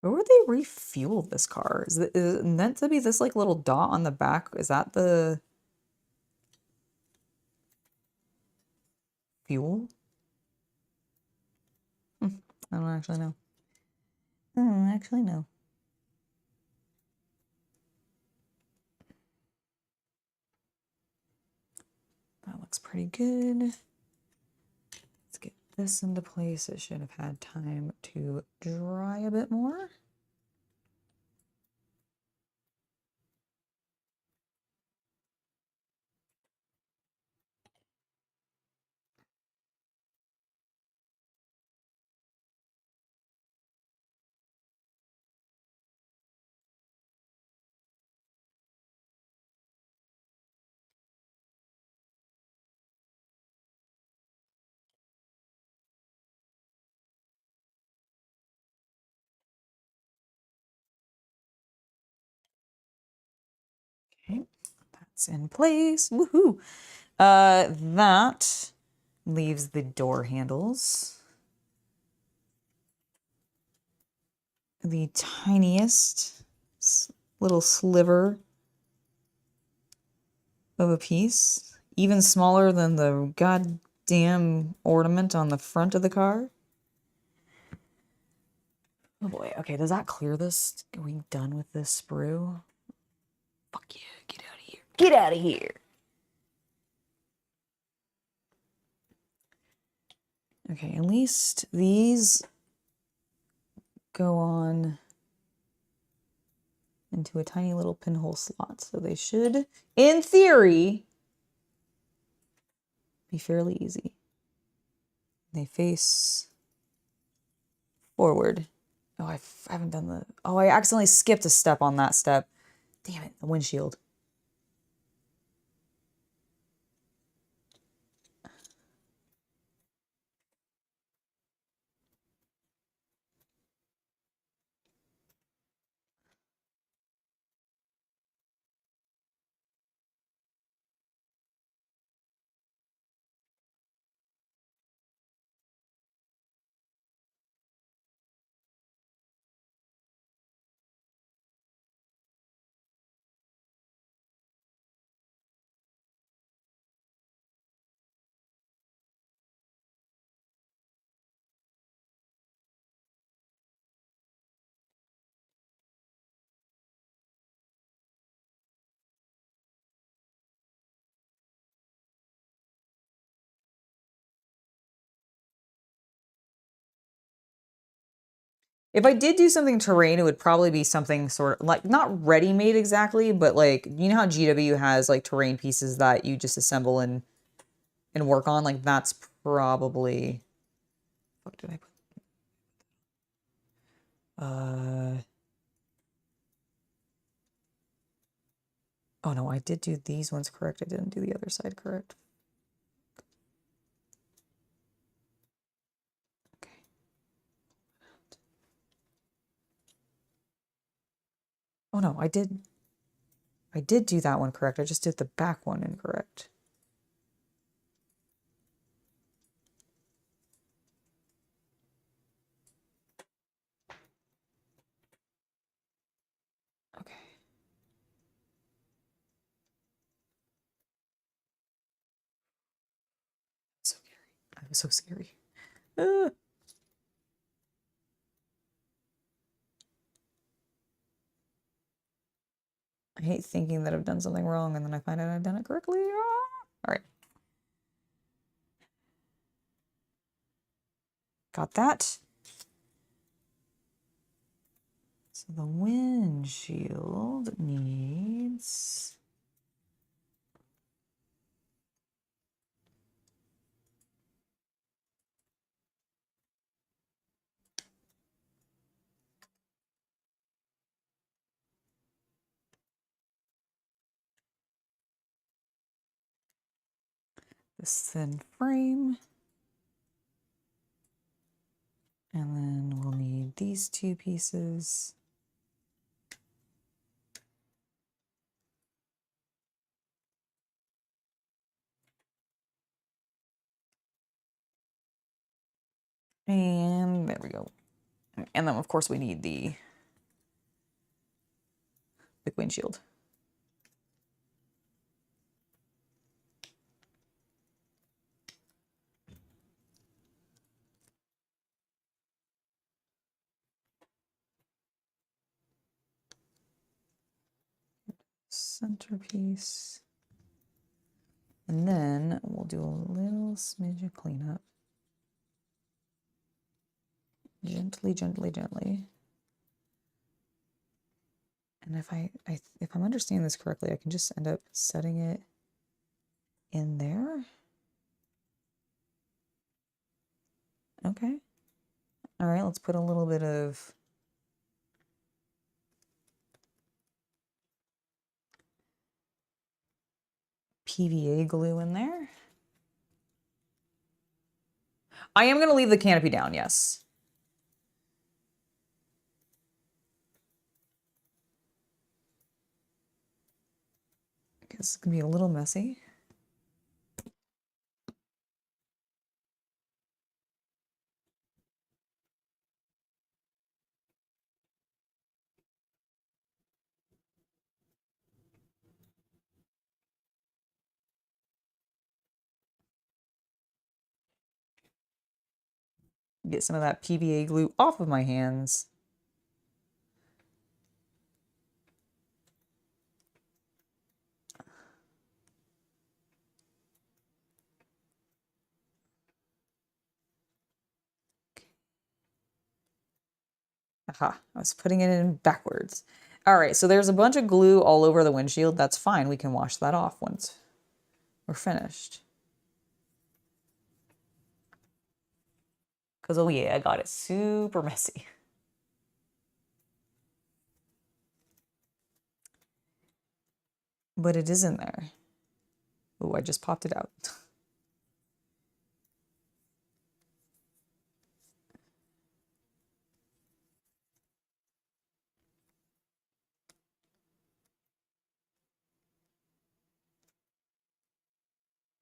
Where would they refuel this car? Is it meant to be this like little dot on the back? Is that the fuel? I don't actually know. I don't actually know. That looks pretty good. Let's get this into place. It should have had time to dry a bit more. Okay, that's in place. Woohoo! That leaves the door handles. The tiniest little sliver of a piece, even smaller than the goddamn ornament on the front of the car. Oh boy, okay, does that clear this? Are we done with this sprue? Fuck yeah, get out of here. Get out of here! Okay, at least these go on into a tiny little pinhole slot. So they should, in theory, be fairly easy. They face forward. Oh, I haven't done the... Oh, I accidentally skipped a step on that step. Damn it, the windshield. If I did do something terrain, it would probably be something sort of like not ready-made exactly, but like you know how GW has like terrain pieces that you just assemble and work on? Like that's probably what did I put? Oh no, I did do these ones correct. I didn't do the other side correct. Okay. Oh no, I did do that one correct. I just did the back one incorrect. Okay. So scary. That was so scary. I hate thinking that I've done something wrong and then I find out I've done it correctly. All right. Got that. So the windshield needs... this thin frame. And then we'll need these two pieces. And there we go. And then of course we need the the windshield. Centerpiece. And then we'll do a little smidge of cleanup. Gently, gently, gently. And if I'm understanding this correctly, I can just end up setting it in there. Okay. All right, let's put a little bit of PVA glue in there. I am going to leave the canopy down, yes. Because it's going to be a little messy. Get some of that PVA glue off of my hands. Aha, I was putting it in backwards. All right, so there's a bunch of glue all over the windshield. That's fine. We can wash that off once we're finished. Because, oh yeah, I got it super messy. But it is in there. Oh, I just popped it out.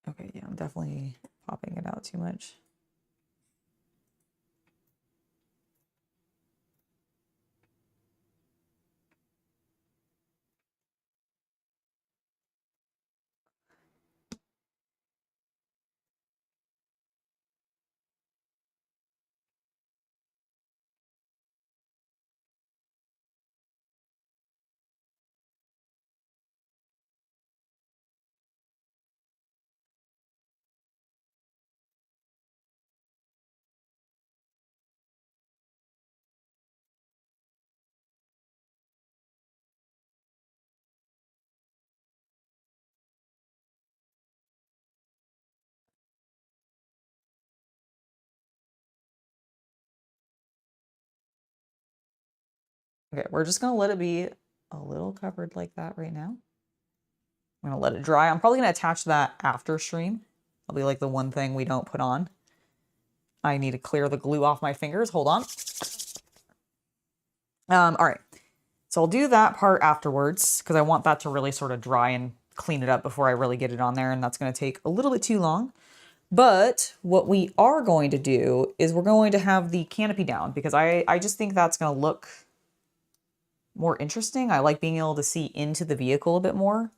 Okay, yeah, I'm definitely popping it out too much. Okay, we're just gonna let it be a little covered like that right now. I'm gonna let it dry. I'm probably gonna attach that after stream. It'll be like the one thing we don't put on. I need to clear the glue off my fingers. Hold on. All right. So I'll do that part afterwards because I want that to really sort of dry and clean it up before I really get it on there. And that's going to take a little bit too long. But what we are going to do is we're going to have the canopy down because I just think that's going to look more interesting. I like being able to see into the vehicle a bit more.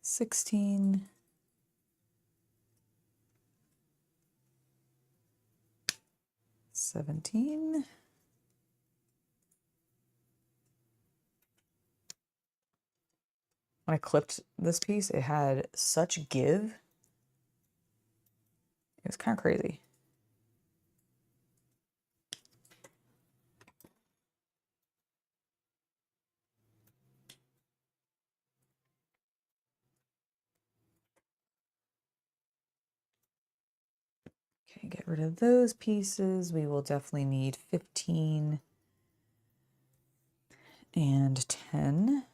$16. 17. When I clipped this piece, it had such give. It was kind of crazy. Okay, get rid of those pieces. We will definitely need 15 and 10.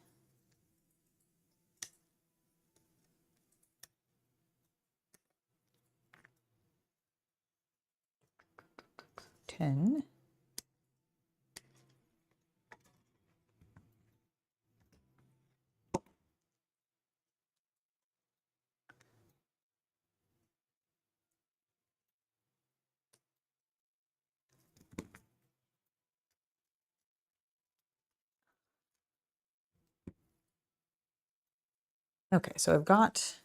Okay, so I've got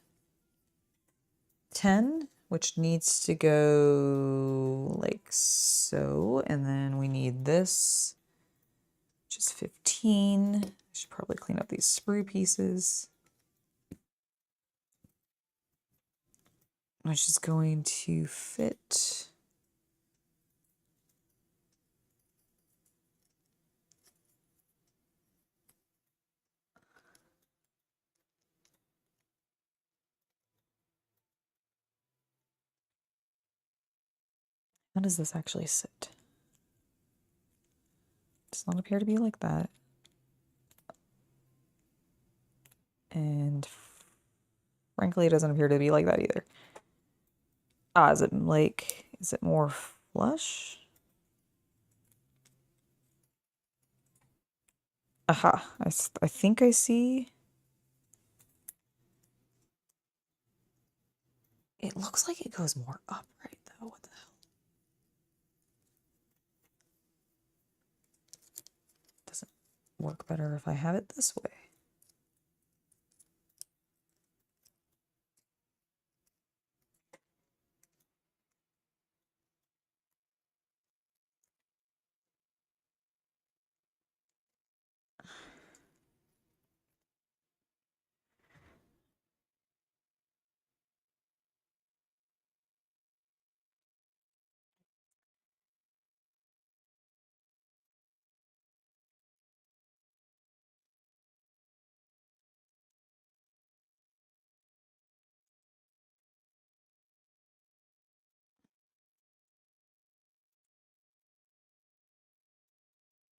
10, which needs to go like so, and then we need this, which is 15. I should probably clean up these sprue pieces, which is going to fit. How does this actually sit? Does not appear to be like that. And frankly, it doesn't appear to be like that either. Ah, is it more flush? Aha, I think I see. It looks like it goes more upright though. What the hell? Does it work better if I have it this way?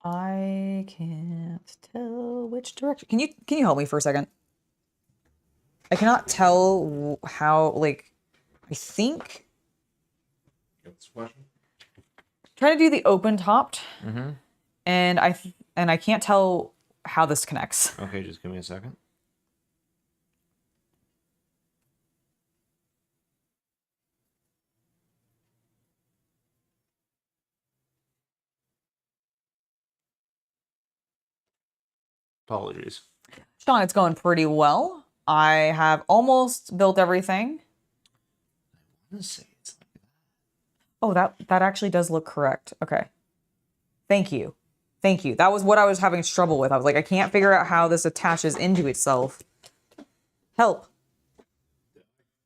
I can't tell which direction. Can you help me for a second? I cannot tell how, like, I think Got this question? trying to do the open topped, and I can't tell how this connects. Okay, just give me a second. Apologies. Sean, it's going pretty well. I have almost built everything. I want to say it's like that. Oh, that actually does look correct. Okay. Thank you. Thank you. That was what I was having trouble with. I was like, I can't figure out how this attaches into itself. Help.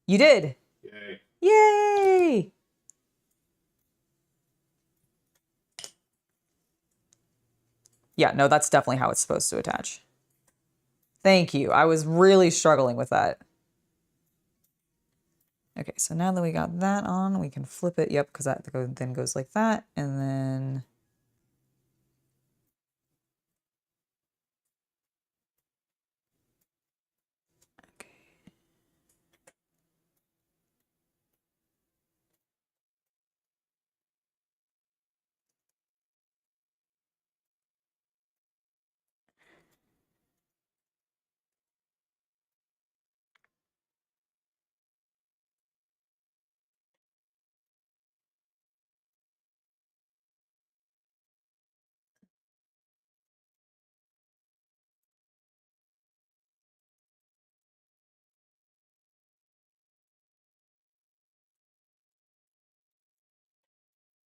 You did. Yay. Yay! Yeah, no, that's definitely how it's supposed to attach. Thank you. I was really struggling with that. Okay, so now that we got that on, we can flip it. Yep, because that then goes like that, and then... Okay.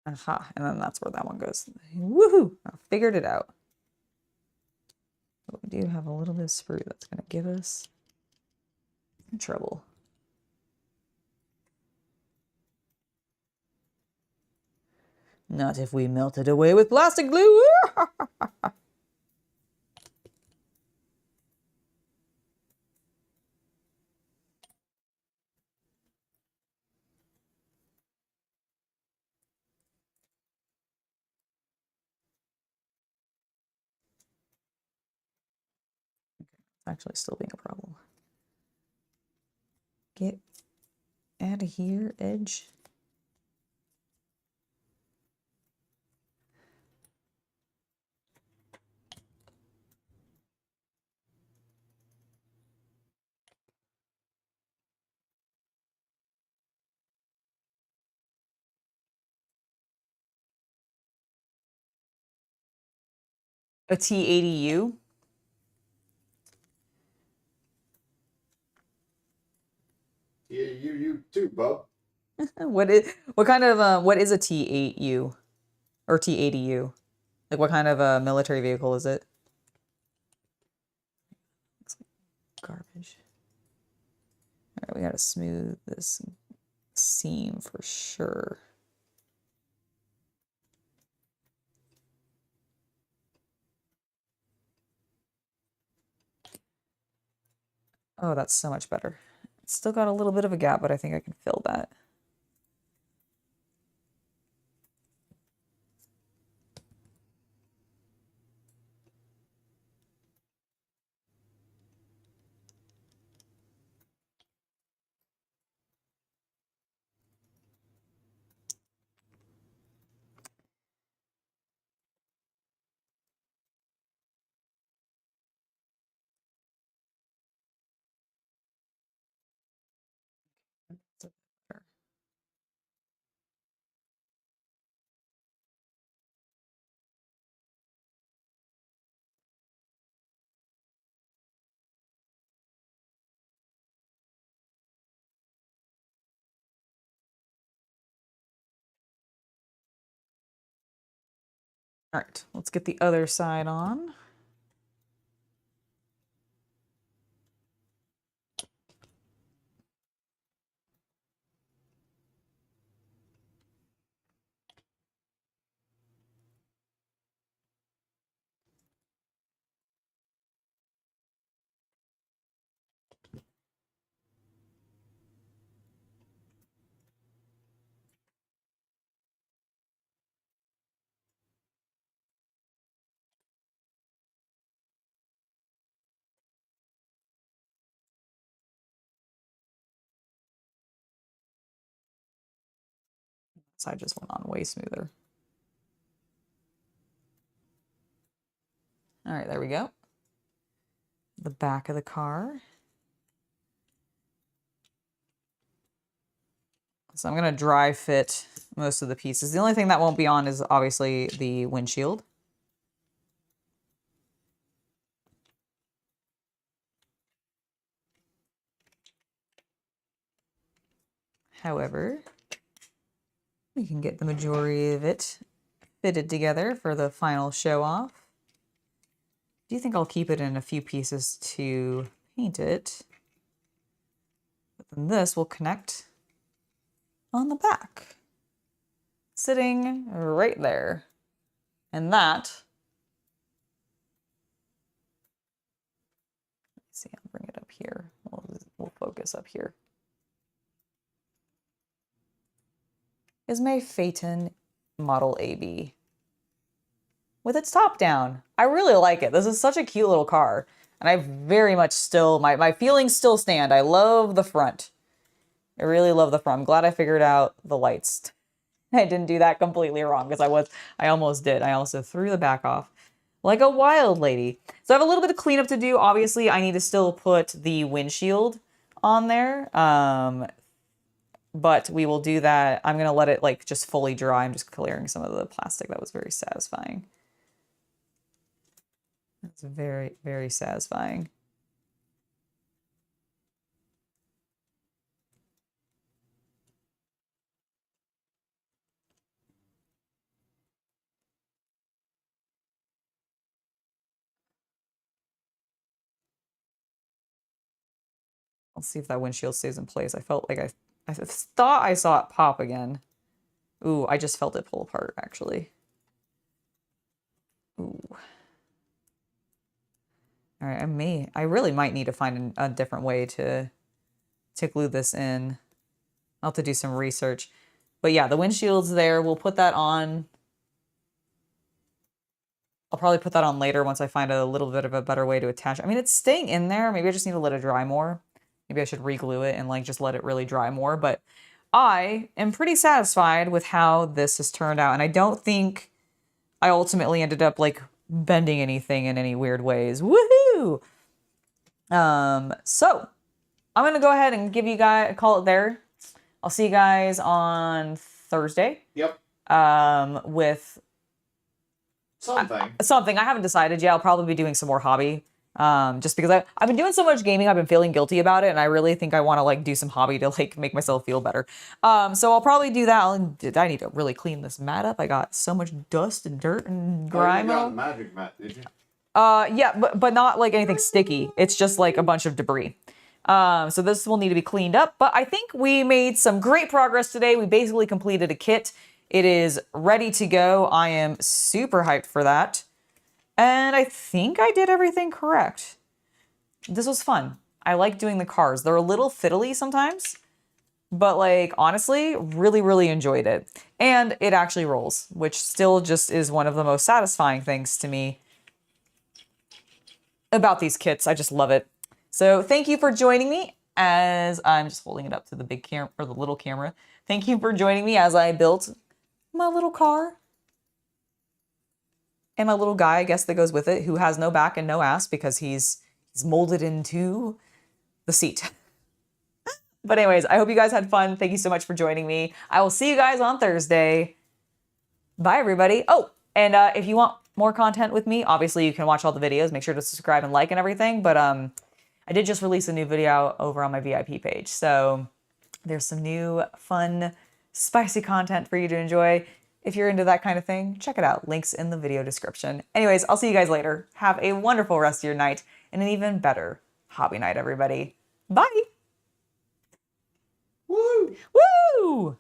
Aha, and then that's where that one goes. Woohoo! I figured it out. But we do have a little bit of sprue that's going to give us trouble. Not if we melt it away with plastic glue. It's actually still being a problem. Get out of here, edge. A T80U. Yeah, you too, bub. What is a T8U or T80U? Like what kind of a military vehicle is it? Looks like garbage. All right, we gotta smooth this seam for sure. Oh, that's so much better. It's still got a little bit of a gap, but I think I can fill that. All right, let's get the other side on. Side just went on way smoother. All right, there we go. The back of the car. So I'm gonna dry fit most of the pieces. The only thing that won't be on is obviously the windshield. However, we can get the majority of it fitted together for the final show off. Do you think I'll keep it in a few pieces to paint it? But then this will connect on the back, sitting right there. And that, let's see, I'll bring it up here. We'll focus up here. Is my Phaeton Model AB with its top down. I really like it. This is such a cute little car. And I very much still, my feelings still stand. I love the front. I really love the front. I'm glad I figured out the lights. I didn't do that completely wrong because I almost did. I also threw the back off like a wild lady. So I have a little bit of cleanup to do. Obviously, I need to still put the windshield on there. But we will do that. I'm going to let it like just fully dry. I'm just clearing some of the plastic. That was very satisfying. That's very, very satisfying. Let's see if that windshield stays in place. I felt like I thought I saw it pop again. Ooh, I just felt it pull apart, actually. Ooh. All right, I really might need to find a different way to glue this in. I'll have to do some research. But yeah, the windshield's there. We'll put that on. I'll probably put that on later once I find a little bit of a better way to attach. I mean, it's staying in there. Maybe I just need to let it dry more. Maybe I should re-glue it and like just let it really dry more. But I am pretty satisfied with how this has turned out. And I don't think I ultimately ended up like bending anything in any weird ways. Woohoo! So I'm gonna go ahead and give you guys call it there. I'll see you guys on Thursday. Yep. With something. Something. I haven't decided yet. I'll probably be doing some more hobby. Just because I've been doing so much gaming, I've been feeling guilty about it, and I really think I want to like do some hobby to like make myself feel better. So I'll probably do that. I need to really clean this mat up. I got so much dust and dirt and grime. You got a magic mat, did you? Yeah, but not like anything sticky. It's just like a bunch of debris. So this will need to be cleaned up, but I think we made some great progress today. We basically completed a kit. It is ready to go. I am super hyped for that. And I think I did everything correct. This was fun. I like doing the cars. They're a little fiddly sometimes, but like honestly, really, really enjoyed it. And it actually rolls, which still just is one of the most satisfying things to me about these kits. I just love it. So thank you for joining me as I'm just holding it up to the big camera or the little camera. Thank you for joining me as I built my little car. And my little guy, I guess, that goes with it, who has no back and no ass because he's molded into the seat. But anyways, I hope you guys had fun. Thank you so much for joining me. I will see you guys on Thursday. Bye, everybody. Oh, and if you want more content with me, obviously you can watch all the videos. Make sure to subscribe and like and everything. But I did just release a new video over on my VIP page. So there's some new, fun, spicy content for you to enjoy. If you're into that kind of thing, check it out. Links in the video description. Anyways, I'll see you guys later. Have a wonderful rest of your night and an even better hobby night, everybody. Bye. Woo! Woo!